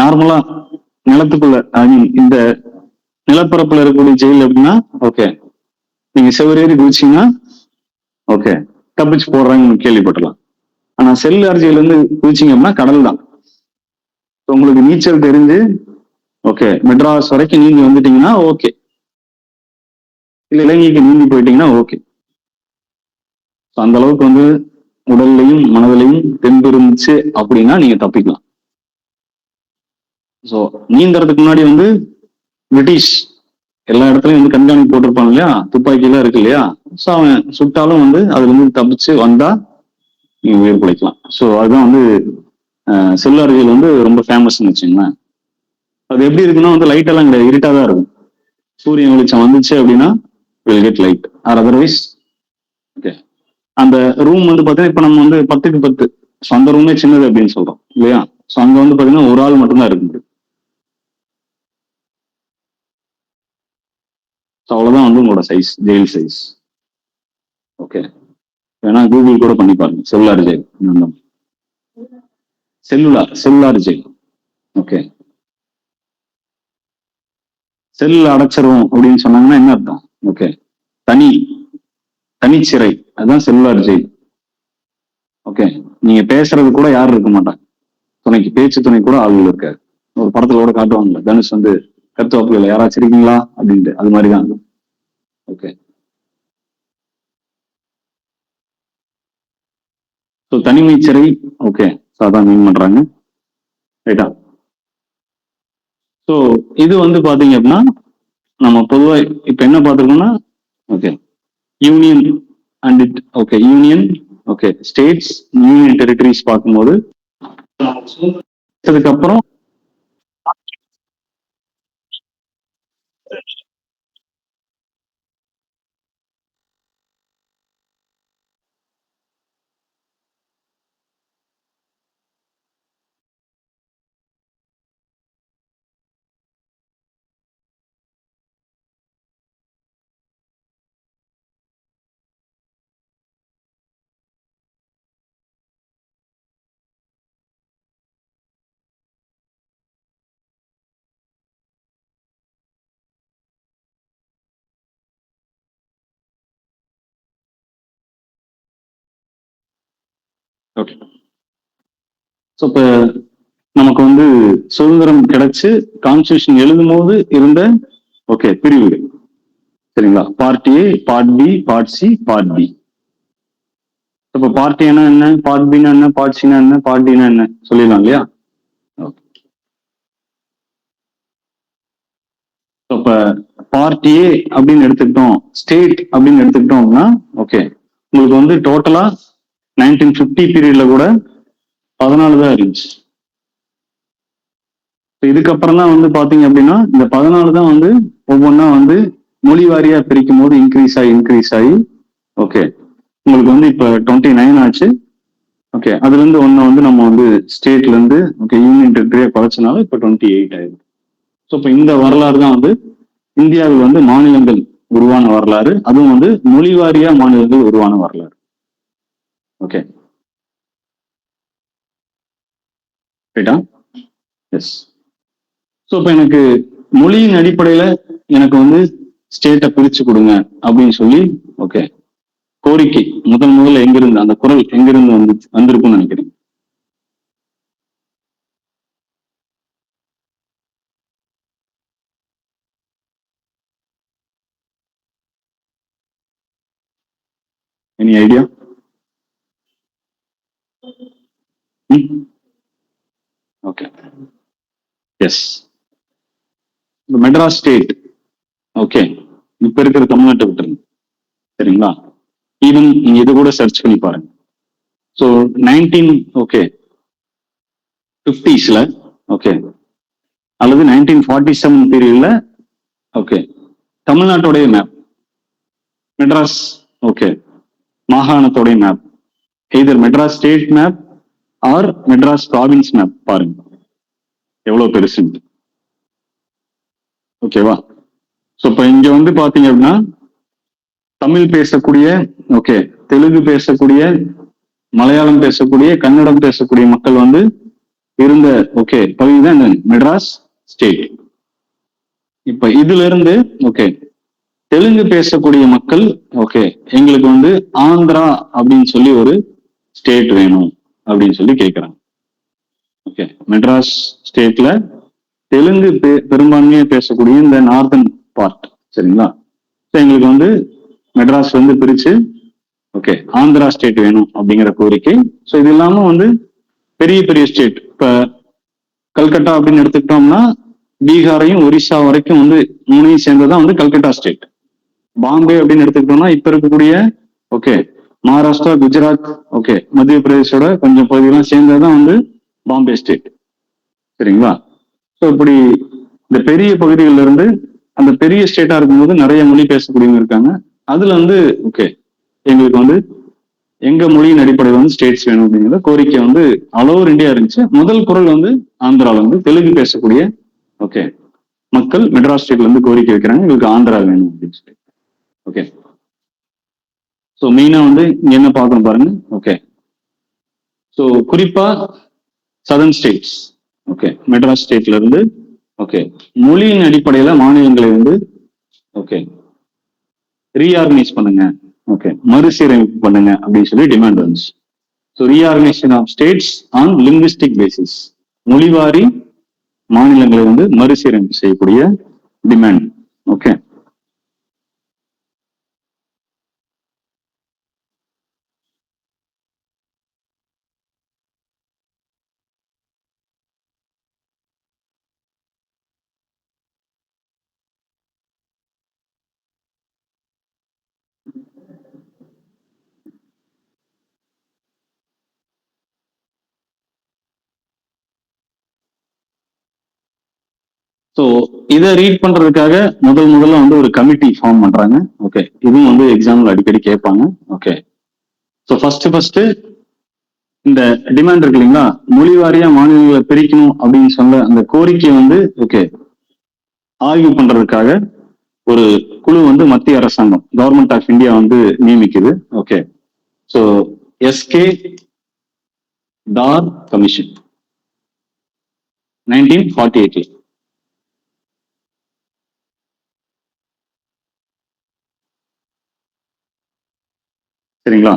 நார்மலா நிலத்துக்குள்ள, ஐ மீன் இந்த நிலப்பரப்புல இருக்கக்கூடிய ஜெயில் அப்படின்னா, ஓகே, நீங்க செவரேறி குதிச்சீங்கன்னா, ஓகே, தப்பிச்சு போடுறாங்கன்னு கேள்விப்பட்டலாம். ஆனா செல்லுலார் ஜெயில இருந்து குதிச்சிங்க அப்படின்னா கடல் தான். உங்களுக்கு நீச்சல் தெரிஞ்சு, ஓகே, மெட்ராஸ் வரைக்கும் நீந்தி வந்துட்டீங்கன்னா ஓகே, இல்ல இலங்கைக்கு நீந்தி போயிட்டீங்கன்னா ஓகே. அந்த அளவுக்கு வந்து உடல்லையும் மனதிலையும் தெம்பு இருந்துச்சு அப்படின்னா நீங்க தப்பிக்கலாம். ஸோ நீந்தறதுக்கு முன்னாடி வந்து பிரிட்டிஷ் எல்லா இடத்துலயும் வந்து கண்காணிப்பு போட்டிருப்பாங்க இல்லையா, துப்பாக்கி எல்லாம் இருக்கு இல்லையா. ஸோ அவன் சுட்டாலும் வந்து அதுல இருந்து தப்பிச்சு வந்தா நீங்க உயிர் பிழைக்கலாம். ஸோ அதுதான் வந்து செல்லார்ஜியல் வந்து ரொம்ப ஃபேமஸ்ன்னு வச்சுங்களேன். அது எப்படி இருக்குன்னா வந்து லைட் எல்லாம் கிடையாது, இருட்டா தான் இருக்கும். சூரியன் வெளிச்சம் வந்துச்சு அப்படின்னா will get light or otherwise. Okay, அந்த ரூம் வந்து பாத்தீங்கன்னா இப்ப நம்ம வந்து 10க்கு 10, ஸோ அந்த ரூமே சின்னது அப்படின்னு சொல்றோம் இல்லையா. ஸோ அங்க வந்து பாத்தீங்கன்னா ஒரு ஆள் மட்டும்தான் இருக்க முடியும். ஸோ அவ்வளவுதான் வந்து உங்களோட சைஸ், ஜெயில் சைஸ். ஓகே, வேணா கூகுள் கூட பண்ணி பாருங்க, cellular jail. Cellular jail. Okay, cell அடைச்சிரும் அப்படின்னு சொன்னாங்கன்னா என்ன அர்த்தம்? ஓகே, தனிச்சிறை, அதுதான் செல்லுலார் ஜெயில். ஓகே, நீங்க பேசுறது கூட யாரும் இருக்க மாட்டாங்க, துணைக்கு பேச்சு துணை கூட ஆளுகள் இருக்காரு. ஒரு படத்துல கூட காட்டுவாங்கல்ல, தனுஷ் வந்து கருத்துவாப்புல யாராச்சும் இருக்கீங்களா அப்படின்ட்டு, அது மாதிரிதான். ஓகே, ஸோ தனிமை சிறை. ஓகே, அதான் மீன் பண்றாங்க, ரைட்டா. ஸோ இது வந்து பாத்தீங்க அப்படின்னா நம்ம பொதுவா இப்ப என்ன பார்த்துருக்கோம்னா, okay, union and it, okay, union, okay, states, union territories பார்க்கும்போது அதுக்கப்புறம் ஓகே, ஸோ இப்போ நமக்கு வந்து சுதந்திரம் கிடைச்சு கான்ஸ்டியூஷன் எழுதும் போது இருந்த ஓகே பிரிவுகள், சரிங்களா. Part A, part B, part C, part D. இப்போ பார்ட் ஏனா என்ன, பார்ட் பின்னா என்ன, பார்ட் சினா என்ன, பார்ட் டினா என்ன சொல்லிடலாம் இல்லையா. இப்ப பார்ட் ஏ அப்படின்னு எடுத்துக்கிட்டோம், ஸ்டேட் அப்படின்னு எடுத்துக்கிட்டோம்னா, ஓகே, உங்களுக்கு வந்து டோட்டலா 1950 பீரியட்ல கூட 14 தான் இருந்துச்சு. இதுக்கப்புறம் தான் வந்து பாத்தீங்க அப்படின்னா இந்த 14 தான் வந்து ஒவ்வொன்றா வந்து மொழி வாரியா பிரிக்கும் போது இன்க்ரீஸ் ஆகி ஓகே உங்களுக்கு வந்து இப்ப 29 ஆச்சு. ஓகே, அதுல இருந்து ஒன்னு வந்து நம்ம வந்து ஸ்டேட்ல இருந்து ஓகே யூனியன் டெரிட்டரியா குறைச்சனால இப்ப 28 ஆயிருக்கு. ஸோ இப்ப இந்த வரலாறு தான் வந்து இந்தியாவில் வந்து மாநிலங்கள் உருவான வரலாறு, அதுவும் வந்து மொழி வாரியா மாநிலங்கள் உருவான வரலாறு. ஓகே, ரைட்டா? எஸ். ஸோ இப்போ எனக்கு மொழியின் அடிப்படையில எனக்கு வந்து ஸ்டேட்டை பிரிச்சு கொடுங்க அப்படின்னு சொல்லி ஓகே கோரிக்கை முதல்ல எங்கிருந்து, அந்த குரல் எங்கிருந்து வந்திருக்கும்னு நினைக்கிறேன். Any idea? Okay, yes, Madras state. Okay, இப்ப இருக்கிற தமிழ்நாட்டை விட்டுருங்க, சரிங்களா. ஈவன் நீங்க இது கூட சர்ச் பண்ணி பாருங்க. ஸோ 1950s ஓகே அல்லது 1947 பீரியட்ல ஓகே தமிழ்நாட்டுடைய மேப், மெட்ராஸ் ஓகே மாகாணத்தோடைய map, either Madras state map or Madras province map பாருங்க எவ்வளவு பெருசு. ஓகேவா. ஸோ இப்போ இங்க வந்து பாத்தீங்க அப்படின்னா தமிழ் பேசக்கூடிய ஓகே தெலுங்கு பேசக்கூடிய மலையாளம் பேசக்கூடிய கன்னடம் பேசக்கூடிய மக்கள் வந்து இருந்த ஓகே பகுதிதான் இந்த மெட்ராஸ் ஸ்டேட். இப்ப இதுல இருந்து ஓகே தெலுங்கு பேசக்கூடிய மக்கள் ஓகே எங்களுக்கு வந்து ஆந்திரா அப்படின்னு சொல்லி ஒரு ஸ்டேட் வேணும் அப்படின்னு சொல்லி கேட்கிறாங்க. ஓகே, மெட்ராஸ் ஸ்டேட்ல தெலுங்கு பெரும்பான்மையா பேசக்கூடிய இந்த நார்தன் பார்ட், சரிங்களா. எங்களுக்கு வந்து மெட்ராஸ் வந்து பிரிச்சு ஓகே, ஆந்திரா ஸ்டேட் வேணும் அப்படிங்கிற கோரிக்கை. ஸோ இது இல்லாம வந்து பெரிய பெரிய ஸ்டேட், இப்ப கல்கட்டா அப்படின்னு எடுத்துக்கிட்டோம்னா பீகாரையும் ஒரிசா வரைக்கும் வந்து மூணையும் சேர்ந்ததான் வந்து கல்கட்டா ஸ்டேட். பாம்பே அப்படின்னு எடுத்துக்கிட்டோம்னா இப்ப இருக்கக்கூடிய ஓகே மகாராஷ்டிரா, குஜராத், ஓகே மத்திய பிரதேசோட கொஞ்சம் பகுதியெல்லாம் சேர்ந்ததுதான் வந்து பாம்பே ஸ்டேட். சரிங்களா? ஸோ இப்படி இந்த பெரிய பகுதிகளில் இருந்து அந்த பெரிய ஸ்டேட்டா இருக்கும்போது நிறைய மொழி பேசக்கூடியவங்க இருக்காங்க. அதுல வந்து ஓகே எங்களுக்கு வந்து எங்க மொழியின் அடிப்படையில் வந்து ஸ்டேட்ஸ் வேணும் அப்படிங்கிற கோரிக்கை வந்து ஆல் ஓவர் இந்தியா இருந்துச்சு. முதல் குரல் வந்து ஆந்திரால வந்து தெலுங்கு பேசக்கூடிய ஓகே மக்கள் மெட்ராஸ் ஸ்டேட்ல இருந்து கோரிக்கை வைக்கிறாங்க, எங்களுக்கு ஆந்திரா வேணும் அப்படின்னு சொல்லி. ஓகே, ஸோ மெயினா வந்து இங்க என்ன பார்க்கணும் பாருங்க. ஓகே, ஸோ குறிப்பா சதர்ன் ஸ்டேட்ஸ், ஓகே மெட்ராஸ் ஸ்டேட்ல இருந்து ஓகே மொழியின் அடிப்படையில மாநிலங்களை வந்து ஓகே ரீஆர்கனைஸ் பண்ணுங்க, ஓகே மறுசீரமைப்பு பண்ணுங்க அப்படின்னு சொல்லி டிமாண்ட் வந்துச்சு. So reorganisation of states on linguistic basis, மொழிவாரி மாநிலங்களை வந்து மறுசீரமைப்பு செய்யக்கூடிய டிமாண்ட். ஓகே, ஸோ இதை ரீட் பண்றதுக்காக முதல்ல வந்து ஒரு கமிட்டி ஃபார்ம் பண்றாங்க. ஓகே, இதுவும் வந்து எக்ஸாம்ல அடிக்கடி கேட்பாங்க. ஓகே, ஸோ ஃபர்ஸ்ட் இந்த டிமாண்ட் இருக்கு இல்லைங்களா, மொழி வாரியா மாநிலங்களை பிரிக்கணும் அப்படின்னு சொன்ன அந்த கோரிக்கை வந்து ஓகே ஆய்வு பண்றதுக்காக ஒரு குழு வந்து மத்திய அரசாங்கம் கவர்மெண்ட் ஆஃப் இந்தியா வந்து நியமிக்குது. ஓகே, ஸோ எஸ்கே தார் கமிஷன் 1948. சரிங்களா?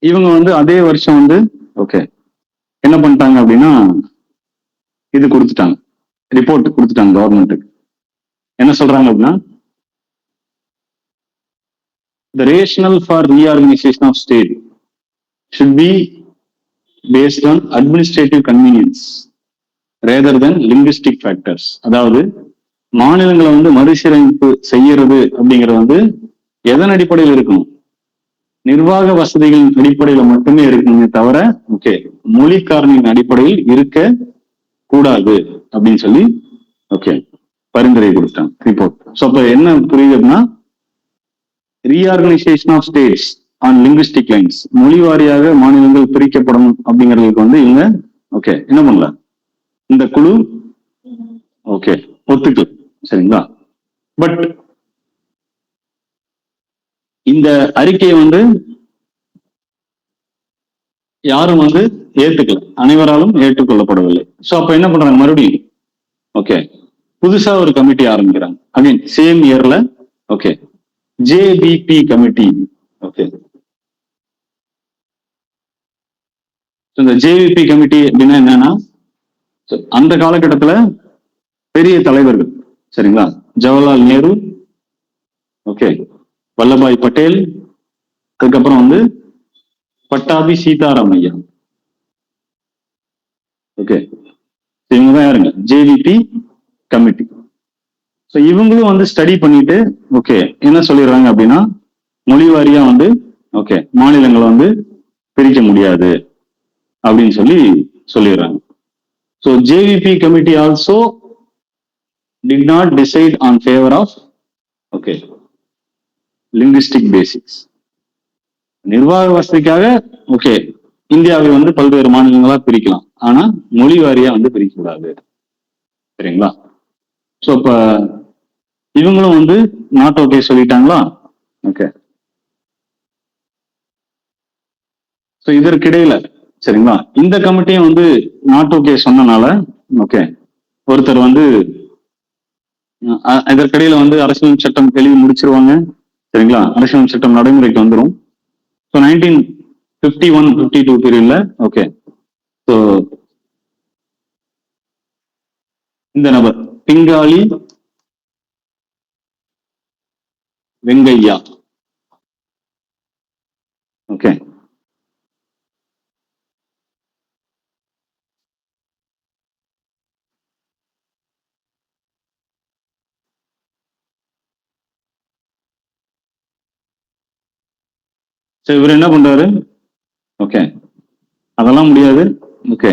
இவங்க வந்து அதே வருஷம் வந்து ஓகே என்ன பண்ணிட்டாங்க அப்படின்னா இது கொடுத்துட்டாங்க, ரிப்போர்ட் கொடுத்துட்டாங்க கவர்மெண்ட்டுக்கு. என்ன சொல்றாங்க அப்படின்னா, the rationale for reorganization of state should be based on administrative convenience rather than linguistic factors. அதாவது மாநிலங்களை வந்து மறுசீரமைப்பு செய்யறது அப்படிங்கிறது வந்து எதன் அடிப்படையில் இருக்கணும், நிர்வாக வசதிகளின் அடிப்படையில மட்டுமே இருக்கணுமே தவிர ஓகே மொழி காரணியின் அடிப்படையில் இருக்க கூடாது அப்படின்னு சொல்லி ஓகே பரிந்துரை கொடுத்தாங்க ரிப்போர்ட். ஸோ அப்ப என்ன புரியுது அப்படின்னா, reorganisation of states on linguistic lines, மொழி வாரியாக மாநிலங்கள் பிரிக்கப்படணும் அப்படிங்கிறதுக்கு வந்து இவங்க ஓகே என்ன பண்ணல, இந்த குழு ஓகே ஒத்துக்கல. சரிங்களா? பட் இந்த அறிக்கையை வந்து யாரும் வந்து ஏத்துக்கல, அனைவராலும் ஏற்றுக்கொள்ளப்படவில்லை. ஸோ அப்ப என்ன பண்றாங்க, மறுபடியும் ஓகே புதுசா ஒரு கமிட்டி ஆரம்பிக்கிறாங்க. அகைன் சேம் இயர்ல ஓகே ஜேபிபி கமிட்டி. ஓகே, இந்த ஜேவிபி கமிட்டி அப்படின்னா என்னன்னா, அந்த காலகட்டத்துல பெரிய தலைவர்கள் சரிங்களா, ஜவஹர்லால் நேரு, ஓகே வல்லபாய் பட்டேல், அதுக்கப்புறம் வந்து பட்டாபி சீதாராமையா. ஓகே, இவங்கதான் யாருங்க, ஜேவிபி கமிட்டி. ஸோ இவங்களும் வந்து ஸ்டடி பண்ணிட்டு ஓகே என்ன சொல்லிடுறாங்க அப்படின்னா, மொழி வாரியா வந்து ஓகே மாநிலங்களை வந்து பிரிக்க முடியாது அப்படின்னு சொல்லிடுறாங்க. So JVP committee also did not decide on favor of okay linguistic basics. நிர்வாக வசதிக்காக ஓகே இந்தியாவை வந்து பல்வேறு மாநிலங்களா பிரிக்கலாம், ஆனா மொழி வாரியா வந்து பிரிக்க கூடாது. சரிங்களா? ஸோ இப்ப இவங்களும் வந்து நாட் ஓகே சொல்லிட்டாங்களா. ஓகே, ஸோ இதற்கிடையில சரிங்களா இந்த கமிட்டியும் வந்து நாட் ஓகே சொன்னனால ஓகே ஒருத்தர் வந்து இதற்கிடையில வந்து அரசியல் சட்டம் எழுதி முடிச்சிருவாங்க. சரிங்களா? அரசியல் சட்டம் நடைமுறைக்கு வந்துடும். ஸோ 1951-52 பீரியட்ல ஓகே ஸோ இந்த நபர் பிங்காலி வெங்கையா ஓகே. சரி, இவர் என்ன பண்றாரு? ஓகே, அதெல்லாம் முடியாது. ஓகே,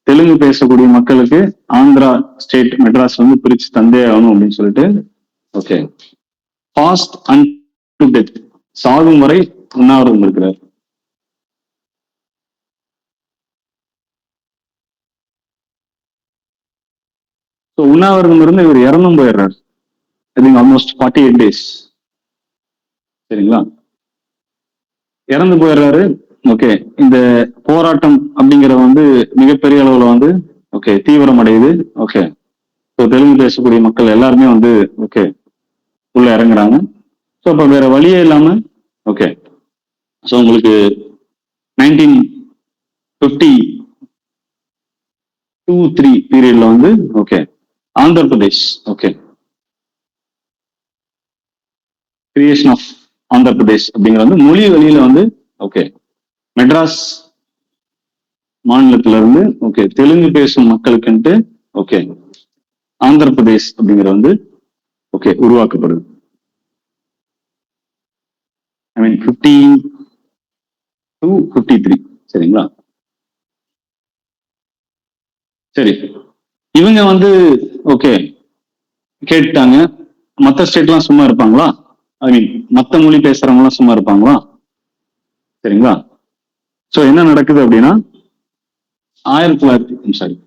தெலுங்கு பேசக்கூடிய மக்களுக்கு ஆந்திரா ஸ்டேட் மெட்ராஸ் வந்து பிரிச்சு தந்தே ஆகணும் அப்படின்னு சொல்லிட்டு okay fast and to death, சாகும் வரை உண்ணாவிரதம் இருக்கிறார். ஸோ உண்ணாவிரதம் இருந்து இவர் இறந்தும் போயிடுறாரு. Almost 48 days. சரிங்களா, இறந்து போயிடுறாரு. ஓகே, இந்த போராட்டம் அப்படிங்கறது வந்து மிகப்பெரிய அளவுல வந்து ஓகே தீவிரம் அடையுது. ஓகே, ஸோ தெலுங்கு பேசக்கூடிய மக்கள் எல்லாருமே வந்து ஓகே உள்ள இறங்குறாங்க. ஸோ அப்ப வேற வழியே இல்லாம ஓகே, ஸோ உங்களுக்கு 1952-3 பீரியட்ல வந்து okay Andhra Pradesh okay creation of Andhra Pradesh அப்படிங்கிற வந்து மொழி வழியில வந்து ஓகே மெட்ராஸ் மாநிலத்தில இருந்து ஓகே தெலுங்கு பேசும் மக்களுக்குன்ட்டு ஓகே ஆந்திர பிரதேஷ் அப்படிங்கிற வந்து ஓகே உருவாக்கப்படுது. ஐ மீன் 52-53. சரிங்களா, சரி, இவங்க வந்து ஓகே கேட்டாங்க. மற்ற ஸ்டேட்லாம் சும்மா இருப்பாங்களா? ஐ மீன் மற்ற மொழி பேசுறவங்க எல்லாம் சும்மா இருப்பாங்களா? சரிங்களா, சோ என்ன நடக்குது அப்படின்னா 1953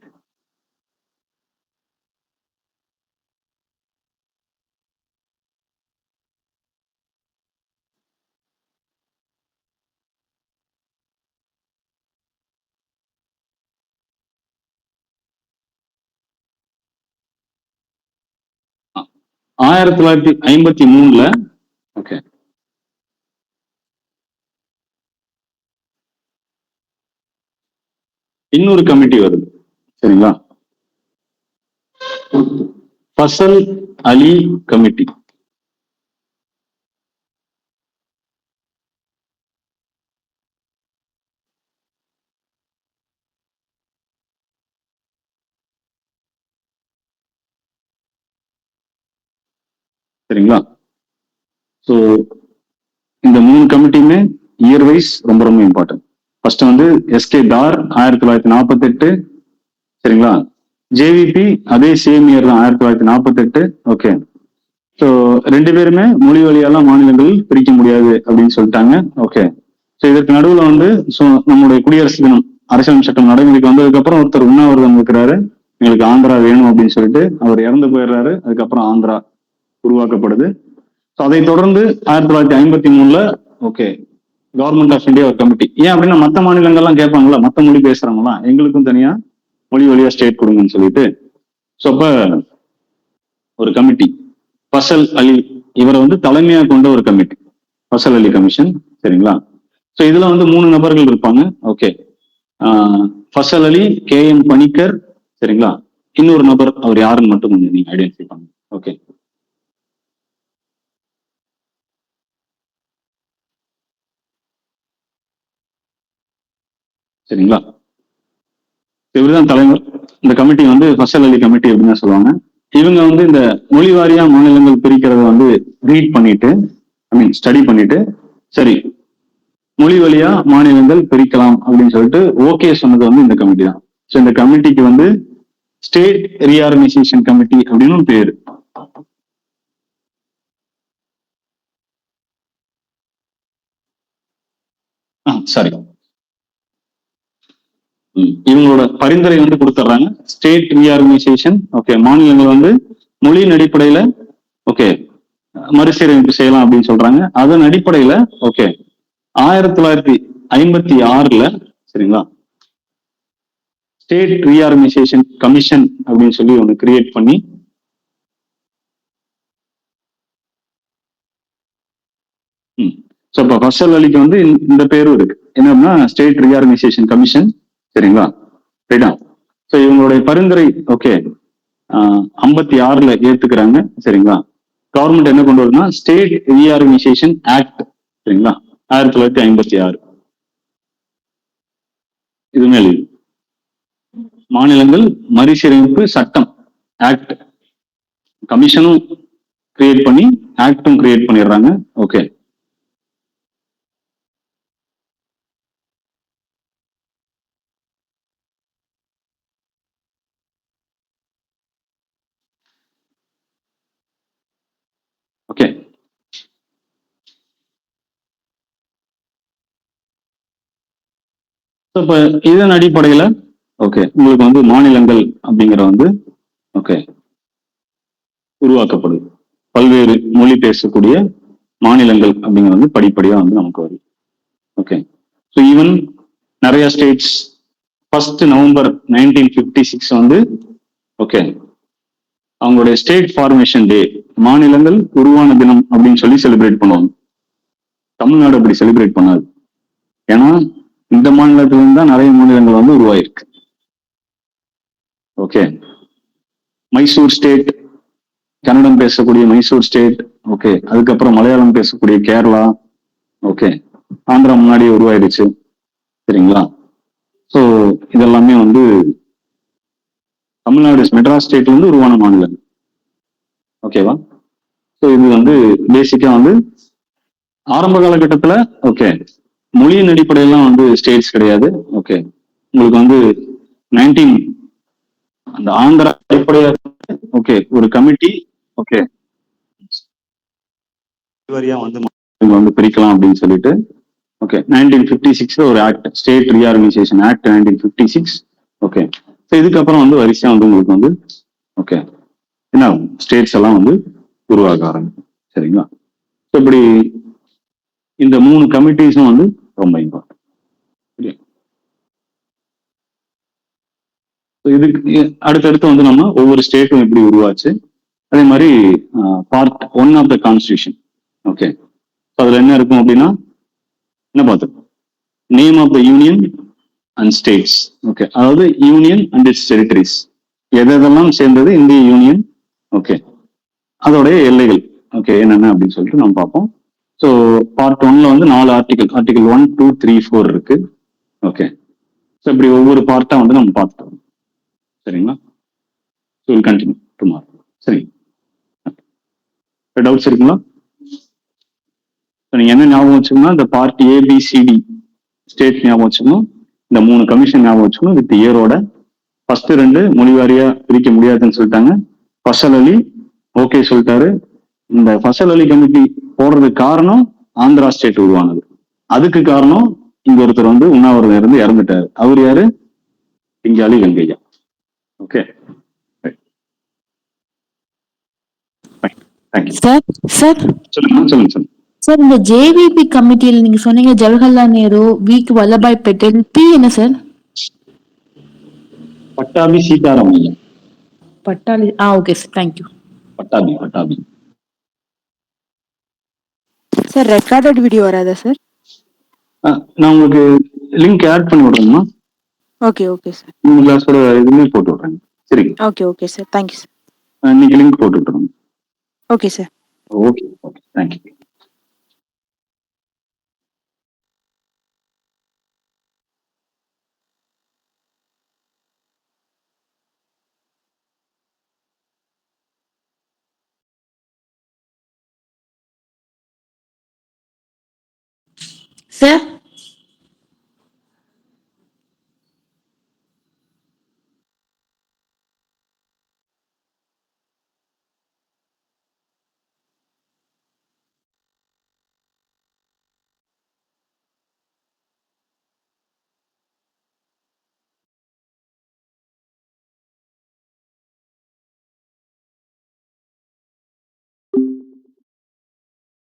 ஓகே இன்னொரு கமிட்டி வருது. சரிங்களா, ஃபசல் அலி கமிட்டி. சரிங்களா, ஸோ இந்த 3 கமிட்டியுமே இயர் வைஸ் ரொம்ப ரொம்ப இம்பார்ட்டன்ட். ஃபர்ஸ்ட் வந்து எஸ்கே தார் 1948. சரிங்களா, ஜேவிபி அதே சேம் இயர் தான் 1948. ஓகே, ஸோ 2 பேருமே மொழி வழியெல்லாம் மாநிலங்கள் பிரிக்க முடியாது அப்படின்னு சொல்லிட்டாங்க. ஓகே, ஸோ இதற்கு நடுவில் வந்து ஸோ நம்முடைய குடியரசு தினம் அரசியல் சட்டம் நடைமுறைக்கு வந்ததுக்கு அப்புறம் ஒருத்தர் உண்ணாவிரதம் இருக்கிறாரு, எங்களுக்கு ஆந்திரா வேணும் அப்படின்னு சொல்லிட்டு அவர் இறந்து போயிடுறாரு. அதுக்கப்புறம் ஆந்திரா உருவாக்கப்படுது. ஸோ அதை தொடர்ந்து 1953 ஓகே கவர்மெண்ட் ஆஃப் இந்தியா ஒரு கமிட்டி. ஏன் அப்படின்னா மற்ற மாநிலங்கள்லாம் கேட்பாங்களா, மற்ற மொழி பேசுறவங்களாம் எங்களுக்கும் தனியா மொழி வழியா ஸ்டேட் கொடுங்கன்னு சொல்லிட்டு. ஸோ அப்ப ஒரு கமிட்டி ஃபசல் அலி இவரை வந்து தலைமையா கொண்ட ஒரு கமிட்டி, ஃபசல் அலி கமிஷன். சரிங்களா, ஸோ இதுல வந்து 3 நபர்கள் இருப்பாங்க. ஓகே, ஃபசல் அலி, KM பணிக்கர். சரிங்களா, இன்னொரு நபர் அவர் யாருன்னு மட்டும் கொஞ்சம் நீங்க ஐடென்டிஃபை பண்ணுங்க. ஓகே, சரிங்களா, இவர்தான் தலைவர். இந்த கமிட்டி வந்து ஃபசல் அலி கமிட்டி அப்படின்னு தான் சொல்லுவாங்க. இவங்க வந்து இந்த மொழி வாரியா மாநிலங்கள் பிரிக்கிறத வந்து ரீட் பண்ணிட்டு ஐ மீன் ஸ்டடி பண்ணிட்டு சரி மொழி வழியா மாநிலங்கள் பிரிக்கலாம் அப்படின்னு சொல்லிட்டு ஓகே சொன்னது வந்து இந்த கமிட்டி தான். ஸோ இந்த கமிட்டிக்கு வந்து ஸ்டேட் ரீஆர்கனைசேஷன் கமிட்டி அப்படின்னு பேரு. சாரி, இவங்களோட பரிந்துரை வந்து கொடுத்துட்றாங்க. ஸ்டேட் ரீஆர்கனைசேஷன் ஓகே மாநிலங்கள் வந்து மொழியின் அடிப்படையில ஓகே மறுசீரமைப்பு செய்யலாம் அப்படின்னு சொல்றாங்க. அதன் அடிப்படையில ஓகே 1956 சரிங்களா ஸ்டேட் ரீஆர்கனைசேஷன் கமிஷன் அப்படின்னு சொல்லி ஒன்று கிரியேட் பண்ணி ஸோ இப்போ ஃபசல் அலிக்கு வந்து இந்த பேரும் இருக்கு, என்னன்னா ஸ்டேட் ரீஆர்கனைசேஷன் கமிஷன். சரிங்களா, ரைட்டா. ஸோ இவங்களுடைய பரிந்துரை ஓகே 56 ஏத்துக்கிறாங்க. சரிங்களா, கவர்மெண்ட் என்ன கொண்டு வருதுன்னா ஸ்டேட் ரீஆர்கனைசேஷன் ஆக்ட். சரிங்களா, 1956 இதுவுமே லீவ். மாநிலங்கள் மறுசீரமைப்பு சட்டம் ஆக்ட் கமிஷனும் கிரியேட் பண்ணி ஆக்டும் கிரியேட் பண்ணிடுறாங்க. ஓகே. ஓகே. இப்ப இதன் அடிப்படையில ஓகே உங்களுக்கு வந்து மாநிலங்கள் அப்படிங்கிற வந்து ஓகே உருவாக்கப்படுது. பல்வேறு மொழி பேசக்கூடிய மாநிலங்கள் அப்படிங்கிற வந்து படிப்படியா வந்து நமக்கு வருது. ஓகே. ஸோ ஈவன் நிறைய ஸ்டேட்ஸ் 1 நவம்பர் 1956 வந்து ஓகே அவங்களுடைய ஸ்டேட் ஃபார்மேஷன் டே மாநிலங்கள் உருவான தினம் அப்படின்னு சொல்லி செலிப்ரேட் பண்ணுவாங்க. தமிழ்நாடு அப்படி செலிப்ரேட் பண்ணாது. ஏன்னா இந்த மாநிலத்துல இருந்து தான் நிறைய மாநிலங்கள் வந்து உருவாயிருக்கு. ஓகே. மைசூர் ஸ்டேட் கன்னடம் பேசக்கூடிய மைசூர் ஸ்டேட் ஓகே. அதுக்கப்புறம் மலையாளம் பேசக்கூடிய கேரளா ஓகே. ஆந்திரா முன்னாடியே உருவாயிருச்சு. சரிங்களா? ஸோ இதெல்லாமே வந்து தமிழ்நாடு மெட்ராஸ் ஸ்டேட்ல இருந்து உருவான மாநிலம். ஓகேவா? ஸோ இது வந்து பேசிக்கா வந்து ஆரம்ப காலகட்டத்துல ஓகே மொழியின் அடிப்படையெல்லாம் வந்து ஸ்டேட்ஸ் கிடையாது. ஓகே. உங்களுக்கு வந்து 19 அந்த ஆந்திரா அடிப்படையா ஓகே ஒரு கமிட்டி ஓகே வரியா வந்து பிரிக்கலாம் அப்படின்னு சொல்லிட்டு ஓகே 1956 ஒரு act state reorganisation act 1956 okay. So இதுக்கப்புறம் வந்து வரிசையா வந்து உங்களுக்கு வந்து ஓகே என்ன ஸ்டேட்ஸ் எல்லாம் வந்து உருவாக ஆரம்பிக்கும். சரிங்களா? ஸோ இப்படி இந்த 3 கமிட்டிஸும் வந்து ரொம்ப இம்பார்ட்டன்ட். இதுக்கு அடுத்தடுத்து வந்து நம்ம ஒவ்வொரு ஸ்டேட்டும் எப்படி உருவாச்சு அதே மாதிரி part 1 of the constitution okay. அதுல என்ன இருக்கும் அப்படின்னா என்ன பார்த்துக்கோம் name of the union and states okay. அதாவது யூனியன் அண்ட் இட்ஸ் டெரிட்டரிஸ் எதெல்லாம் சேர்ந்தது இந்திய யூனியன் ஓகே அதோடைய எல்லைகள் ஓகே என்னென்ன அப்படின்னு சொல்லிட்டு நம்ம பார்ப்போம். ஸோ பார்ட் 1ல வந்து 4 ஆர்டிகல் 1, 2, 3, 4 இருக்கு. ஓகே. ஸோ இப்படி ஒவ்வொரு பார்ட்டா வந்து நம்ம பார்த்துட்டோம். சரிங்களா? So will continue tomorrow. சரி, டவுட்ஸ் இருக்குங்களா? நீங்க என்ன ஞாபகம் வச்சுக்கணும் இந்த பார்ட் ஏபிசிடி ஸ்டேட் ஞாபகம் வச்சுக்கணும். இந்த 3 கமிஷன் ஞாபகம் வச்சுக்கணும் வித் இயரோட. ஃபர்ஸ்ட் 2 மொழிவாரியா பிரிக்க முடியாதுன்னு சொல்லிட்டாங்க. ஃபசல் அலி ஓகே சொல்லிட்டாரு. இந்த ஃபசல் அலி கமிட்டி போடுறதுக்கு காரணம் ஆந்திரா ஸ்டேட் உருவானது. அதுக்கு காரணம் இங்க ஒருத்தர் வந்து உண்ணாவிரதம் இருந்து இறந்துட்டாரு. அவர் யாரு? Pingali Venkayya. Okay. Sir sir சொல்லுங்க. சார் இந்த ஜேவிபி கமிட்டியில் நீங்க சொன்னீங்க ஜவஹர்லால் நேரு, வல்லபாய் பட்டேல், பி என்ன சார்? பட்டாபி சீதாராமையா. பட்டாளி. Okay sir, thank you. Pattabhi. Sir recorded video வராதா சார்? நான் உங்களுக்கு லிங்க் ஆட் பண்ணி விடுறேம்மா. Okay sir. உங்க கிளாஸோட இதுவுமே போட்டு விடுறேன். சரி. Okay sir, thank you sir. இன்னைக்கு லிங்க் போட்டு விட்டுறேன். Okay sir. Okay thank you. Sir